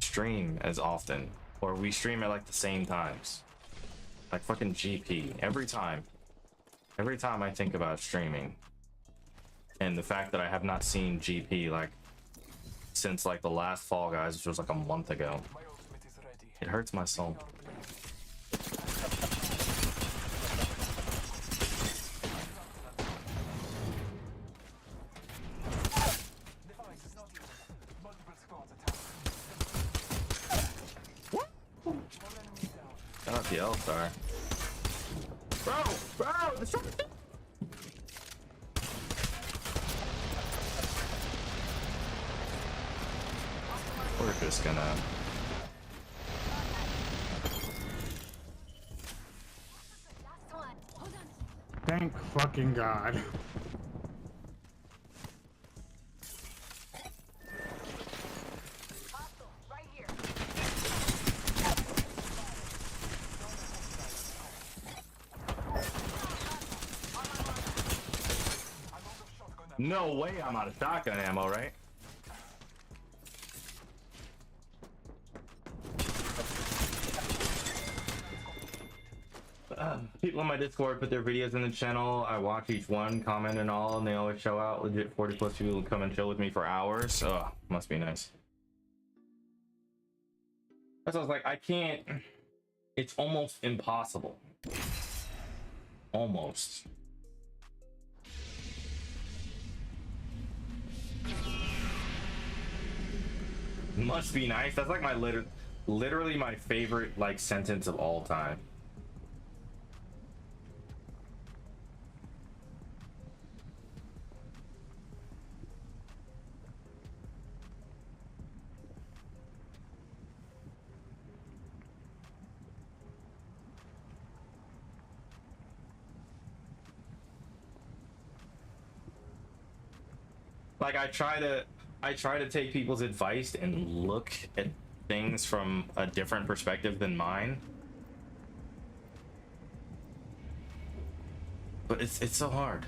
stream as often, or we stream at like the same times. Like fucking GP every time I think about streaming, and the fact that I have not seen GP like since like the last Fall Guys, which was like a month ago, My ultimate is ready. it hurts my soul. Device is not even. Multiple squads attack. One enemy down. Shout out the L-Star. Bro, we're just gonna... Thank fucking God. Right here. No way I'm out of shotgun ammo, right? People on my Discord put their videos in the channel. I watch each one, comment and all, and they always show out. Legit 40 plus people who come and chill with me for hours. Oh, must be nice. That's what I was like, I can't. It's almost impossible. Almost. Must be nice. That's like my literally my favorite like sentence of all time. Like I try to take people's advice and look at things from a different perspective than mine. But it's so hard.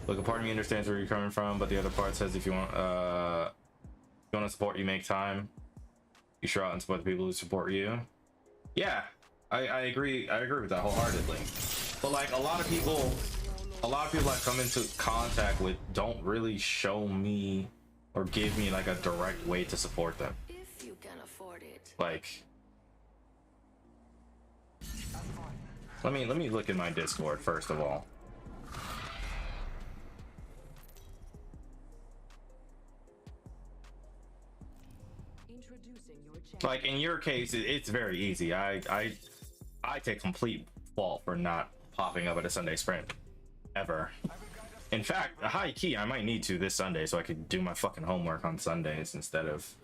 Look, a part of me understands where you're coming from, but the other part says if you want to support, you make time. You show out and support the people who support you. Yeah, I agree. I agree with that wholeheartedly. But like a lot of people I've come into contact with don't really show me or give me like a direct way to support them. If you can afford it. Like Let me look at my Discord first of all. Like in your case, it's very easy. I take complete fault for not popping up at a Sunday sprint ever. In fact, high key, I might need to this Sunday so I could do my fucking homework on Sundays instead of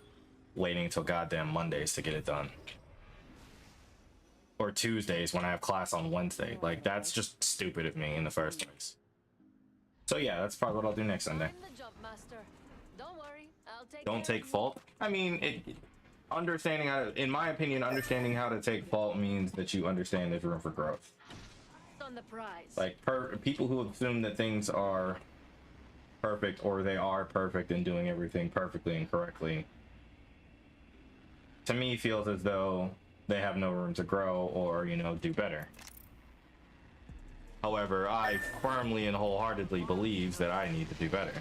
waiting until goddamn Mondays to get it done. Or Tuesdays when I have class on Wednesday. Like, that's just stupid of me in the first place. So yeah, that's probably what I'll do next Sunday. Don't take fault. I mean, understanding how, in my opinion, understanding how to take fault means that you understand there's room for growth. Like, people who assume that things are perfect or they are perfect and doing everything perfectly and correctly, to me feels as though they have no room to grow or, you know, do better. However, I firmly and wholeheartedly believe that I need to do better.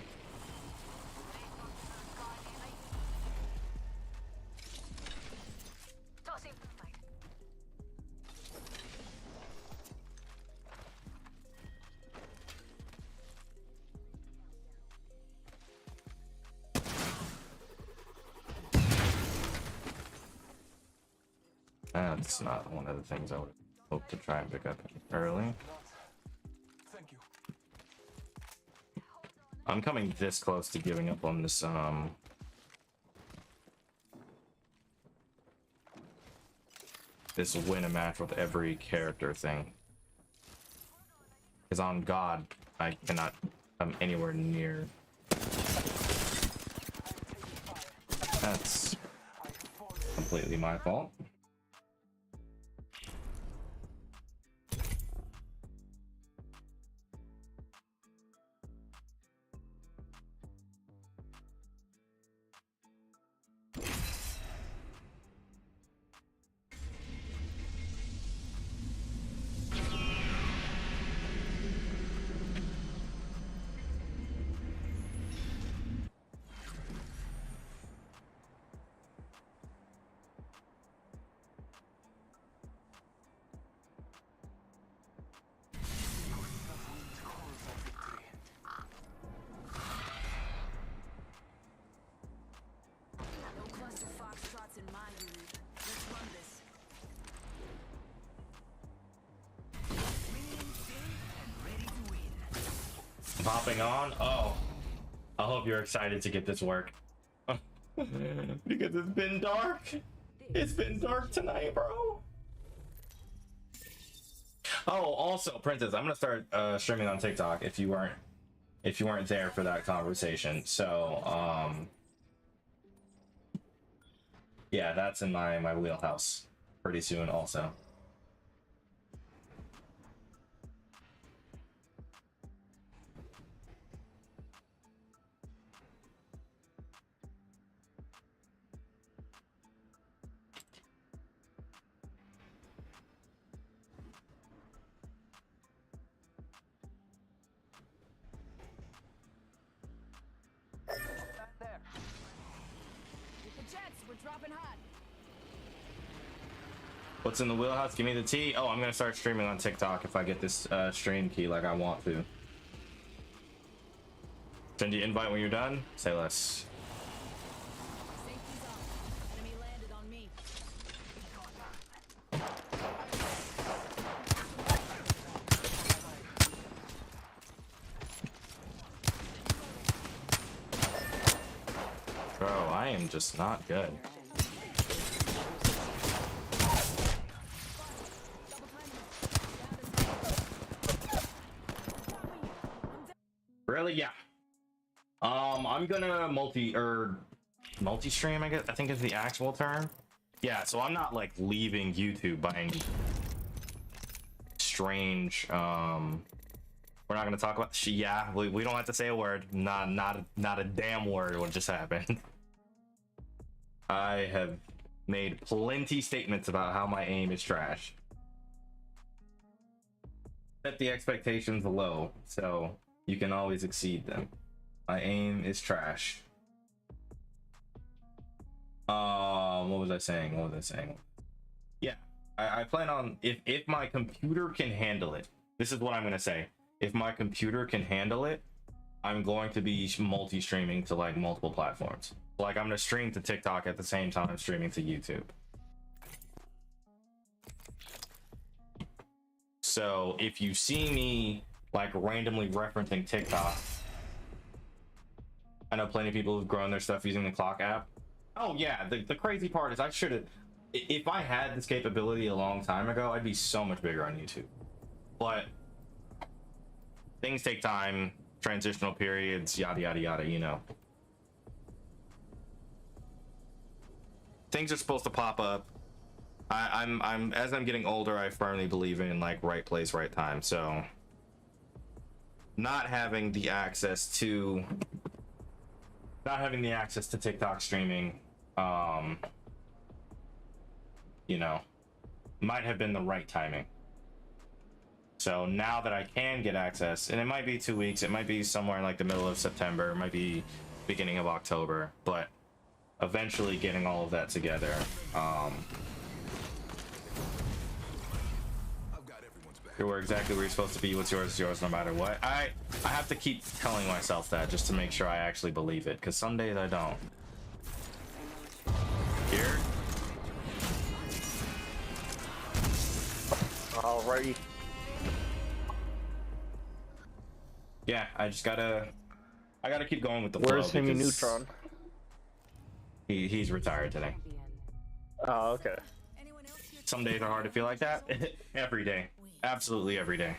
That's not one of the things I would hope to try and pick up early. Thank you. I'm coming this close to giving up on this this win a match with every character thing. Because on God, I cannot come anywhere near. That's completely my fault. Popping on. Oh, I hope you're excited to get this work. Because it's been dark. It's been dark tonight, bro. Oh, also, Princess, I'm gonna start streaming on TikTok if you weren't there for that conversation. So yeah, that's in my wheelhouse pretty soon also. What's in the wheelhouse? Give me the tea. Oh, I'm gonna start streaming on TikTok if I get this stream key like I want to. Send you invite when you're done. Say less. Bro, I am just not good. Really? Yeah. I'm gonna multi-stream, I guess. I think is the actual term. Yeah, so I'm not like leaving YouTube by any strange we're not gonna talk about yeah, we don't have to say a word. Not a damn word what just happened. I have made plenty statements about how my aim is trash. Set the expectations low, so you can always exceed them. My aim is trash. What was I saying? Yeah, I plan on, if my computer can handle it, this is what I'm gonna say. If my computer can handle it, I'm going to be multi-streaming to like multiple platforms. Like I'm gonna stream to TikTok at the same time I'm streaming to YouTube. So if you see me like randomly referencing TikTok, I know plenty of people who've grown their stuff using the Clock app. Oh yeah, the crazy part is I should have, if I had this capability a long time ago, I'd be so much bigger on YouTube. But things take time, transitional periods, yada yada yada, you know. Things are supposed to pop up. I'm as I'm getting older, I firmly believe in like right place, right time. So not having the access to TikTok streaming, you know, might have been the right timing. So now that I can get access, and it might be 2 weeks, it might be somewhere in like the middle of September, it might be beginning of October, but eventually getting all of that together. You're exactly where you're supposed to be. What's yours is yours no matter what. I have to keep telling myself that just to make sure I actually believe it, because some days I don't. Here. Alrighty. Yeah, I gotta keep going with the Where's flow. Hemi because Neutron? He's retired today. Oh, okay. Some days are hard to feel like that. Every day. Absolutely every day.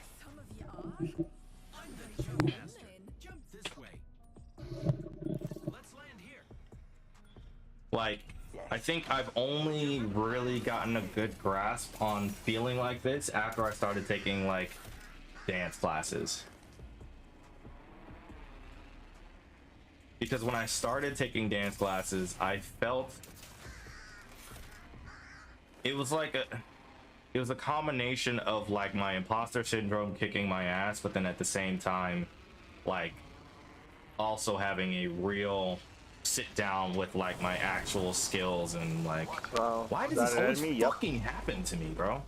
Like, I think I've only really gotten a good grasp on feeling like this after I started taking like dance classes. Because when I started taking dance classes, I felt it was a combination of like my imposter syndrome kicking my ass, but then at the same time, like also having a real sit down with like my actual skills and like, why does this always fucking happen to me, bro?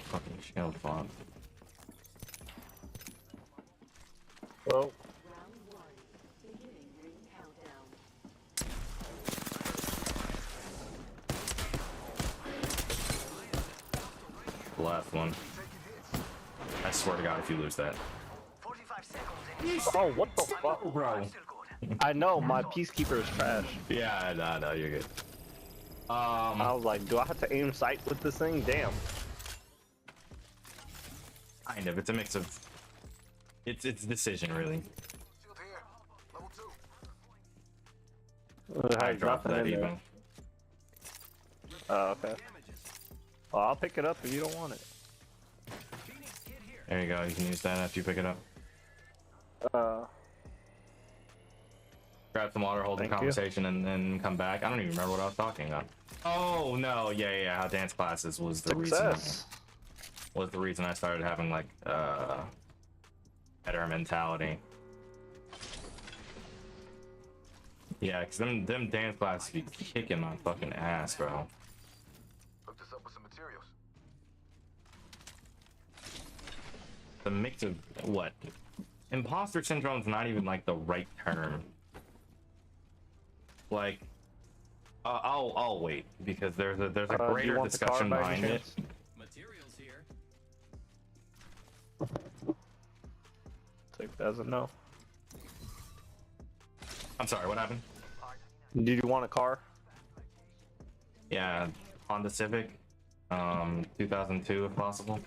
Fucking shield font. Well. Last one. I swear to God, if you lose that. Oh, what the fuck, bro? I know, my Peacekeeper is trash. Yeah, no, you're good. I was like, do I have to aim sight with this thing? Damn. Kind of. It's a mix of. It's decision, really. I dropped that even. Oh, okay. Well, I'll pick it up if you don't want it. There you go. You can use that after you pick it up. Grab some water, hold the conversation, and then come back. I don't even remember what I was talking about. Oh no, yeah. How dance classes was the reason. Was the reason I started having like better mentality. Yeah, cause them dance classes be kicking my fucking ass, bro. Hooked us up with some materials. The mix of what? Imposter syndrome's not even like the right term. Like, I'll wait because there's a greater discussion behind it. Materials here. Take that as a no. I'm sorry, what happened? Did you want a car? Yeah, Honda Civic, 2002 if possible.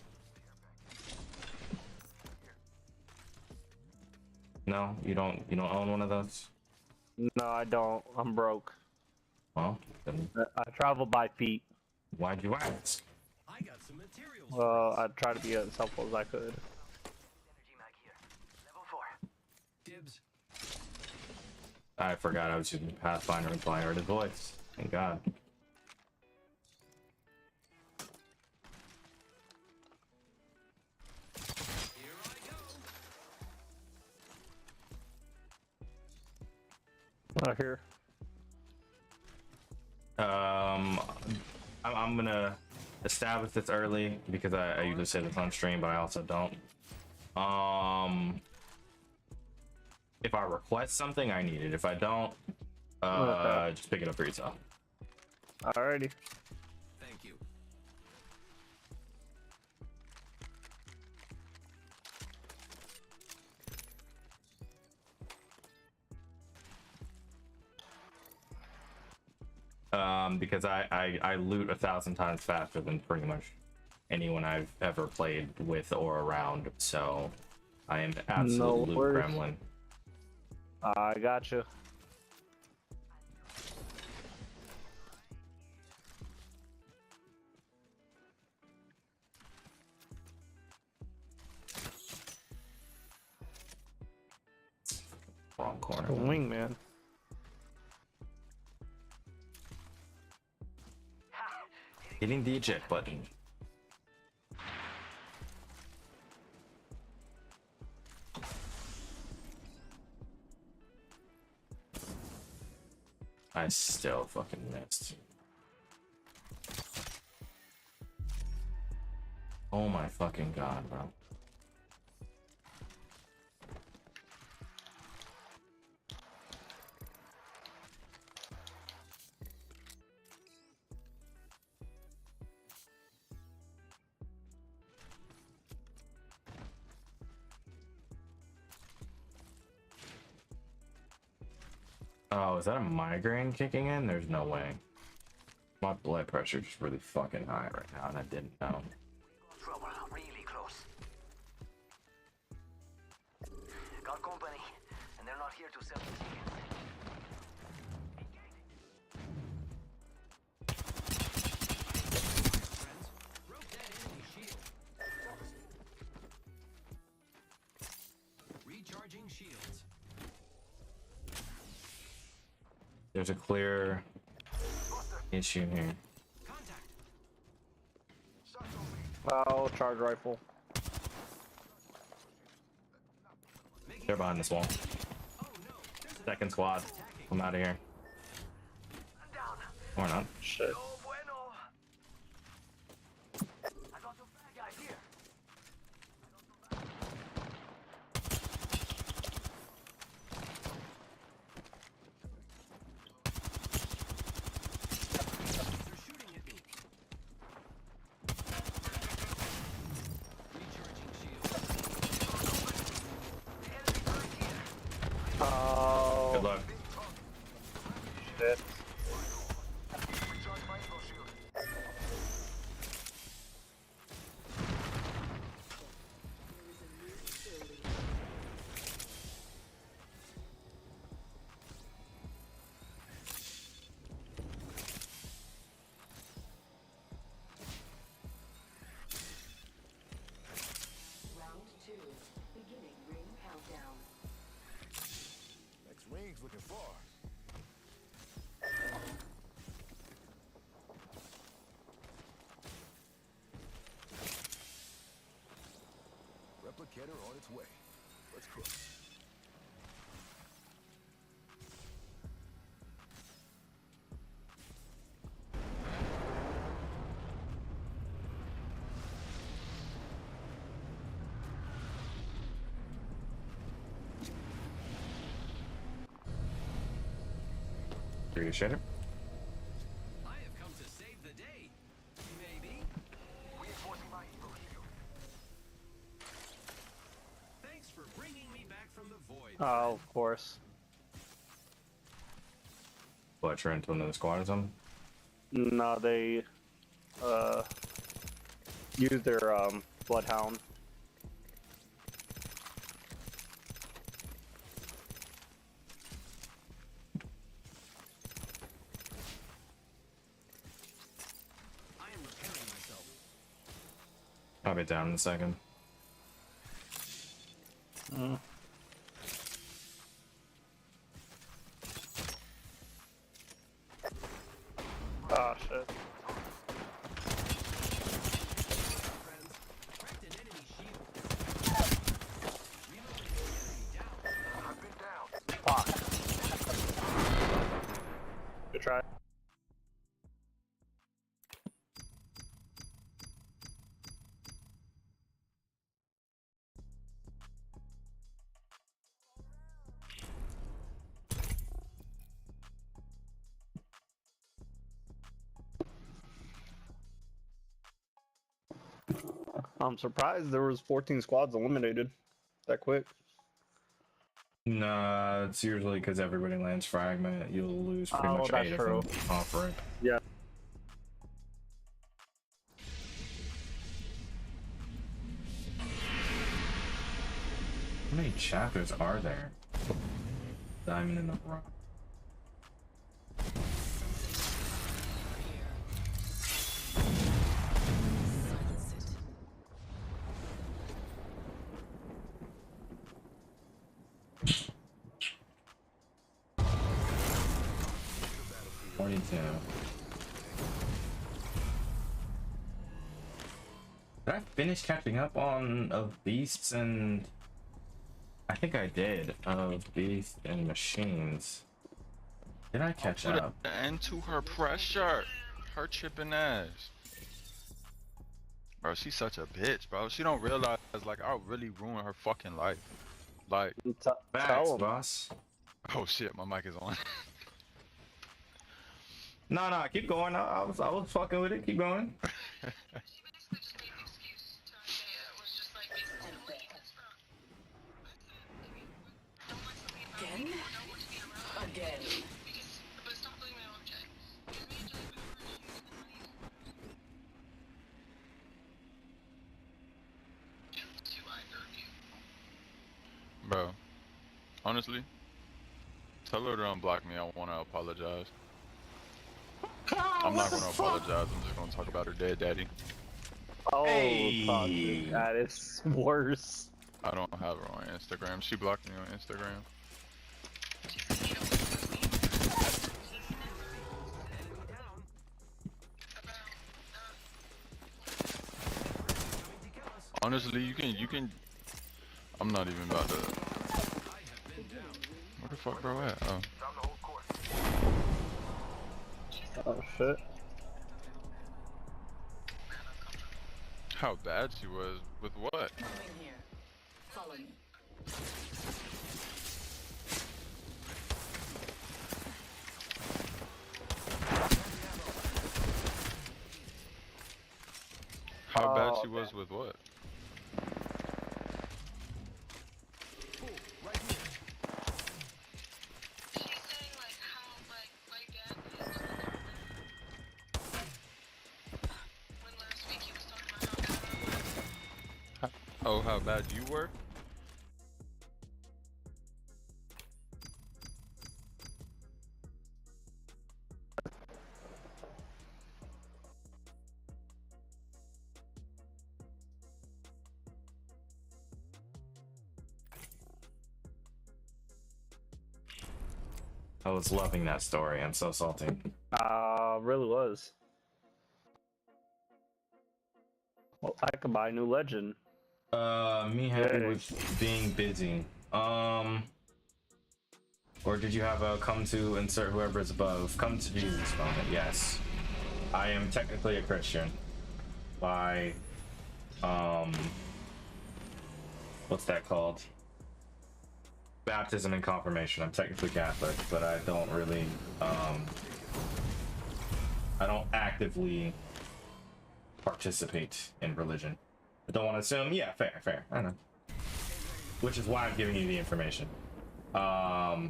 No, you don't own one of those? No, I don't. I'm broke. Well, then I travel by feet. Why'd you ask? I got some materials. Well, I try to be as helpful as I could. Dibs. I forgot I was using Pathfinder and Pirated Voice. Thank God. Not here. I'm gonna establish this early because I usually say this on stream, but I also don't. If I request something, I need it. If I don't, just pick it up for yourself. Alrighty. Thank you. Because I loot 1,000 times faster than pretty much anyone I've ever played with or around, so I am absolute loot gremlin. I gotcha. Wrong corner. Wingman. Hitting the eject button. I still fucking missed. Oh my fucking god, bro. Oh, is that a migraine kicking in? There's no way. My blood pressure is really fucking high right now, and I didn't know. Trouble, really close. Got company, and they're not here to sell the tickets. Recharging shields. There's a clear issue here. Oh, charge rifle. They're behind this wall. Second squad. I'm out of here. Or not. Shit. Oh. Good luck. Shit. Next ring's looking far. Replicator on its way. Let's cook. Appreciate it. I have come to save the day. Maybe. Reinforcing my evo shield. Thanks for bringing me back from the void. Oh, of course. What, you're into another squad or something? No, they use their bloodhound. I am repairing myself. I'll be down in a second. Oh shit. Fuck. Good try. I'm surprised there was 14 squads eliminated that quick. Nah, it's usually because everybody lands fragment. You'll lose pretty much that's 8 of true. them off rip. Yeah. How many chapters are there? Diamond in the rock. Did I finish catching up on of beasts and I think I did of beasts and machines. Did I catch Put up? an end to her pressure. Her chipping ass. Bro, she's such a bitch, bro. She don't realize like I'll really ruin her fucking life. Like Facts, boss. Oh shit, my mic is on. No, keep going. I was fucking with it. Keep going. Again. Bro, honestly, tell her to unblock me. I want to apologize. I'm not going to apologize. I'm just going to talk about her dead daddy. Oh, Hey. fuck, that is worse. I don't have her on Instagram. She blocked me on Instagram. Honestly, you can. I'm not even about to. Where the fuck, bro? At? Oh. Oh shit. How bad she was with what? Follow me. How bad she was with what? Oh, how bad you were? I was loving that story. I'm so salty. Really was. Well, I could buy a new legend. Me happy with being busy. Or did you have a come to insert whoever is above? Come to Jesus moment, yes. I am technically a Christian. By, what's that called? Baptism and confirmation. I'm technically Catholic, but I don't really, I don't actively participate in religion. I don't want to assume. Yeah, fair. I know. Which is why I'm giving you the information. Yeah.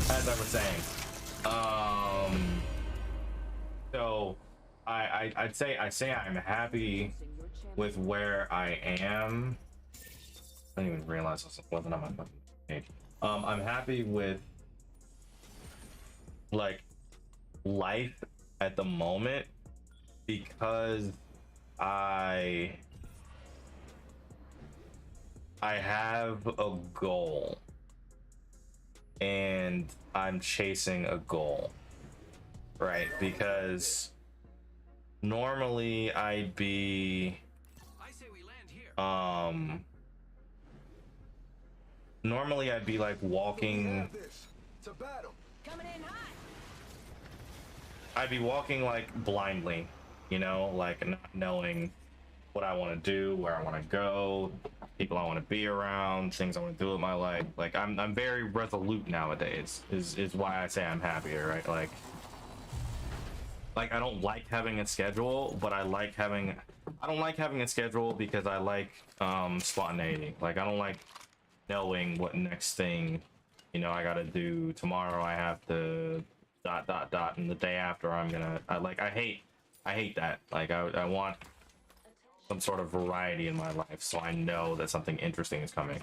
As I was saying. So I'd say I'm happy with where I am. I didn't even realize this wasn't on my fucking page. I'm happy with like life at the moment because I have a goal. and I'm chasing a goal, right? Because normally I'd be normally I'd be like walking, I'd be walking like blindly, you know, like not knowing what I want to do, where I want to go, people I want to be around, things I want to do with my life. Like I'm very resolute nowadays is why I say I'm happier, right? Like I don't like having a schedule, but I don't like having a schedule because I like spontaneity. Like I don't like knowing what next thing, you know, I gotta do. Tomorrow I have to ... and the day after I hate that. Like I want some sort of variety in my life, so I know that something interesting is coming,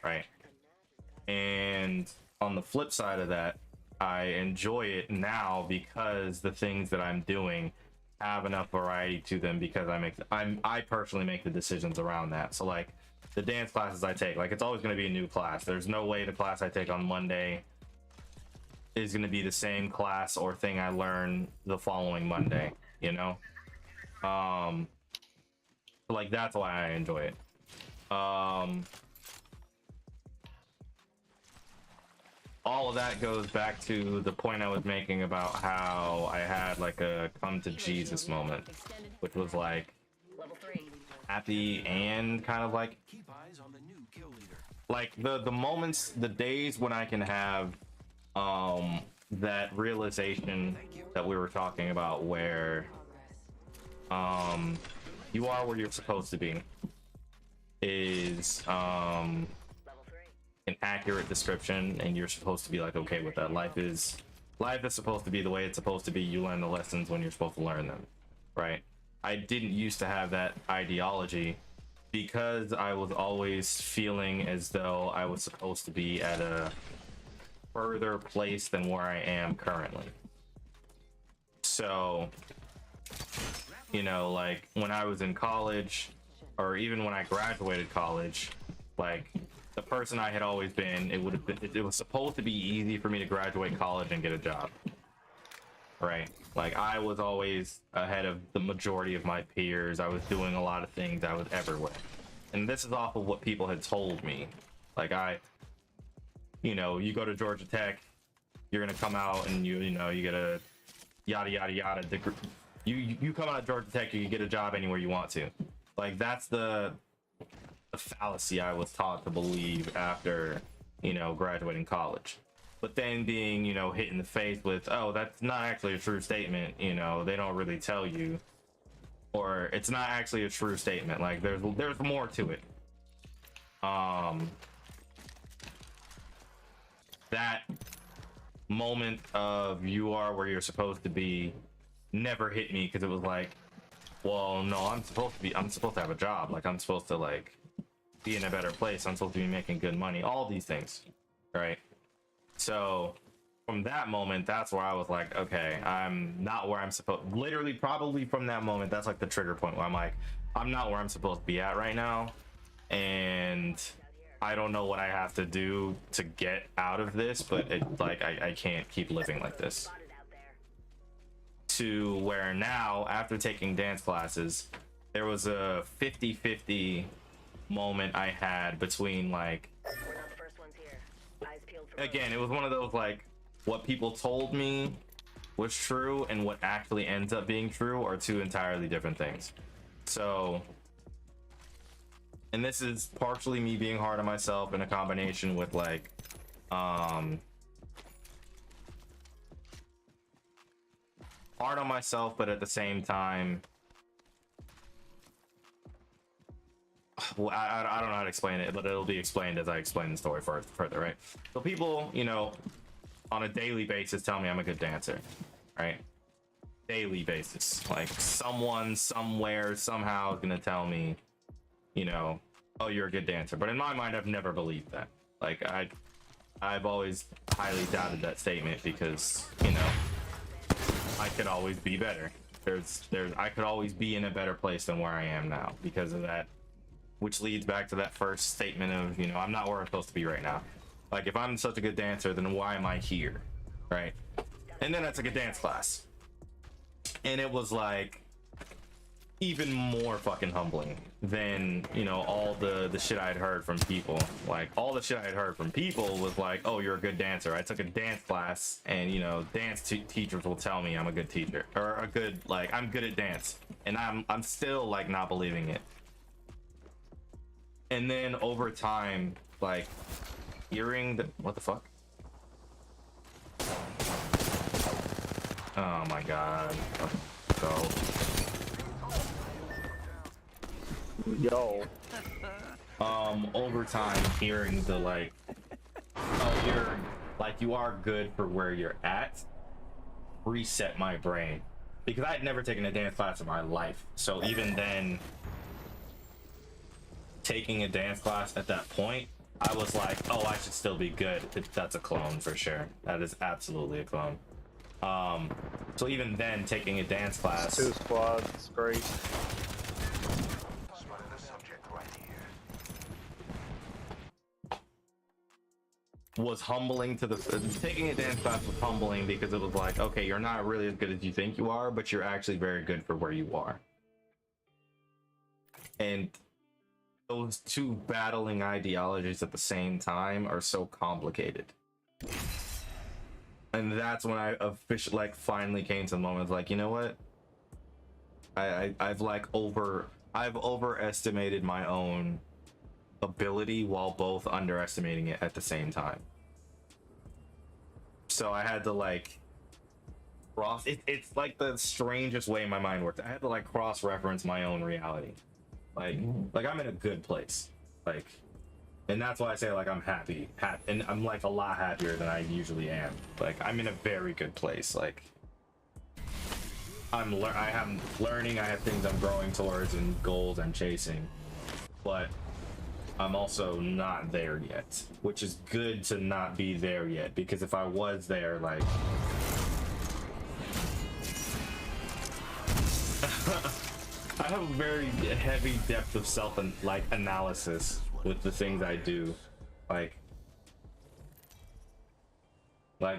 right? And on the flip side of that, I enjoy it now because the things that I'm doing have enough variety to them, because I personally make the decisions around that. So like the dance classes I take, like it's always going to be a new class. There's no way the class I take on Monday is going to be the same class or thing I learn the following Monday, you know? Like that's why I enjoy it. All of that goes back to the point I was making about how I had like a come to Jesus moment, which was like at the end, kind of like the moments, the days when I can have that realization that we were talking about, where you are where you're supposed to be, is an accurate description, and you're supposed to be like okay with that. Life is supposed to be the way it's supposed to be. You learn the lessons when you're supposed to learn them, right? I didn't used to have that ideology because I was always feeling as though I was supposed to be at a further place than where I am currently. So, you know, like when I was in college, or even when I graduated college, like the person I had always been, it was supposed to be easy for me to graduate college and get a job, right? Like I was always ahead of the majority of my peers. I was doing a lot of things. I was everywhere, and this is off of what people had told me. Like you know, you go to Georgia Tech, you're gonna come out and you know you get a yada yada yada degree. You come out of Georgia Tech, you can get a job anywhere you want to. Like that's the fallacy I was taught to believe after, you know, graduating college. But then being, you know, hit in the face with, oh, that's not actually a true statement, you know, they don't really tell you, or it's not actually a true statement. Like there's more to it. That moment of you are where you're supposed to be never hit me, because it was like, well, no, I'm supposed to have a job. Like I'm supposed to like be in a better place. I'm supposed to be making good money, all these things, right? So from that moment, that's where I was like, okay, I'm not where I'm supposed, literally probably from that moment, that's like the trigger point where I'm like, I'm not where I'm supposed to be at right now, and I don't know what I have to do to get out of this, but it, like I can't keep living like this. To where now, after taking dance classes, there was a 50-50 moment I had between like, again, it was one of those like, what people told me was true and what actually ends up being true are two entirely different things. So, and this is partially me being hard on myself in a combination with like hard on myself, but at the same time, well, I don't know how to explain it, but it'll be explained as I explain the story further, right? So people, you know, on a daily basis tell me I'm a good dancer, right? Daily basis. Like someone, somewhere, somehow is gonna tell me, you know, oh, you're a good dancer. But in my mind, I've never believed that. Like I've always highly doubted that statement because, you know, I could always be better. I could always be in a better place than where I am now because of that, which leads back to that first statement of, you know, I'm not where I'm supposed to be right now. Like, if I'm such a good dancer, then why am I here, right? And then I took a dance class, and it was like even more fucking humbling than, you know, all the shit I'd heard from people. Like, all the shit I'd heard from people was like, oh, you're a good dancer. I took a dance class, and, you know, dance teachers will tell me I'm a good teacher, or a good, like, I'm good at dance, and I'm still like not believing it. And then over time, like, hearing the, what the fuck? Oh my god. Go. Yo. Over time, hearing the, like, oh, you're, like, you are good for where you're at, reset my brain. Because I had never taken a dance class in my life. So even then, taking a dance class at that point, I was like, oh, I should still be good. That's a clone for sure. That is absolutely a clone. So even then, taking a dance class, 2 squads, it's great. was humbling to the, taking a dance class was humbling because it was like, okay, you're not really as good as you think you are, but you're actually very good for where you are. And those two battling ideologies at the same time are so complicated. And that's when I officially, like, finally came to the moment, like, you know what? I've overestimated my own ability while both underestimating it at the same time. So I had to, like, cross it's like the strangest way my mind works. I had to, like, cross-reference my own reality. Like I'm in a good place. Like, and that's why I say, like, I'm happy, and I'm, like, a lot happier than I usually am. Like, I'm in a very good place. Like, I am learning, I have things I'm growing towards and goals I'm chasing, but I'm also not there yet, which is good to not be there yet, because if I was there, like, I have a very heavy depth of self and, like, analysis with the things I do. Like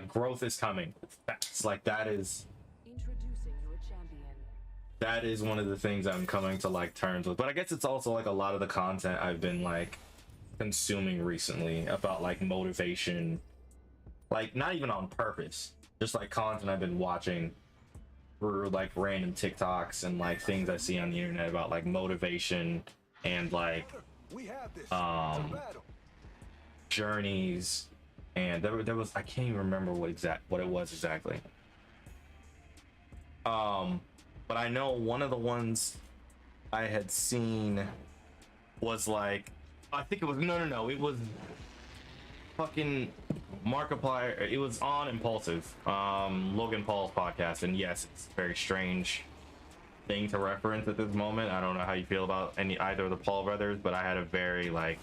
growth is coming. It's like, that is one of the things I'm coming to, like, terms with. But I guess it's also, like, a lot of the content I've been, like, consuming recently about, like, motivation, like, not even on purpose, just, like, content I've been watching through, like, random TikToks and, like, things I see on the internet about, like, motivation and, like, journeys. And there was, I can't even remember what it was exactly. But I know one of the ones I had seen was, like, I think it was, no, it was fucking Markiplier. It was on Impulsive, Logan Paul's podcast. And yes, it's a very strange thing to reference at this moment. I don't know how you feel about either of the Paul brothers, but I had a very, like,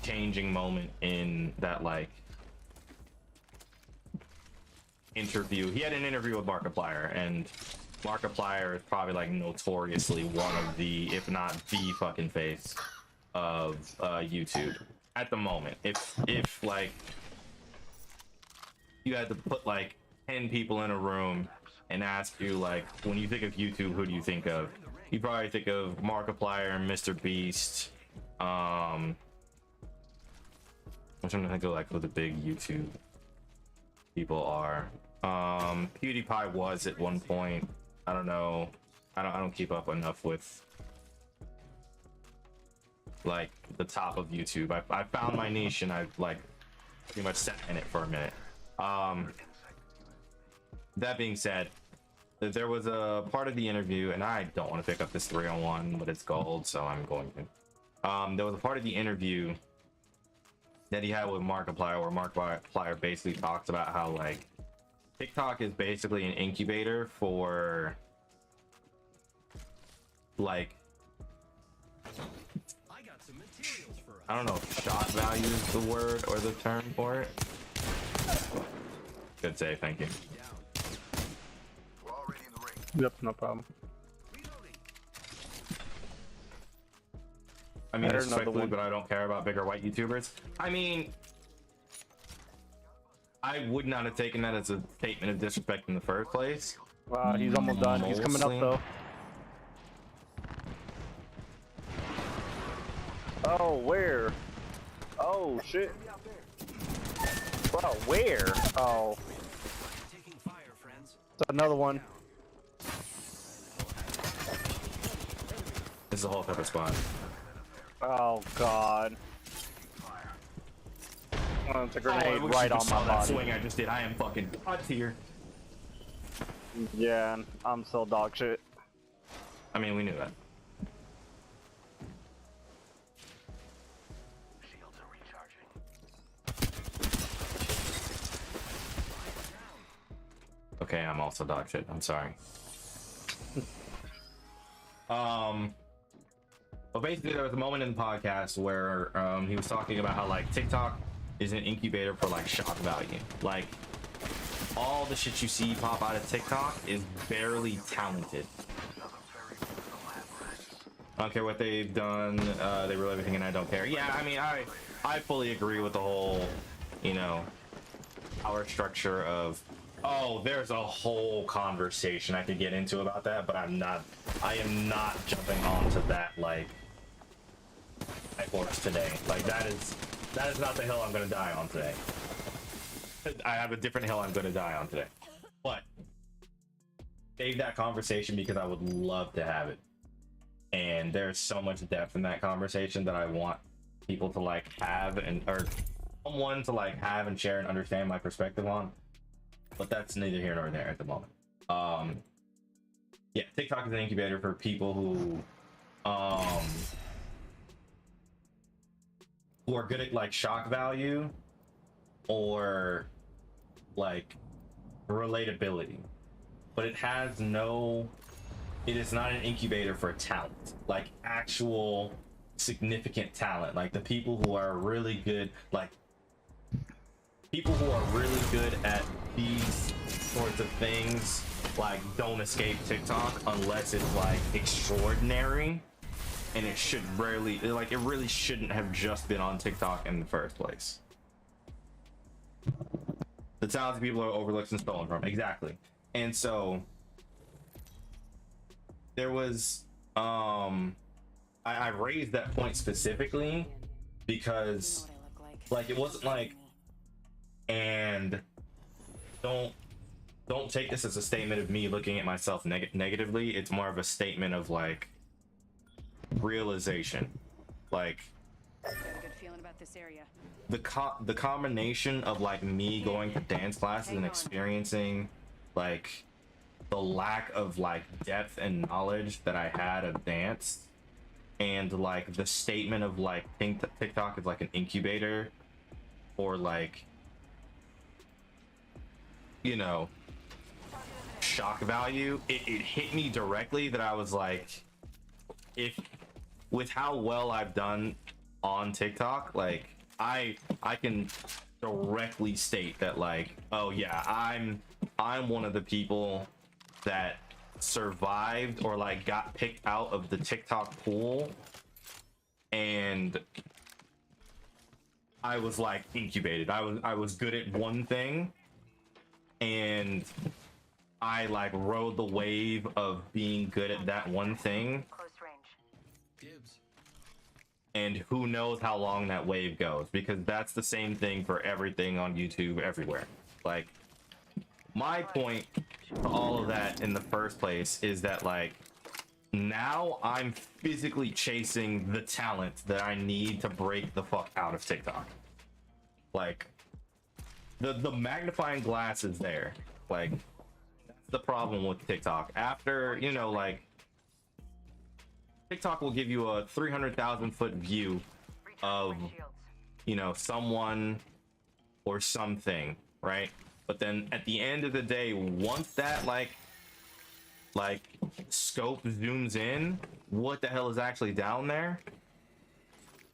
changing moment in that, like, interview. He had an interview with Markiplier, and Markiplier is probably, like, notoriously one of the, if not the fucking face of YouTube at the moment. If like, you had to put, like, 10 people in a room and ask you, like, when you think of YouTube, who do you think of? You probably think of Markiplier, Mr. Beast. I'm trying to think of, like, who the big YouTube people are. PewDiePie was at one point. I don't know. I don't keep up enough with, like, the top of YouTube. I found my niche, and I've, like, pretty much sat in it for a minute. That being said, there was a part of the interview, and I don't want to pick up this 3-on-1, but it's gold, so I'm going to. There was a part of the interview that he had with Markiplier, where Markiplier basically talks about how, like, TikTok is basically an incubator for, like, I don't know if shot value is the word or the term for it. Good save, thank you. Yep, no problem. I mean, respectfully, but I don't care about bigger white YouTubers. I mean, I would not have taken that as a statement of disrespect in the first place. Wow, he's almost done. He's coming up Mostly. though. Oh, where? Oh shit. Bro, where? Oh. It's another one. This is a whole pepper spot. Oh god. Oh, it's a grenade I wish right you on saw my that body. swing I just did. I am fucking god tier. Yeah, I'm still dog shit. I mean, we knew that. Okay, I'm also dog shit. I'm sorry. But basically, there was a moment in the podcast where he was talking about how like TikTok is an incubator for like shock value. Like all the shit you see pop out of TikTok is barely talented. I don't care what they've done. They rule everything, and I don't care. Yeah, I mean, I fully agree with the whole, you know, power structure of. Oh, there's a whole conversation I could get into about that, but I am not jumping onto that like high horse today. Like that is not the hill I'm gonna die on today. I have a different hill I'm gonna die on today. But save that conversation because I would love to have it. And there's so much depth in that conversation that I want people to like have or someone to like have and share and understand my perspective on. But that's neither here nor there at the moment. Yeah, TikTok is an incubator for people who are good at like shock value or like relatability. But it is not an incubator for talent, like actual significant talent. Like the people who are really good, like people who are really good at these sorts of things, like don't escape TikTok unless it's like extraordinary, and it should rarely, like it really shouldn't have just been on TikTok in the first place. The talented people are overlooked and stolen from, exactly. And so there was I raised that point specifically because like it wasn't like, and don't take this as a statement of me looking at myself negatively. It's more of a statement of like realization. Like Got a good feeling about this area. the combination of like me going to dance classes and experiencing like the lack of like depth and knowledge that I had of dance, and like the statement of like TikTok is like an incubator or like, you know, shock value, it hit me directly that I was like, if with how well I've done on TikTok, like I can directly state that like, oh yeah, I'm one of the people that survived or like got picked out of the TikTok pool, and I was like incubated. I was good at one thing, and I like rode the wave of being good at that one thing. Close range. And who knows how long that wave goes, because that's the same thing for everything on YouTube everywhere. Like my point to all of that in the first place is that like now I'm physically chasing the talent that I need to break the fuck out of TikTok. Like the magnifying glass is there. Like that's the problem with TikTok. After, you know, like TikTok will give you a 300,000 foot view of, you know, someone or something, right? But then at the end of the day, once that like scope zooms in, what the hell is actually down there?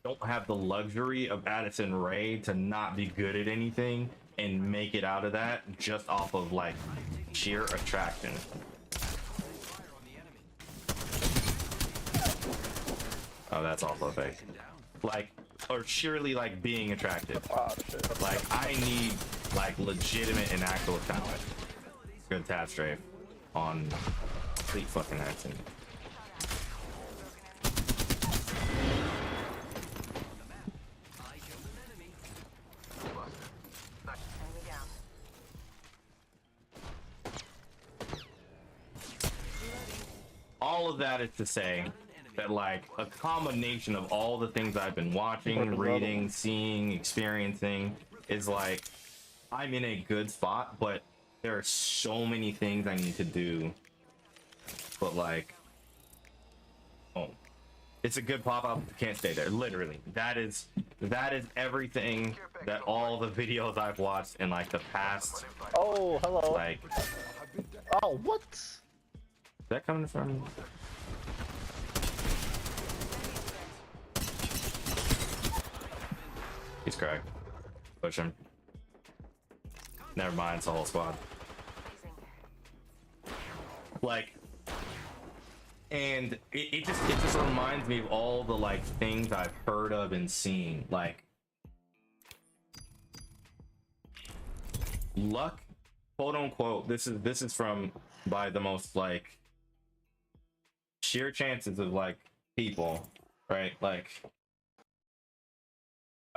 Don't have the luxury of Addison Rae to not be good at anything and make it out of that just off of like sheer attraction. Oh, that's also fake. Like, or surely like being attractive. Like I like legitimate and actual talent. Good tap strafe on complete fucking accident. All of that is to say that like a combination of all the things I've been watching, reading, seeing, experiencing is like I'm in a good spot, but there are so many things I need to do. But like, oh, it's a good pop-up, can't stay there. Literally, that is everything that all the videos I've watched in like the past. Oh, hello. Like, oh, what? Is that coming from? He's cracked. Push him. Never mind, it's a whole squad. Like, and it just reminds me of all the like things I've heard of and seen. Like, luck, quote unquote. This is from by the most like sheer chances of like people, right? Like,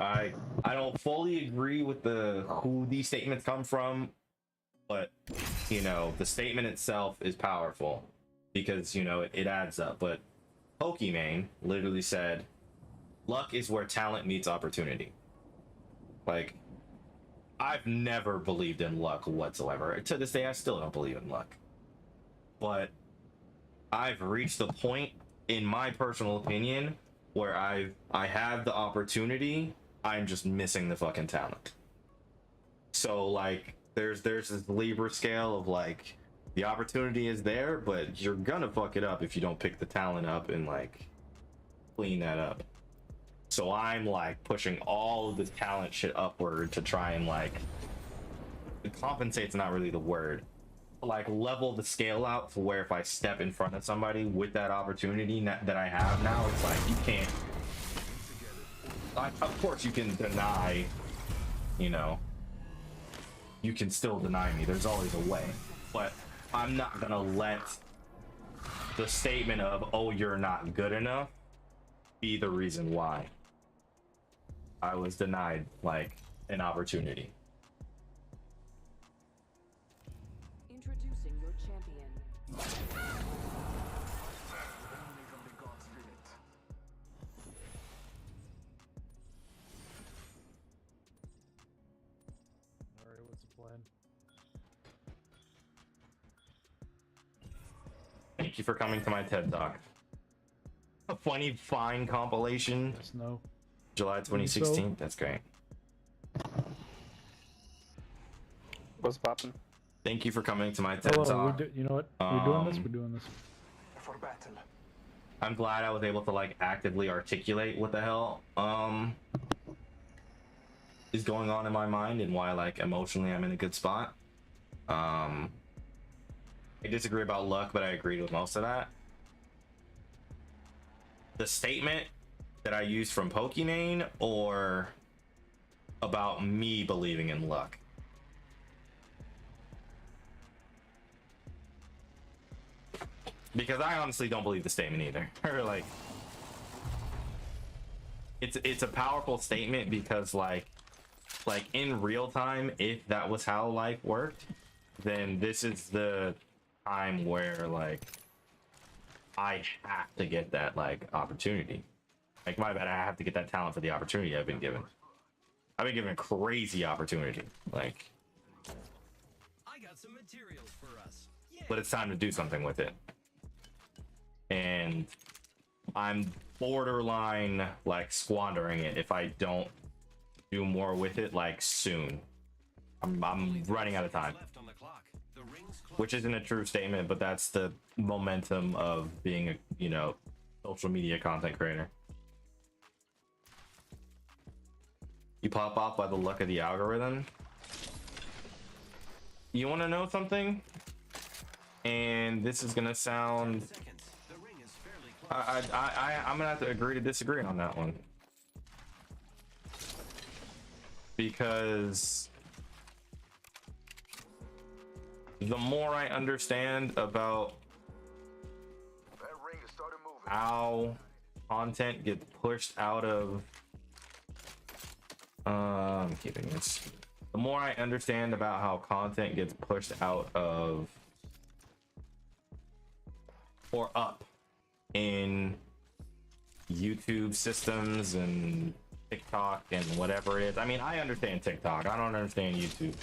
I don't fully agree with the who these statements come from, but you know, the statement itself is powerful because you know it adds up. But Pokimane literally said, luck is where talent meets opportunity. Like, I've never believed in luck whatsoever. To this day, I still don't believe in luck. But I've reached the point, in my personal opinion, where I have the opportunity, I'm just missing the fucking talent. So like there's this Libra scale of like the opportunity is there, but you're gonna fuck it up if you don't pick the talent up and like clean that up. So I'm like pushing all of this talent shit upward to try and like compensate's not really the word. Like level the scale out to where if I step in front of somebody with that opportunity that I have now, it's like you can't. Of course you can deny, you know, you can still deny me. There's always a way, but I'm not gonna let the statement of, oh, you're not good enough be the reason why I was denied like an opportunity. Introducing your champion. Alright, what's the plan? Thank you for coming to my TED Talk. A funny fine compilation. Yes, no. July 2016. That's great. What's poppin'? Thank you for coming to my TED Talk. You know what? We're doing this. We're doing this. For battle. I'm glad I was able to like actively articulate what the hell is going on in my mind and why like emotionally I'm in a good spot. I disagree about luck, but I agreed with most of that. The statement that I used from Pokimane or about me believing in luck? Because I honestly don't believe the statement either. Or like, it's a powerful statement because like in real time, if that was how life worked, then this is the time where like I have to get that like opportunity. Like, my bad, I have to get that talent for the opportunity I've been given. I've been given a crazy opportunity. Like, I got some materials for us. Yeah. but it's time to do something with it. And I'm borderline like squandering it if I don't do more with it like soon. I'm running out of time. Which isn't a true statement, but that's the momentum of being a, you know, social media content creator. You pop off by the luck of the algorithm. You want to know something? And this is gonna sound, I'm gonna have to agree to disagree on that one, because the more I understand about how content gets pushed out of I'm keeping this. The more I understand about how content gets pushed out of or up in YouTube systems and TikTok and whatever it is. I mean, I understand TikTok. I don't understand YouTube.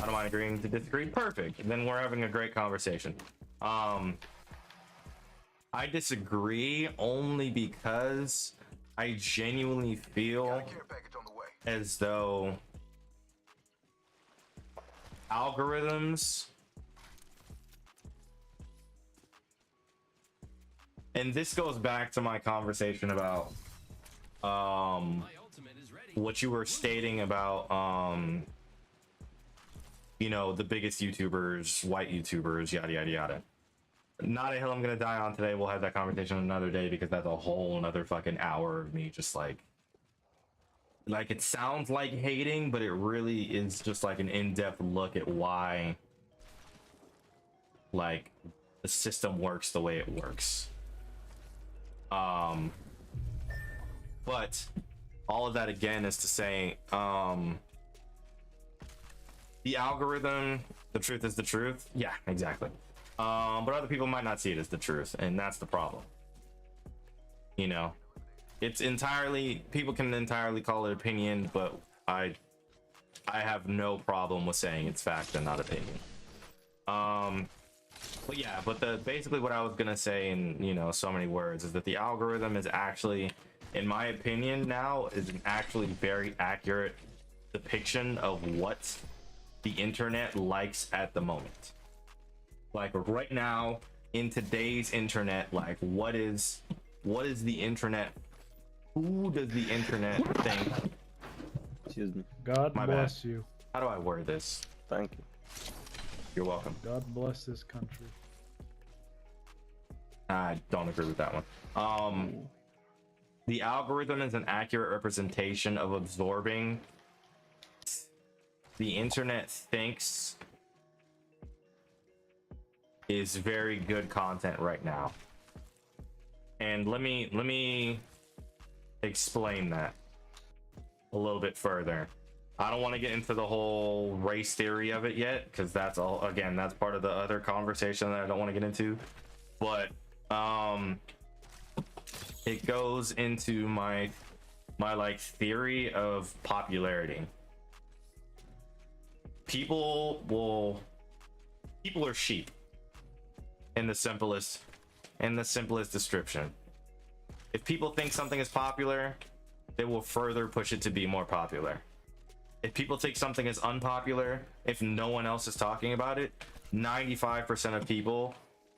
I don't mind agreeing to disagree. Perfect. Then we're having a great conversation. I disagree only because I genuinely feel as though algorithms, and this goes back to my conversation about what you were stating about you know, the biggest YouTubers, white YouTubers, yada yada yada. Not a hill I'm gonna die on today. We'll have that conversation another day because that's a whole another fucking hour of me just like it sounds like hating, but it really is just like an in-depth look at why like the system works the way it works. But all of that again is to say, the algorithm, the truth is the truth. Yeah, exactly. But other people might not see it as the truth, and that's the problem. You know, it's entirely, people can entirely call it opinion, but I have no problem with saying it's fact and not opinion. But yeah, but basically what I was gonna say in, you know, so many words is that the algorithm is actually, in my opinion now, is an actually very accurate depiction of what the internet likes at the moment. Like right now in today's internet, like what is the internet, who does the internet think? Excuse me. God My bless bad. you. How do I word this? Thank you. You're welcome. God bless this country. I don't agree with that one. The algorithm is an accurate representation of absorbing the internet thinks is very good content right now. And let me explain that a little bit further. I don't want to get into the whole race theory of it yet, because that's all, again, that's part of the other conversation that I don't want to get into. But it goes into my like theory of popularity. People are sheep in the simplest description. If people think something is popular, they will further push it to be more popular. If people think something is unpopular, if no one else is talking about it, 95% of people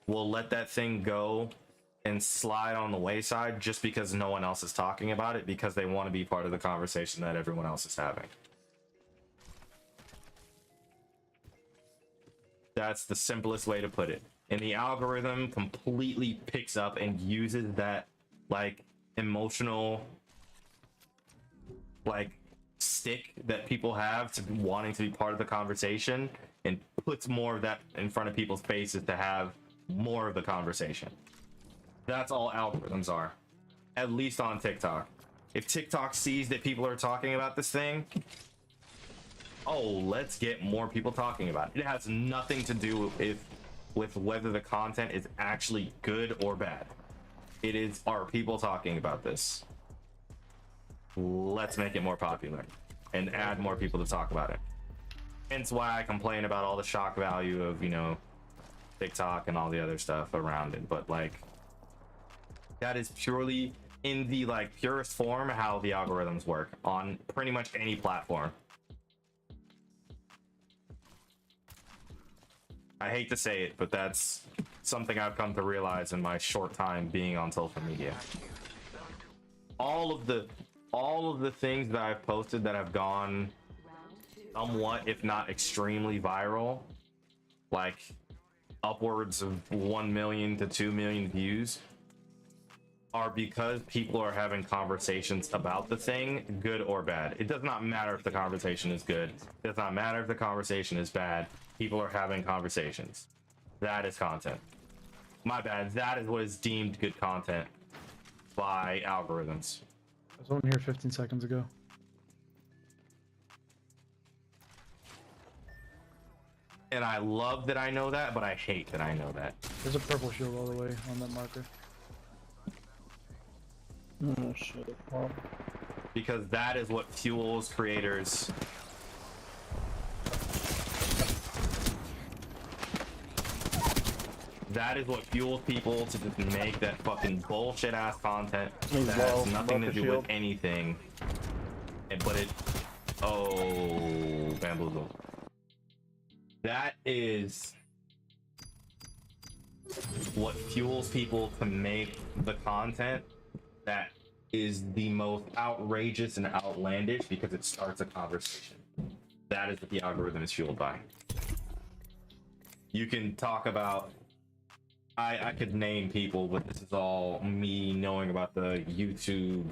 will let that thing go and slide on the wayside just because no one else is talking about it, because they want to be part of the conversation that everyone else is having. That's the simplest way to put it. And the algorithm completely picks up and uses that like emotional like stick that people have to wanting to be part of the conversation and puts more of that in front of people's faces to have more of the conversation. That's all algorithms are, at least on TikTok. If TikTok sees that people are talking about this thing, oh, let's get more people talking about it. It has nothing to do with whether the content is actually good or bad. It is, are people talking about this? Let's make it more popular and add more people to talk about it. Hence why I complain about all the shock value of, you know, TikTok and all the other stuff around it. But like, that is purely in the like purest form how the algorithms work on pretty much any platform. I hate to say it, but that's something I've come to realize in my short time being on social media. All of the things that I've posted that have gone somewhat, if not extremely viral, like upwards of 1 million to 2 million views, are because people are having conversations about the thing, good or bad. It does not matter if the conversation is good. It does not matter if the conversation is bad. People are having conversations. That is content. My bad. That is what is deemed good content by algorithms. I was on here 15 seconds ago. And I love that I know that, but I hate that I know that. There's a purple shield all the way on that marker. Oh shit. Wow. Because that is what fuels creators. That is what fuels people to just make that fucking bullshit ass content that has nothing to do with anything. But it, oh, bamboozled. That is what fuels people to make the content that is the most outrageous and outlandish because it starts a conversation. That is what the algorithm is fueled by. You can talk about, I could name people, but this is all me knowing about the YouTube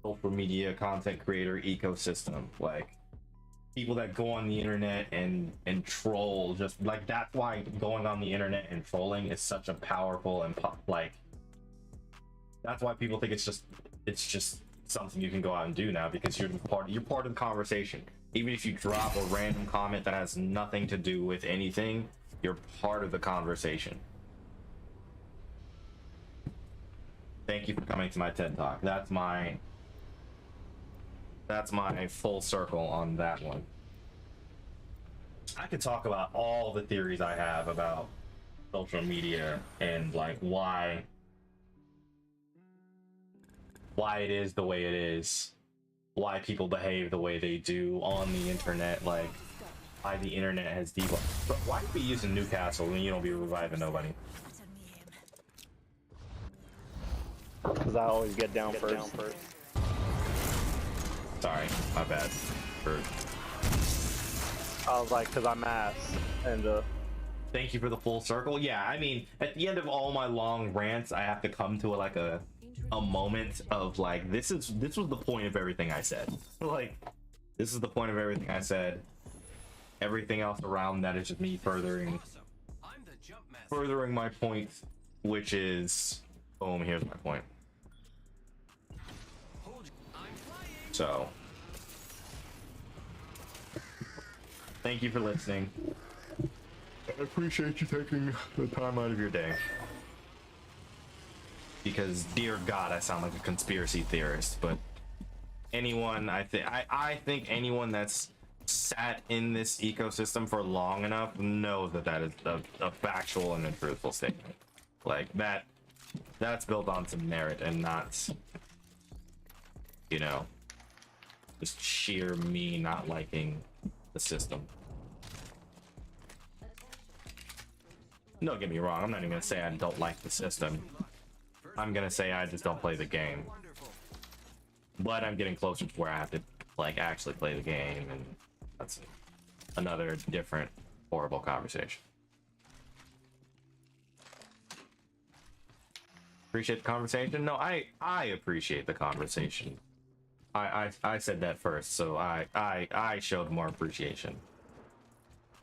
social media content creator ecosystem. Like people that go on the internet and troll, just like that's why going on the internet and trolling is such a powerful and like that's why people think it's just something you can go out and do now, because you're part of the conversation. Even if you drop a random comment that has nothing to do with anything, you're part of the conversation. Thank you for coming to my TED Talk. That's my full circle on that one. I could talk about all the theories I have about social media and like why it is the way it is, why people behave the way they do on the internet, like why the internet has devolved. But why be using Newcastle when you don't be reviving nobody? Because I always get down first. Sorry, my bad. I was like, because I'm ass. And thank you for the full circle. Yeah, I mean, at the end of all my long rants, I have to come to a moment of like, this was the point of everything I said. Like, this is the point of everything I said. Everything else around that is just me furthering my point, which is, boom, here's my point. So, thank you for listening. I appreciate you taking the time out of your day. Because, dear God, I sound like a conspiracy theorist, but anyone, I think anyone that's sat in this ecosystem for long enough knows that is a factual and a truthful statement. Like, that's built on some merit and not, you know, just sheer me not liking the system. Don't get me wrong, I'm not even gonna say I don't like the system. I'm gonna say I just don't play the game. But I'm getting closer to where I have to like actually play the game, and that's another different horrible conversation. Appreciate the conversation? No, I appreciate the conversation. I said that first, so I showed more appreciation.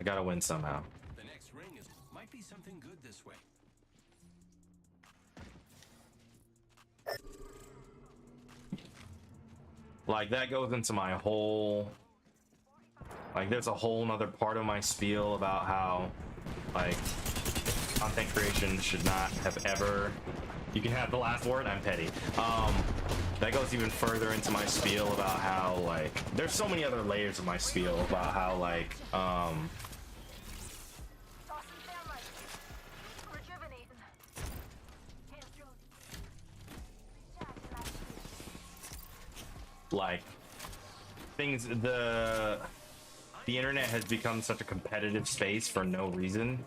I gotta win somehow. The next ring might be something good this way. Like, that goes into my whole, like, there's a whole nother part of my spiel about how, like, content creation should not have ever, you can have the last word, I'm petty. That goes even further into my spiel about how, like, there's so many other layers of my spiel about how, like, like, things, the internet has become such a competitive space for no reason.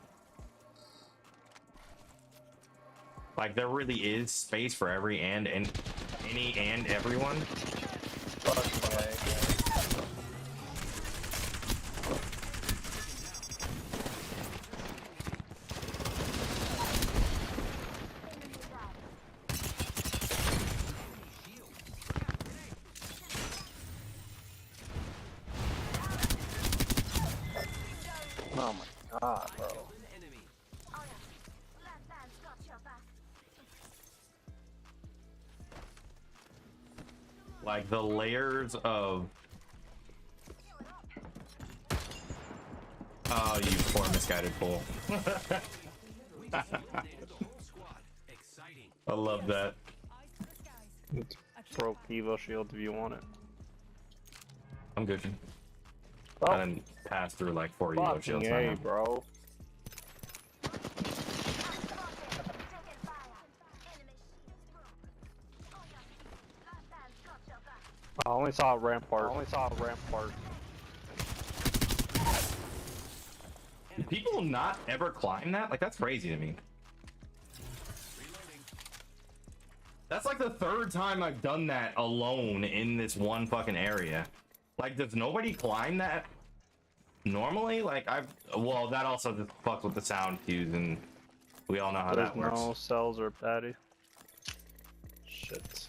Like, there really is space for any and everyone. Oh my god, bro. Like the layers of. Oh, you poor misguided fool. I love that. It's broke Evo shield if you want it. I'm good. Oh. I didn't pass through like 4 Evo Fucking shields. A, bro. I only saw a rampart. Do people not ever climb that? Like, that's crazy to me. That's like the 3rd time I've done that alone in this one fucking area. Like, does nobody climb that normally? Like, well, that also just fucks with the sound cues, and we all know how that works. No cells or patty. Shit.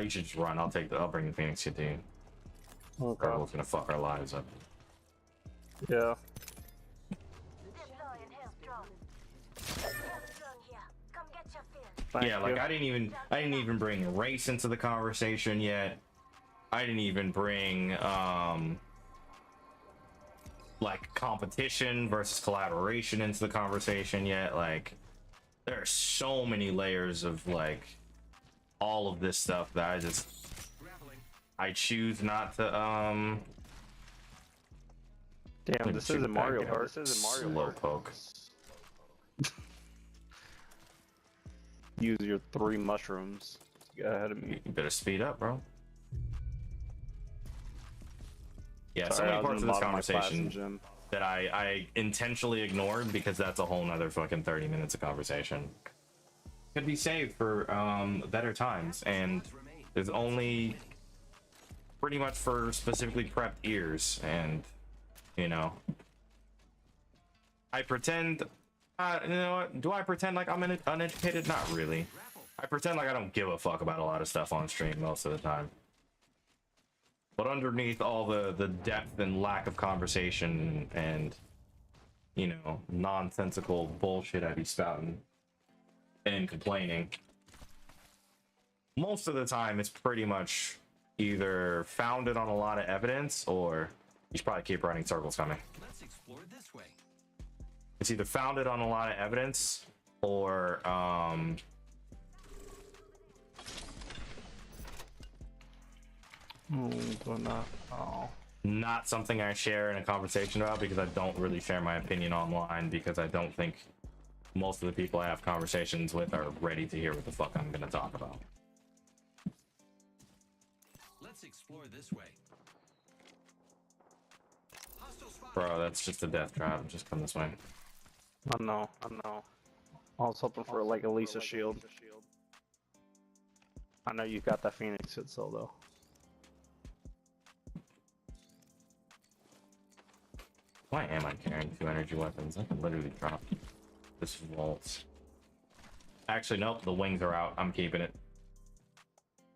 You should just run. I'll bring the Phoenix kit to you. Okay. Carlos gonna fuck our lives up. Yeah. Yeah, like I didn't even bring race into the conversation yet. I didn't even bring like competition versus collaboration into the conversation yet. Like there are so many layers of like all of this stuff that I choose not to Damn, this isn't Mario Kart. This isn't Mario slow Kart. poke. Use your 3 mushrooms to get ahead of me. You better speed up, bro. Yeah, Sorry, so many I was parts in of the this bottom of my class in conversation gym. that I intentionally ignored because that's a whole nother fucking 30 minutes of conversation. Could be saved for better times, and there's only pretty much for specifically prepped ears, and you know, I pretend. You know what? Do I pretend like I'm uneducated? Not really. I pretend like I don't give a fuck about a lot of stuff on stream most of the time. But underneath all the depth and lack of conversation and, you know, nonsensical bullshit I be spouting and complaining, most of the time it's pretty much either founded on a lot of evidence or you should probably keep running circles coming. Let's explore this way. It's either founded on a lot of evidence or not something I share in a conversation about because I don't really share my opinion online because I don't think most of the people I have conversations with are ready to hear what the fuck I'm gonna talk about. Let's explore this way. Bro, that's just a death trap. Just come this way. I know. I was hoping for like a Lisa shield. I know you got that Phoenix hit so though. Why am I carrying 2 energy weapons? I can literally drop this waltz. Actually, nope, the wings are out. I'm keeping it.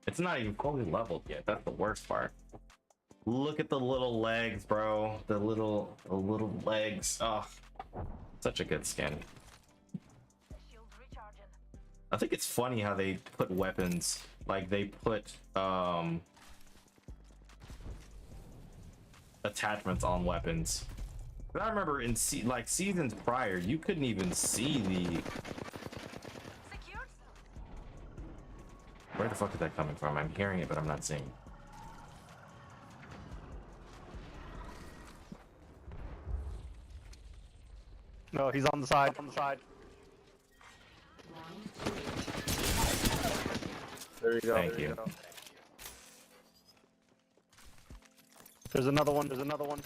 It's not even fully leveled yet. That's the worst part. Look at the little legs, bro. The little legs. Oh, such a good skin. I think it's funny how they put weapons, like they put attachments on weapons. But I remember in seasons prior, you couldn't even see the. Where the fuck is that coming from? I'm hearing it, but I'm not seeing it. No, he's on the side. On the side. There you go. Thank you. Go. There's another one. There's another one.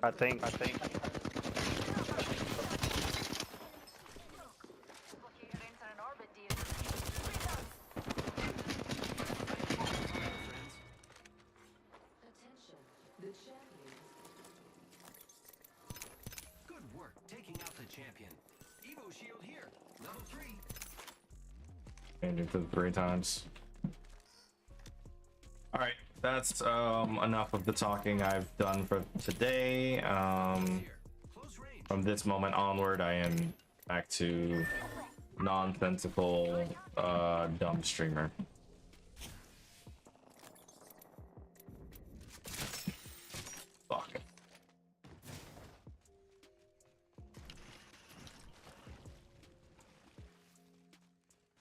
I think. Good work taking out the champion. Evo shield here. Level 3. Changing to 3 times. All right, that's enough of the talking I've done for today. From this moment onward, I am back to nonsensical, dumb streamer. Fuck.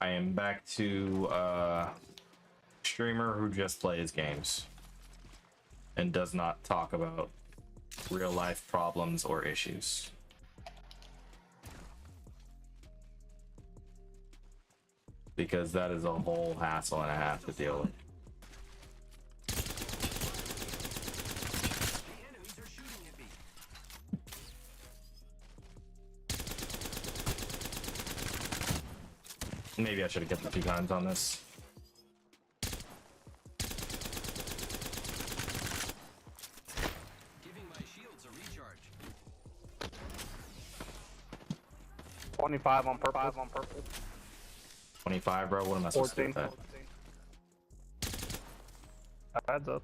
I am back to streamer who just plays games and does not talk about real life problems or issues. Because that is a whole hassle and a half to deal with. Maybe I should have kept the 2 times on this. Giving my shields a recharge. 25 on purple. 25, bro. What am I supposed to do with that? Adds up.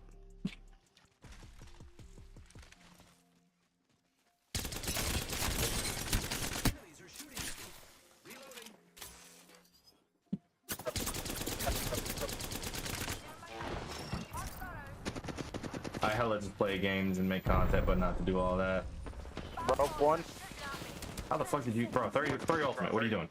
Enemies are shooting at me. Reloading. I hella just play games and make content, but not to do all that. Broke one. How the fuck did you, bro? 30 ultimate. What are you doing?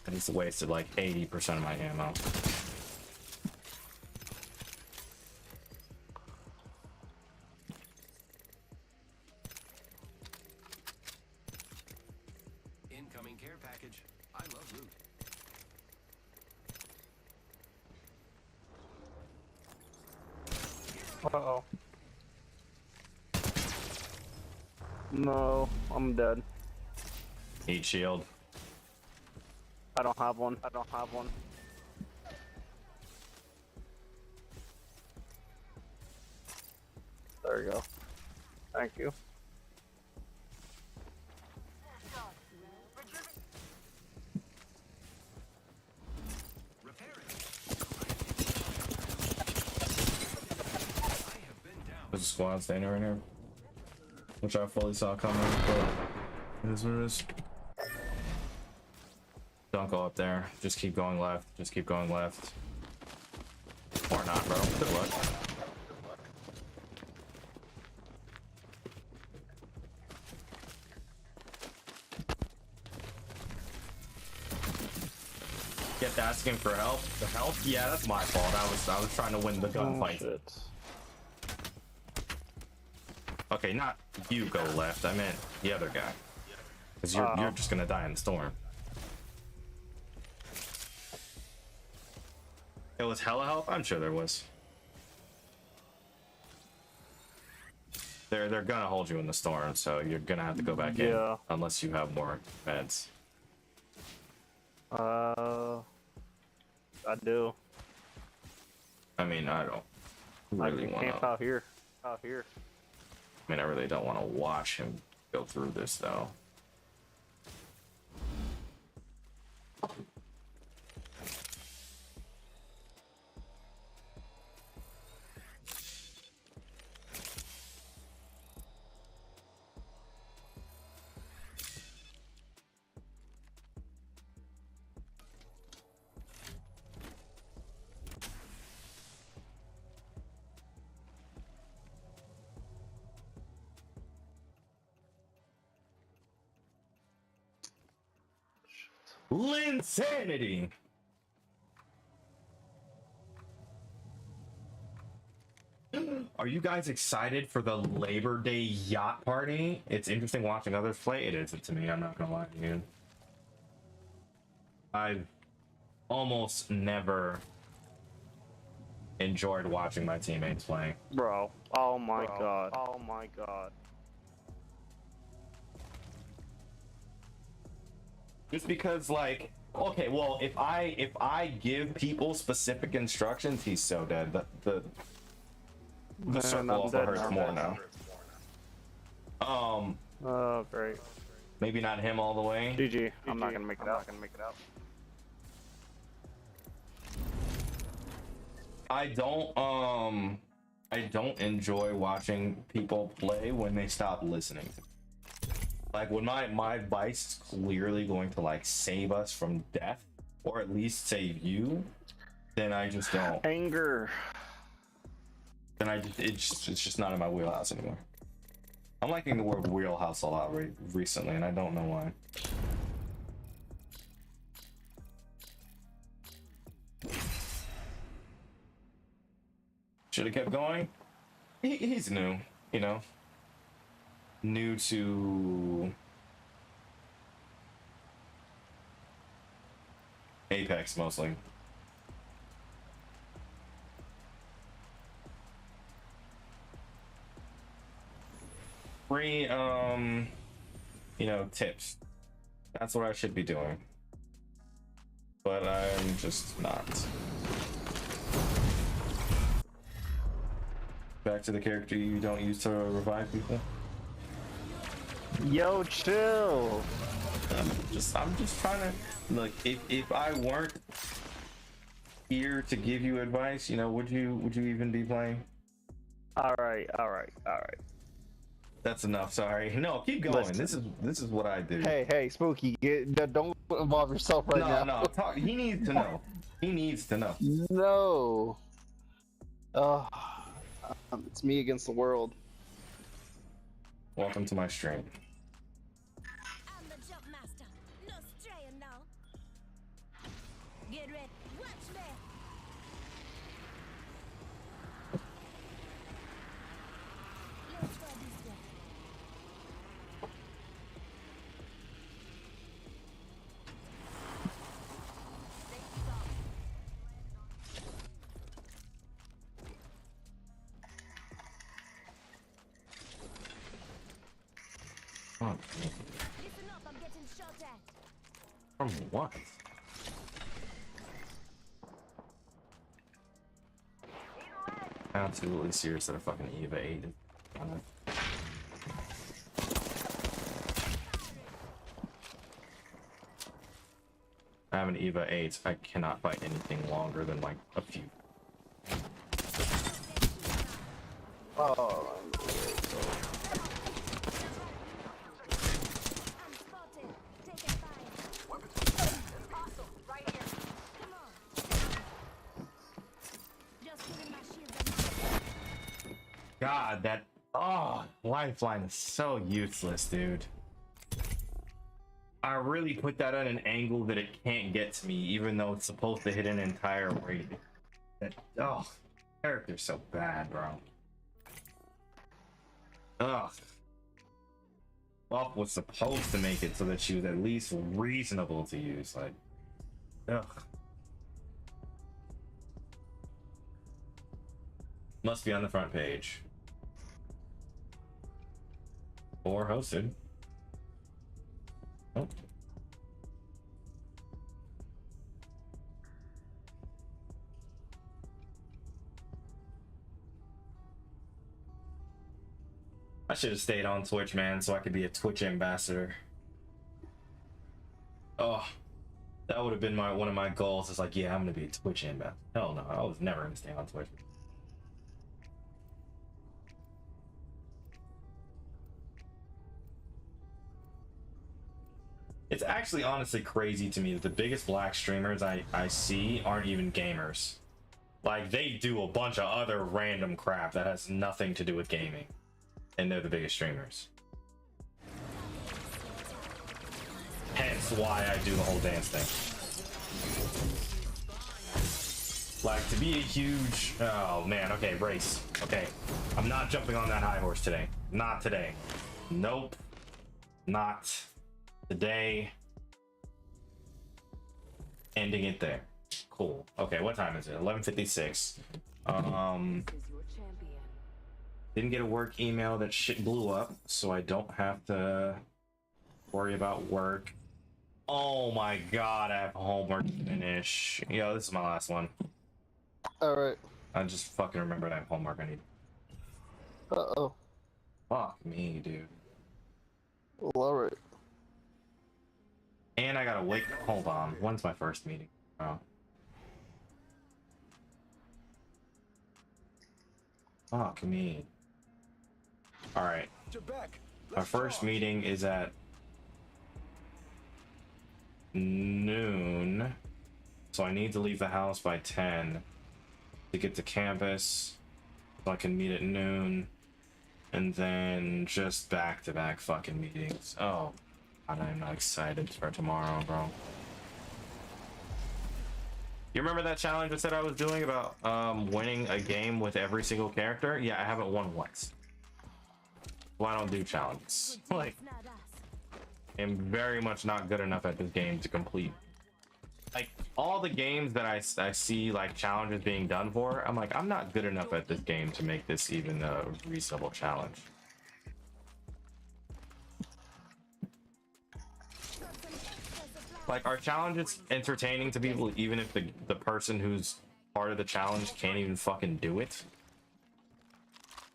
I just wasted like 80% of my ammo. Incoming care package. I love loot. Uh-oh. No, I'm dead. Heat shield. I don't have one. There you go. Thank you. There's a squad standing right here, which I fully saw coming, but it is what it is. Don't go up there. Just keep going left. Just keep going left. Or not, bro. Good luck. Kept asking for help. The help? Yeah, that's my fault. I was trying to win the gunfight. Okay, not you go left. I meant the other guy. Because you're just gonna die in the storm. It was hella help? I'm sure there was. They're gonna hold you in the storm, so you're gonna have to go back in unless you have more meds. I do. I mean, I don't really want camp to. out here. I mean, I really don't want to watch him go through this, though. Linsanity! Are you guys excited for the Labor Day yacht party? It's interesting watching others play. It isn't to me, I'm not gonna lie to you. I've almost never enjoyed watching my teammates play. Bro. Oh my god. Oh my god. Just because, like, okay, well, if I give people specific instructions, he's so dead. The circle also hurts more now. Oh, great. Maybe not him all the way. GG. I'm not gonna make it out. I don't enjoy watching people play when they stop listening. Like when my advice is clearly going to like save us from death, or at least save you, then I just don't. Anger. Then it's just not in my wheelhouse anymore. I'm liking the word wheelhouse a lot recently, and I don't know why. Should have kept going. He's new, you know. New to Apex mostly. Free, you know, tips. That's what I should be doing. But I'm just not. Back to the character you don't use to revive people. Yo, chill. I'm just trying to look. If I weren't here to give you advice, you know, would you even be playing? All right. That's enough. Sorry. No, keep going. Listen. This is what I do. Hey, Spooky, don't involve yourself right now. No. Talk. He needs to know. He needs to know. No. It's me against the world. Welcome to my stream. I'm the jump master. No straying now. Get ready. Watch me. Let's go this way. Oh, Listen up, I'm getting shot at. from what? Absolutely serious that a fucking Eva 8 is. I have an Eva 8. I cannot fight anything longer than like a few. Oh. God, that lifeline is so useless, dude. I really put that at an angle that it can't get to me, even though it's supposed to hit an entire rate. That character's so bad, bro. Buff was supposed to make it so that she was at least reasonable to use, like, Must be on the front page. Or hosted. Oh. I should have stayed on Twitch, man, so I could be a Twitch ambassador. Oh, that would have been one of my goals. It's like, yeah, I'm gonna be a Twitch ambassador. Hell no, I was never gonna stay on Twitch. It's actually honestly crazy to me that the biggest black streamers I see aren't even gamers. Like, they do a bunch of other random crap that has nothing to do with gaming. And they're the biggest streamers. Hence why I do the whole dance thing. Like, to be a huge... Oh, man. Okay, race. Okay. I'm not jumping on that high horse today. Not today. Nope. Not today. Ending it there. Cool. Okay, what time is it? 11:56. Didn't get a work email. That shit blew up, so I don't have to worry about work. Oh my god, I have homework to finish. Yo, this is my last one. Alright. I just fucking remembered I have homework I need. Uh-oh. Fuck me, dude. Well, alright. And I gotta wake... Hold on. When's my first meeting? Oh. Fuck me. Alright. Our first meeting is at noon. So I need to leave the house by 10 to get to campus. So I can meet at noon. And then just back-to-back fucking meetings. Oh. God, I'm not excited for tomorrow, bro. You remember that challenge I said I was doing about winning a game with every single character? Yeah, I haven't won once. Well, I don't do challenges. Like, I'm very much not good enough at this game to complete. Like, all the games that I see, like, challenges being done for, I'm like, I'm not good enough at this game to make this even a reasonable challenge. Like, are challenges entertaining to people even if the person who's part of the challenge can't even fucking do it?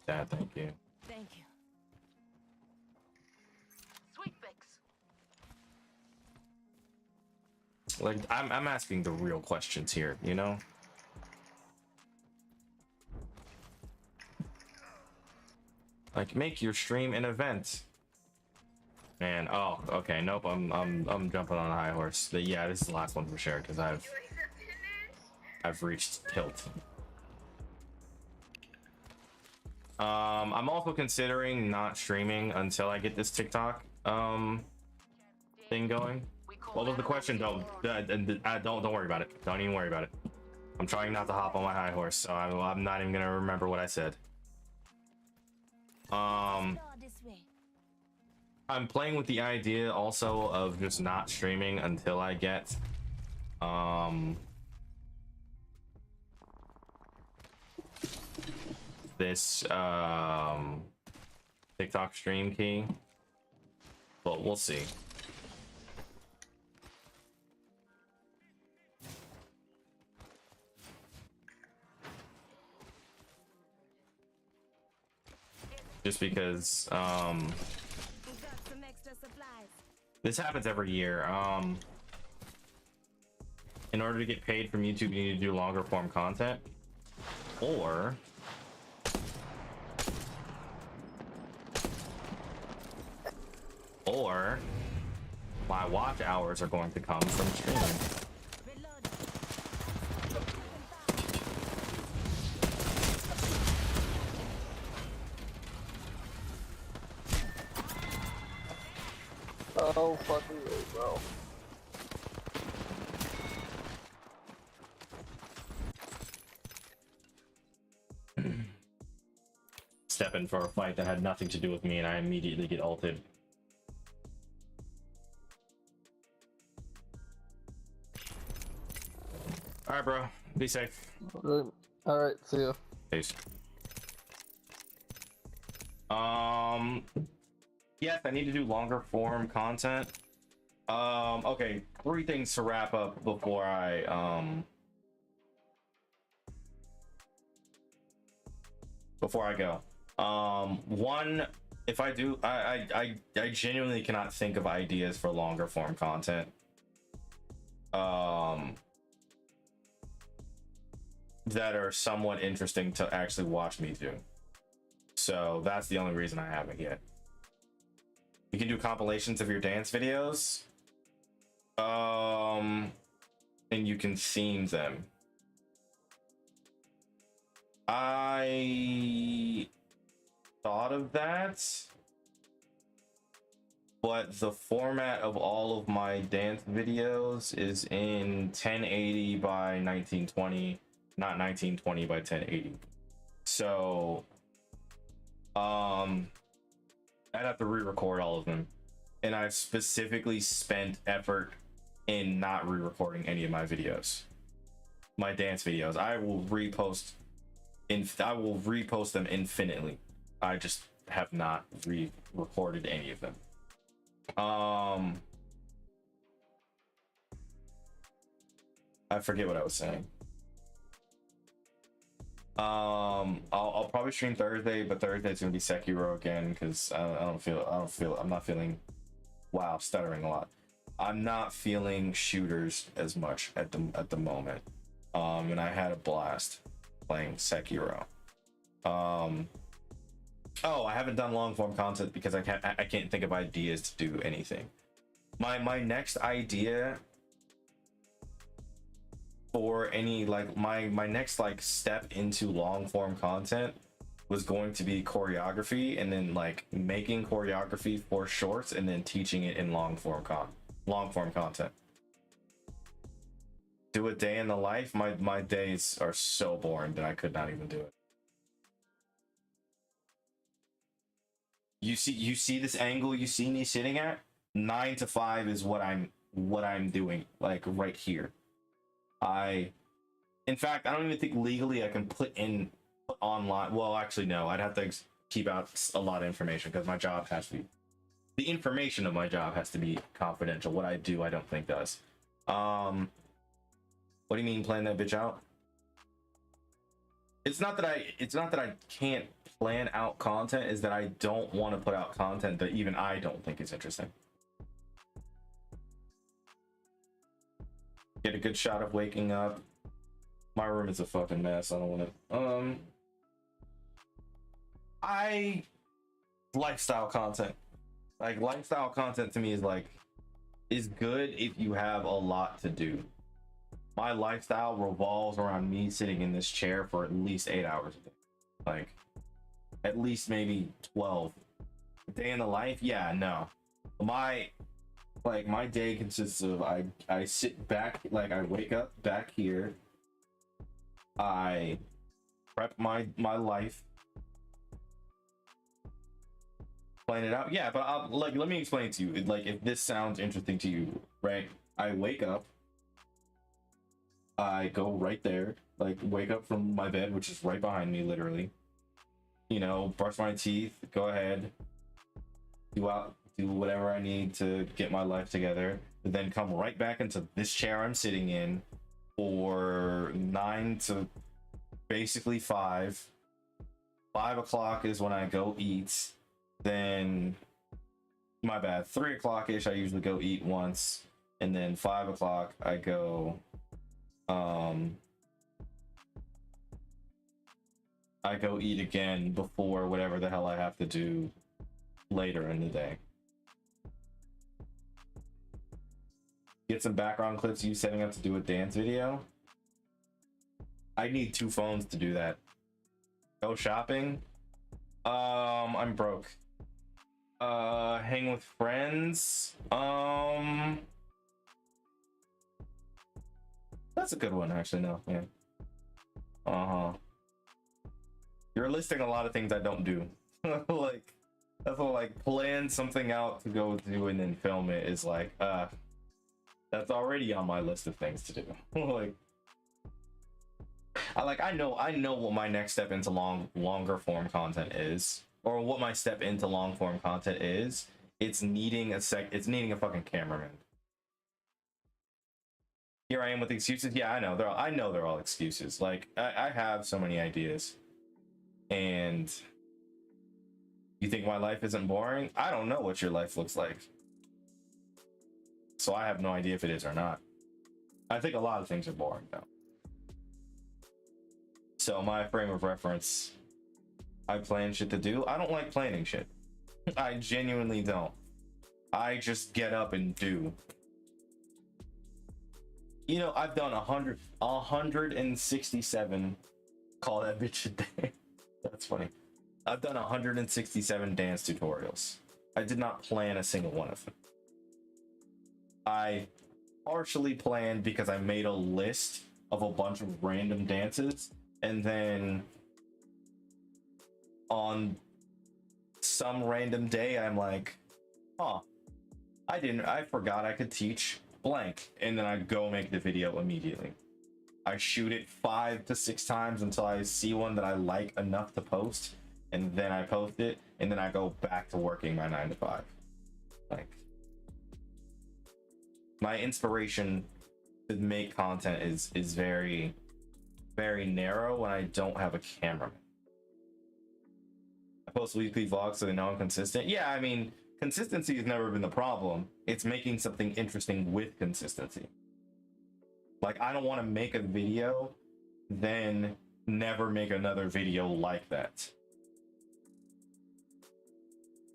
Dad, thank you. Thank you. Sweet fix. Like, I'm asking the real questions here, you know? Like, make your stream an event. Man, oh, okay, nope, I'm jumping on a high horse. Yeah, this is the last one for sure, because I've reached tilt. I'm also considering not streaming until I get this TikTok thing going. What was the question? Don't worry about it. Don't even worry about it. I'm trying not to hop on my high horse, so I'm not even gonna remember what I said. I'm playing with the idea also of just not streaming until I get this TikTok stream key, but we'll see. Just because this happens every year. In order to get paid from YouTube, you need to do longer form content, or my watch hours are going to come from streaming. Oh, fucking way, bro. Step in for a fight that had nothing to do with me, and I immediately get ulted. Alright, bro. Be safe. Alright, see ya. Peace. Yes, I need to do longer form content. Okay, 3 things to wrap up before I go. One, if I do, I genuinely cannot think of ideas for longer form content. That are somewhat interesting to actually watch me do. So that's the only reason I haven't yet. You can do compilations of your dance videos. And you can theme them. I thought of that, but the format of all of my dance videos is in 1080 by 1920 not 1920 by 1080. So I'd have to re-record all of them, and I've specifically spent effort in not re-recording any of my videos, my dance videos. I will repost them infinitely. I just have not re-recorded any of them. I forget what I was saying. I'll probably stream Thursday, but Thursday's gonna be Sekiro again because I'm not feeling, wow, stuttering a lot. I'm not feeling shooters as much at the moment. And I had a blast playing Sekiro. Oh, I haven't done long form content because I can't think of ideas to do anything. My next idea for any, like, my next like step into long form content was going to be choreography, and then like making choreography for shorts and then teaching it in long form content. Do a day in the life. My days are so boring that I could not even do it. You see this angle you see me sitting at? 9 to 5 is what I'm doing, like right here. In fact, I don't even think legally I can put online. Well, actually, no. I'd have to keep out a lot of information because my job has to be. The information of my job has to be confidential. What I do, I don't think does. What do you mean plan that bitch out? It's not that I can't plan out content. Is that I don't want to put out content that even I don't think is interesting. Get a good shot of waking up. My room is a fucking mess. I don't want to. Lifestyle content. Like, lifestyle content to me is good if you have a lot to do. My lifestyle revolves around me sitting in this chair for at least 8 hours a day. Like, at least maybe 12. A day in the life? Yeah, no. My day consists of I sit back, like I wake up back here. I prep my life. Plan it out. Yeah, but let me explain it to you. Like, if this sounds interesting to you, right? I wake up. I go right there, like wake up from my bed, which is right behind me, literally. You know, brush my teeth, go ahead, do whatever I need to get my life together, but then come right back into this chair I'm sitting in for 9 to basically 5. 5 o'clock is when I go eat. Then, my bad, 3 o'clock ish I usually go eat once, and then 5 o'clock I go eat again before whatever the hell I have to do later in the day. Get some background clips of you setting up to do a dance video. I need 2 phones to do that. Go shopping. I'm broke. Hang with friends. That's a good one, actually. No, yeah. You're listing a lot of things I don't do. Like, that's all, like, plan something out to go do and then film it is like, that's already on my list of things to do. I know what my next step into longer form content is, or what my step into long form content is. It's needing a fucking cameraman. Here I am with excuses. Yeah, I know they're all excuses. Like, I have so many ideas. And you think my life isn't boring? I don't know what your life looks like. So I have no idea if it is or not. I think a lot of things are boring though. So my frame of reference, I plan shit to do. I don't like planning shit. I genuinely don't. I just get up and do. You know, I've done 167, call that bitch a day. That's funny. I've done 167 dance tutorials. I did not plan a single one of them. I partially planned because I made a list of a bunch of random dances, and then on some random day I'm like, huh, I forgot I could teach blank, and then I go make the video immediately. I shoot it 5 to 6 times until I see one that I like enough to post, and then I post it, and then I go back to working my 9 to 5. Like, my inspiration to make content is very, very narrow when I don't have a cameraman. I post weekly vlogs so they know I'm consistent. Yeah, I mean, consistency has never been the problem. It's making something interesting with consistency. Like, I don't want to make a video, then never make another video like that.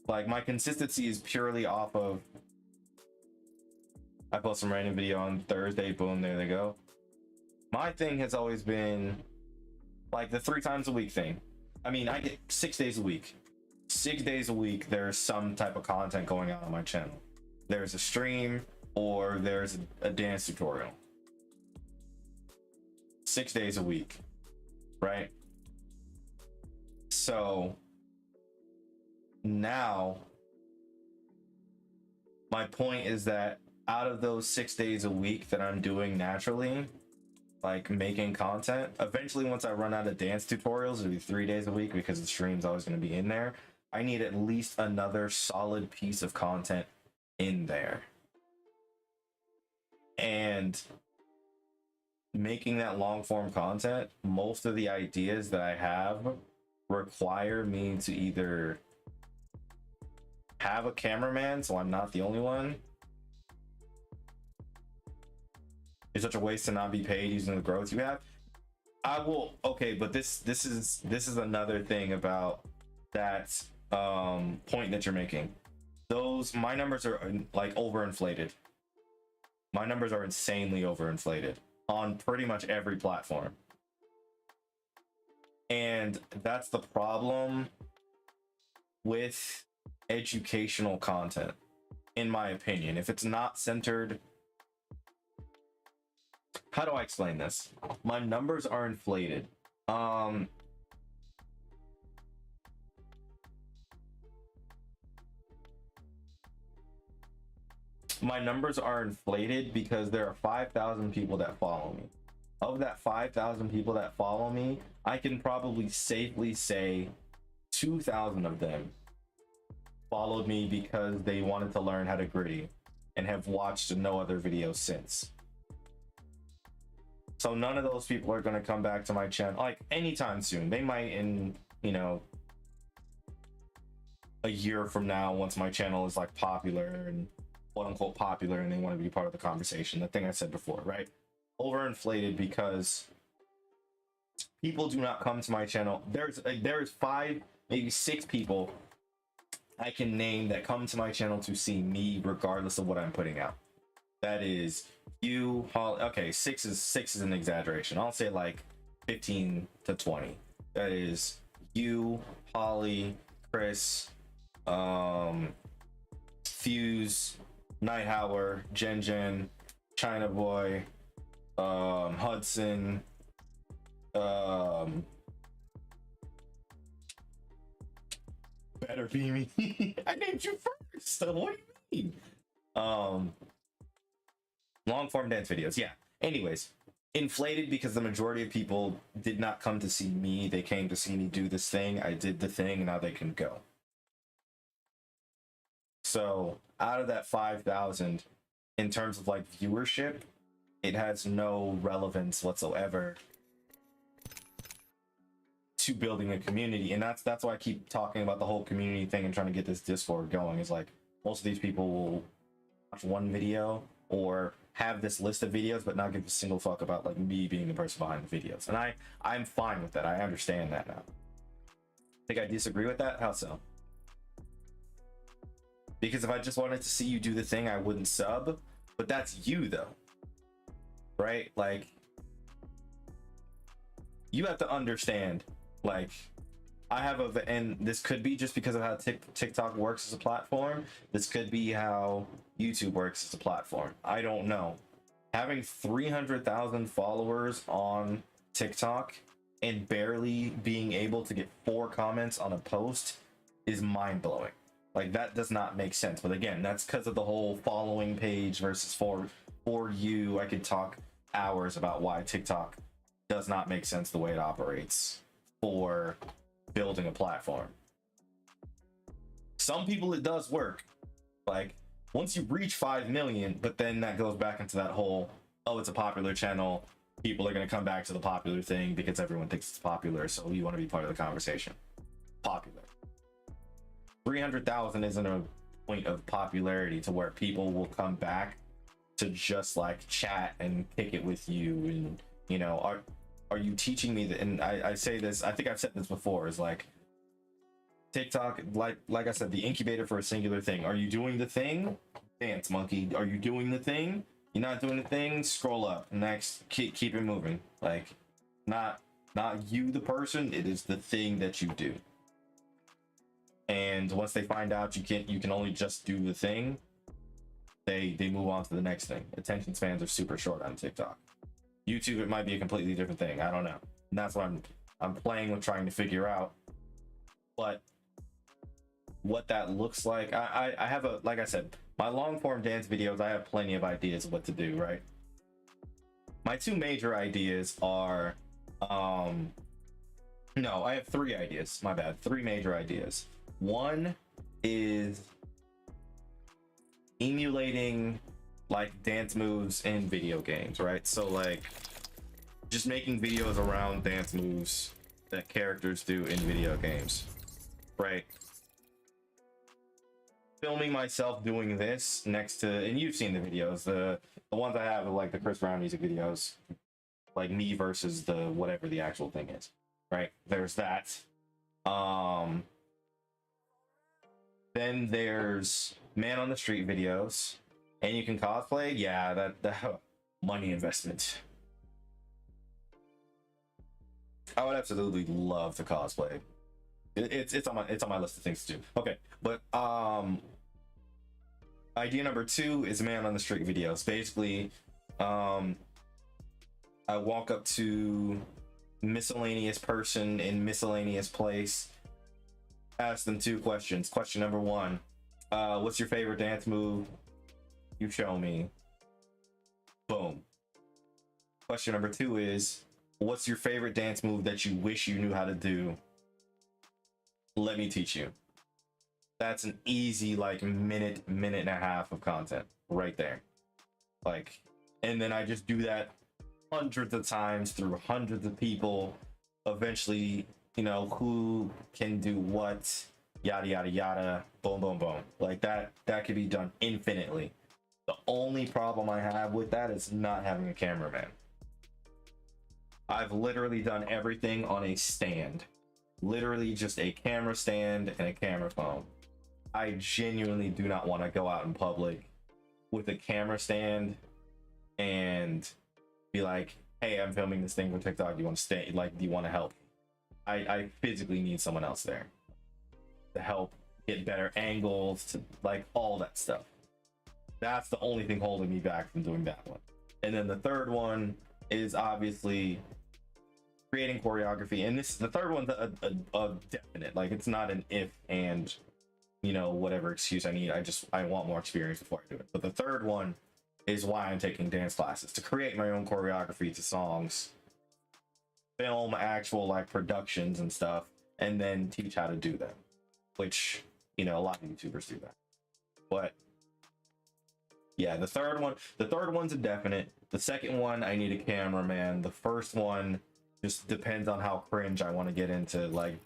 Like, my consistency is purely off of, I post some random video on Thursday, boom, there they go. My thing has always been like the 3 times a week thing. I mean, I get 6 days a week. 6 days a week, there's some type of content going on my channel. There's a stream or there's a dance tutorial. 6 days a week, right? So now my point is that out of those 6 days a week that I'm doing naturally, like making content, eventually once I run out of dance tutorials, it'll be 3 days a week because the stream's always going to be in there. I need at least another solid piece of content in there. And making that long form content, most of the ideas that I have require me to either have a cameraman so I'm not the only one. It's such a waste to not be paid using the growth you have. I will, okay, but this is another thing about that point that you're making. My numbers are like overinflated. My numbers are insanely overinflated on pretty much every platform. And that's the problem with educational content, in my opinion. If it's not centered, how do I explain this? My numbers are inflated. My numbers are inflated because there are 5,000 people that follow me. Of that 5,000 people that follow me, I can probably safely say 2,000 of them followed me because they wanted to learn how to gritty and have watched no other videos since. So none of those people are going to come back to my channel like anytime soon. They might in, you know, a year from now, once my channel is like popular and quote unquote popular and they want to be part of the conversation. The thing I said before, right? Overinflated because people do not come to my channel. There's 5, maybe 6 people I can name that come to my channel to see me regardless of what I'm putting out. That is you, Holly. Okay, 6 is an exaggeration. I'll say like 15 to 20. That is you, Holly, Chris, Fuse, Nighthauer, Jen, China Boy, Hudson, better be me. I named you first. So what do you mean? Long form dance videos, yeah. Anyways, inflated because the majority of people did not come to see me. They came to see me do this thing. I did the thing, and now they can go. So out of that 5,000, in terms of like viewership, it has no relevance whatsoever to building a community. And that's why I keep talking about the whole community thing and trying to get this Discord going. Is like most of these people will watch one video or have this list of videos but not give a single fuck about like me being the person behind the videos. And I'm fine with that. I understand that now. Think I disagree with that? How so? Because if I just wanted to see you do the thing, I wouldn't sub. But that's you though, right? Like, you have to understand, like, I have and this could be just because of how TikTok works as a platform. This could be how YouTube works as a platform. I don't know. Having 300,000 followers on TikTok and barely being able to get 4 comments on a post is mind-blowing. Like, that does not make sense. But again, that's because of the whole following page versus for you. I could talk hours about why TikTok does not make sense the way it operates for building a platform. Some people it does work. Like, once you reach 5 million, but then that goes back into that whole, oh, it's a popular channel. People are going to come back to the popular thing because everyone thinks it's popular. So you want to be part of the conversation. Popular. 300,000 isn't a point of popularity to where people will come back to just like chat and kick it with you. And, you know, are you teaching me that? And I say this, I think I've said this before, is like, TikTok, like I said, the incubator for a singular thing. Are you doing the thing? Dance, monkey. Are you doing the thing? You're not doing the thing? Scroll up. Next, keep it moving. Like, not you, the person. It is the thing that you do. And once they find out you can only just do the thing, they move on to the next thing. Attention spans are super short on TikTok. YouTube, it might be a completely different thing. I don't know. And that's what I'm playing with, trying to figure out. But what that looks like, I have a, like I said, my long form dance videos, I have plenty of ideas of what to do, right? My 2 major ideas are, no, I have 3 ideas, my bad, 3 major ideas. One is emulating like dance moves in video games, right? So like just making videos around dance moves that characters do in video games, right? Filming myself doing this next to, and you've seen the videos, the ones I have are like the Chris Brown music videos, like me versus the whatever the actual thing is, right? There's that. Then there's man on the street videos, and you can cosplay. Yeah, that money investment. I would absolutely love to cosplay. It's on my list of things to do. Okay, but idea number 2 is man on the street videos. Basically, I walk up to miscellaneous person in miscellaneous place, ask them 2 questions. Question number 1, what's your favorite dance move? You show me. Boom. Question number 2 is, what's your favorite dance move that you wish you knew how to do? Let me teach you. That's an easy like minute and a half of content right there. Like, and then I just do that hundreds of times through hundreds of people. Eventually, you know, who can do what, yada yada yada, boom boom boom. Like that could be done infinitely. The only problem I have with that is not having a cameraman. I've literally done everything on a stand. Literally just a camera stand and a camera phone. I genuinely do not want to go out in public with a camera stand and be like, hey, I'm filming this thing for TikTok. Do you want to stay? Like, do you want to help? I physically need someone else there to help get better angles, to like all that stuff. That's the only thing holding me back from doing that one. And then the third one is obviously creating choreography, and the third one's a definite, like it's not an if and, you know, whatever excuse I need. I want more experience before I do it. But the third one is why I'm taking dance classes, to create my own choreography to songs, film actual like productions and stuff, and then teach how to do them, which, you know, a lot of YouTubers do that. But yeah, the third one's a definite. The second one, I need a cameraman. The first one just depends on how cringe I want to get into like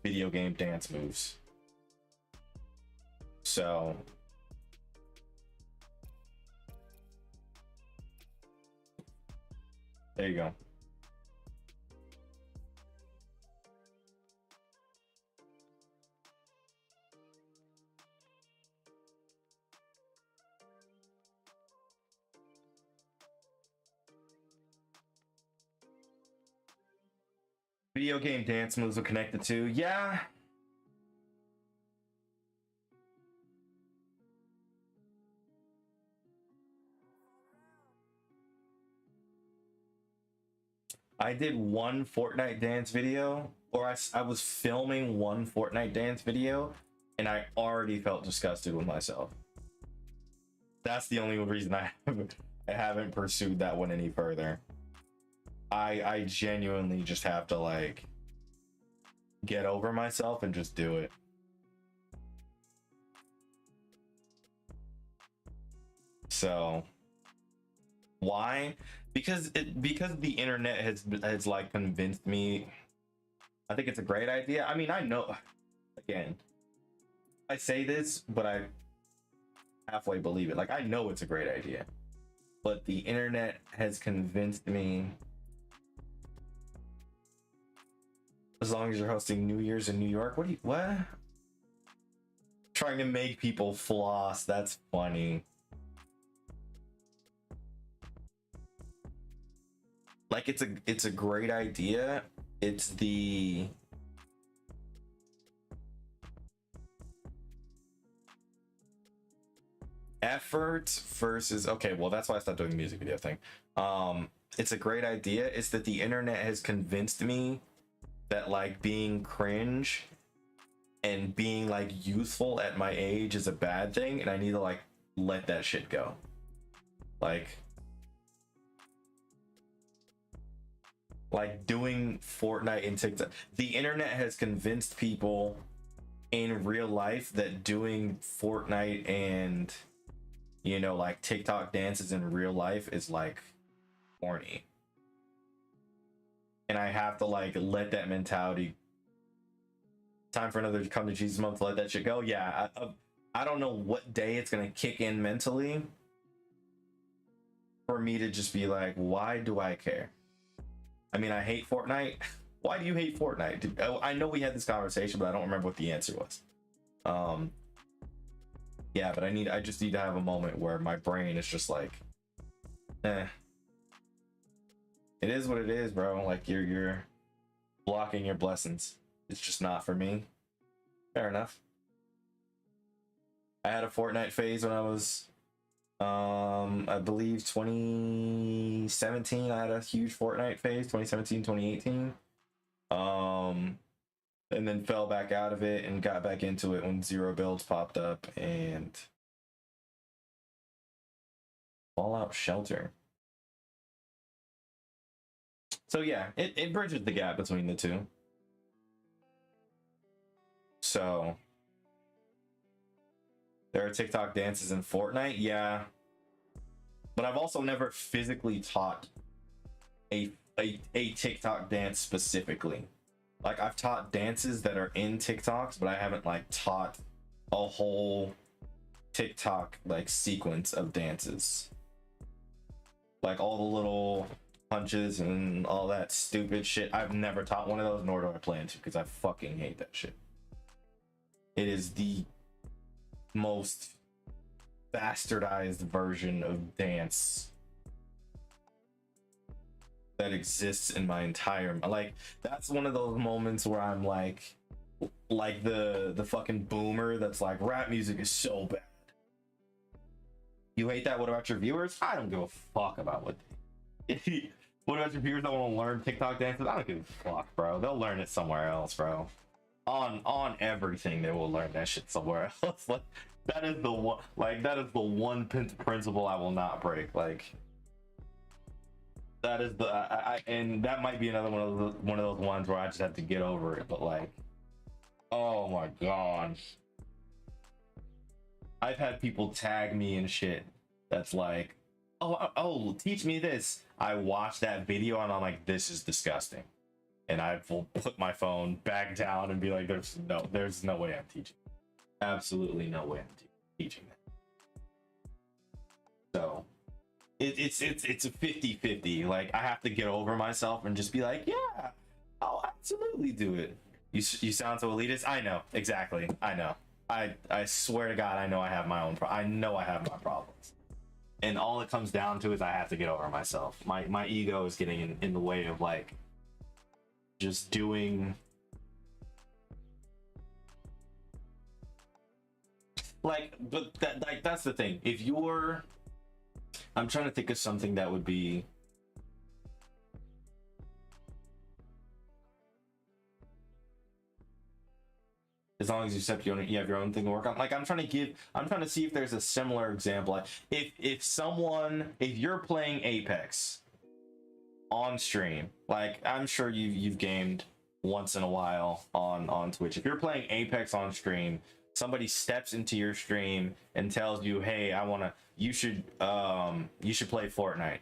video game dance moves. So there you go. Video game dance moves are connected to, yeah. I did one Fortnite dance video, or I was filming one Fortnite dance video, and I already felt disgusted with myself. That's the only reason I haven't pursued that one any further. I genuinely just have to like get over myself and just do it. So why? Because the internet has like convinced me. I think it's a great idea. I mean, I know, again, I say this, but I halfway believe it. Like, I know it's a great idea, but the internet has convinced me. As long as you're hosting New Year's in New York, what? Trying to make people floss. That's funny. Like, it's a great idea. It's the effort versus, okay, well, that's why I stopped doing the music video thing. It's a great idea. It's that the internet has convinced me that like being cringe and being like youthful at my age is a bad thing, and I need to like let that shit go. Like doing Fortnite and TikTok. The internet has convinced people in real life that doing Fortnite and, you know, like TikTok dances in real life is like corny. And I have to like let that mentality. Time for another Come to Jesus month to let that shit go. Yeah, I don't know what day it's gonna kick in mentally for me to just be like, why do I care? I mean, I hate Fortnite. Why do you hate Fortnite? I know we had this conversation, but I don't remember what the answer was. Yeah, but I just need to have a moment where my brain is just like, eh. It is what it is, bro. Like you're blocking your blessings. It's just not for me. Fair enough. I had a Fortnite phase when I was I believe 2017. I had a huge Fortnite phase, 2017, 2018. And then fell back out of it and got back into it when Zero Builds popped up and Fallout Shelter. So yeah, it bridges the gap between the two. So there are TikTok dances in Fortnite, yeah. But I've also never physically taught a TikTok dance specifically. Like, I've taught dances that are in TikToks, but I haven't like taught a whole TikTok like sequence of dances. Like all the little punches and all that stupid shit. I've never taught one of those, nor do I plan to, because I fucking hate that shit. It is the most bastardized version of dance that exists in my entire, like, that's one of those moments where I'm like the fucking boomer that's like, rap music is so bad. You hate that? What about your viewers? I don't give a fuck about what what about your viewers that want to learn TikTok dances? I don't give a fuck, bro. They'll learn it somewhere else, bro. On everything, they will learn that shit somewhere else. Like, that is the one, like, that is the one principle I will not break. Like, that is the and that might be another one of those ones where I just have to get over it. But like, oh my god, I've had people tag me and shit that's like, oh, teach me this. I watched that video and I'm like, this is disgusting, and I will put my phone back down and be like, there's no way I'm teaching. Absolutely no way I'm teaching that. So it's a 50-50. Like, I have to get over myself and just be like, yeah, I'll absolutely do it. You sound so elitist. I know, exactly. I know. I swear to God, I know I have my own. I know I have my problems, and all it comes down to is I have to get over myself. My ego is getting in the way of like just doing. Like, but that's the thing. If you're, I'm trying to think of something that would be as long as you accept you have your own thing to work on. Like I'm trying to see if there's a similar example. Like if you're playing Apex on stream, like I'm sure you've gamed once in a while on Twitch. If you're playing Apex on stream, somebody steps into your stream and tells you, hey, you should play Fortnite.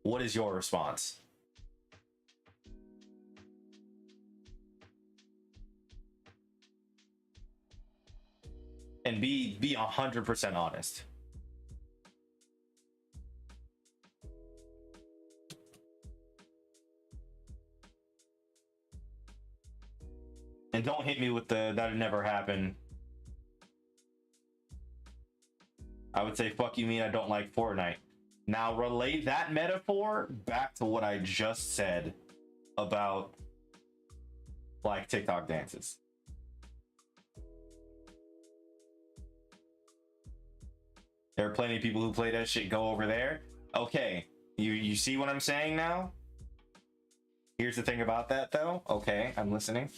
What is your response? And be 100% honest. And don't hit me with that'd never happen. I would say, fuck you mean I don't like Fortnite. Now relay that metaphor back to what I just said about like TikTok dances. There are plenty of people who play that shit, go over there. Okay, you see what I'm saying now? Here's the thing about that though. Okay, I'm listening.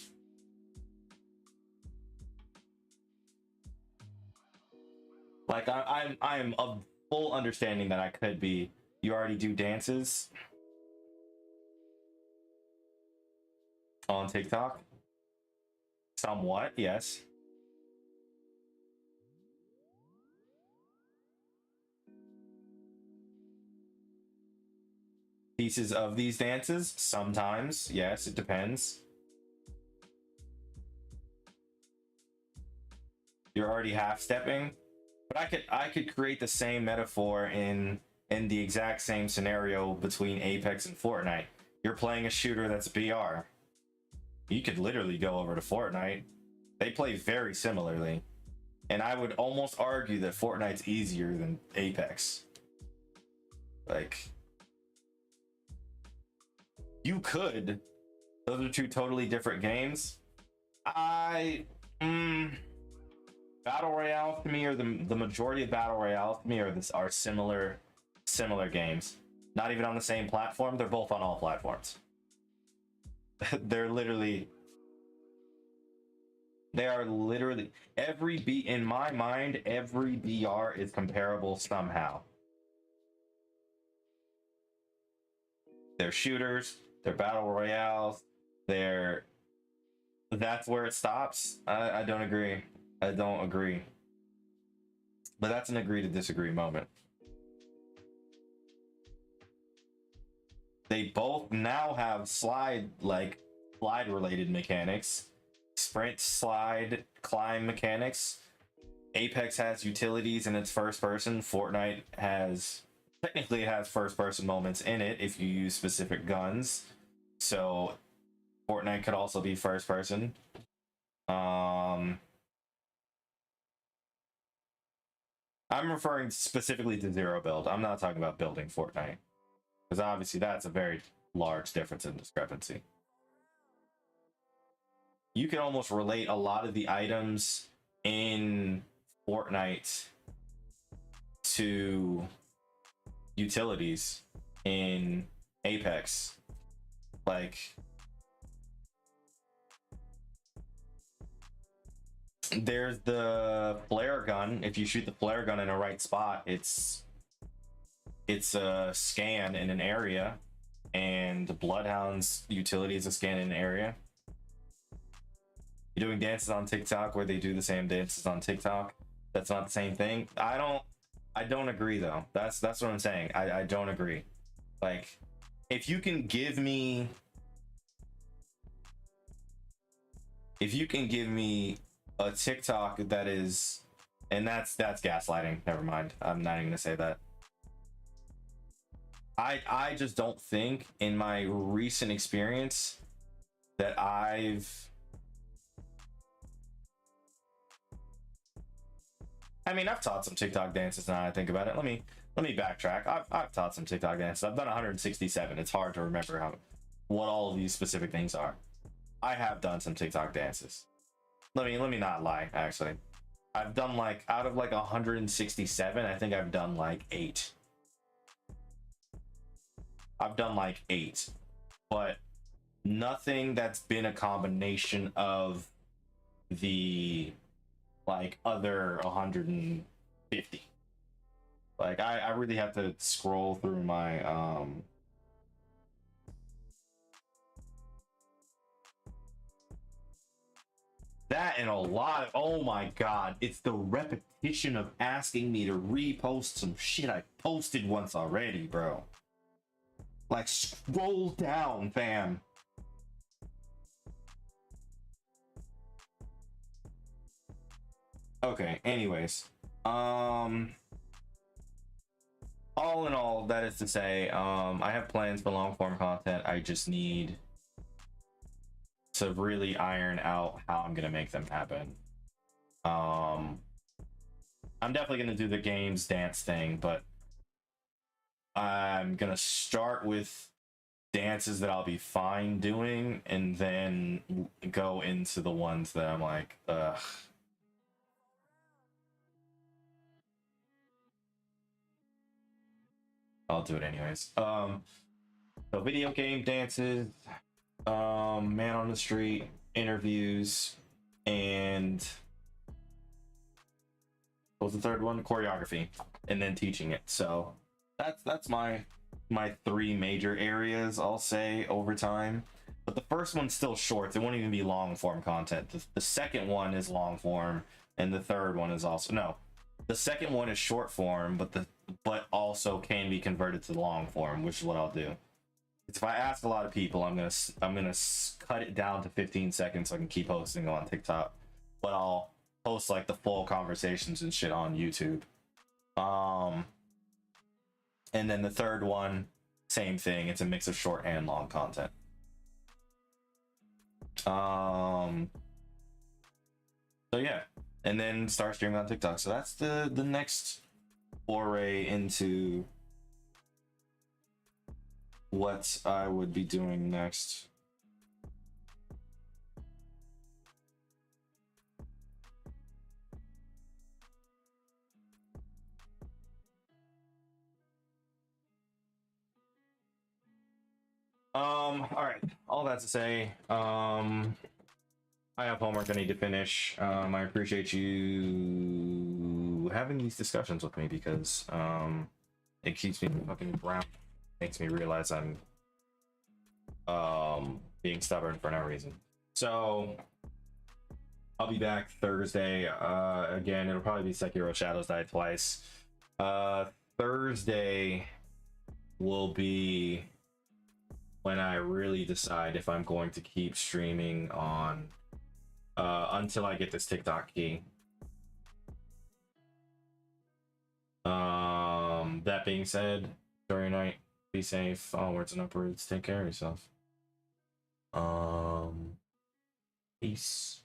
Like I'm of full understanding that I could be. You already do dances on TikTok? Somewhat, yes. Pieces of these dances? Sometimes, yes, it depends. You're already half-stepping? But I could create the same metaphor in the exact same scenario between Apex and Fortnite. You're playing a shooter that's BR. You could literally go over to Fortnite. They play very similarly. And I would almost argue that Fortnite's easier than Apex. Like, you could. Those are two totally different games. Battle Royale to me, or the majority of Battle Royale to me are similar games. Not even on the same platform. They're both on all platforms. They are literally in my mind, every BR is comparable somehow. They're shooters, they're battle royales, that's where it stops. I don't agree. I don't agree. But that's an agree to disagree moment. They both now have slide related mechanics. Sprint, slide, climb mechanics. Apex has utilities in its first person. Fortnite technically has first person moments in it if you use specific guns. So Fortnite could also be first person. I'm referring specifically to zero build. I'm not talking about building Fortnite, because obviously that's a very large difference in discrepancy. You can almost relate a lot of the items in Fortnite to utilities in Apex. Like, there's the flare gun. If you shoot the flare gun in a right spot, it's a scan in an area, and the Bloodhound's utility is a scan in an area. You're doing dances on TikTok where they do the same dances on TikTok. That's not the same thing. I don't agree though. That's what I'm saying. I don't agree. Like, if you can give me a TikTok that is, and that's gaslighting. Never mind. I'm not even gonna say that. I just don't think in my recent experience that I've taught some TikTok dances now I think about it. Let me backtrack. I've taught some TikTok dances. I've done 167. It's hard to remember what all of these specific things are. I have done some TikTok dances. Let me not lie, actually. I've done out of 167, I think I've done 8. I've done 8. But nothing that's been a combination of the like other 150. Like I really have to scroll through my that and a lot of, oh my god, it's the repetition of asking me to repost some shit I posted once already, bro. Like, scroll down, fam. Okay, anyways. All in all, that is to say, I have plans for long form content. I just need to really iron out how I'm gonna make them happen. I'm definitely gonna do the games dance thing, but I'm gonna start with dances that I'll be fine doing, and then go into the ones that I'm like, ugh. I'll do it anyways. So video game dances, man on the street, interviews, and what was the third one? Choreography, and then teaching it. So that's my three major areas, I'll say, over time. But the first one's still short. It won't even be long form content. The second one is long form, and the third one is also, no, the second one is short form, but also can be converted to long form, which is what I'll do. If I ask a lot of people, I'm gonna cut it down to 15 seconds so I can keep posting on TikTok, but I'll post like the full conversations and shit on YouTube. And then the third one, same thing. It's a mix of short and long content. So yeah, and then start streaming on TikTok. So that's the next foray into what I would be doing next. All right, all that to say, I have homework I need to finish. I appreciate you having these discussions with me, because it keeps me fucking grounded. Makes me realize I'm being stubborn for no reason. So I'll be back Thursday. Again, it'll probably be Sekiro Shadows Die Twice. Thursday will be when I really decide if I'm going to keep streaming on until I get this TikTok key. That being said, enjoy your night. Be safe. Onwards and upwards. Take care of yourself. Peace.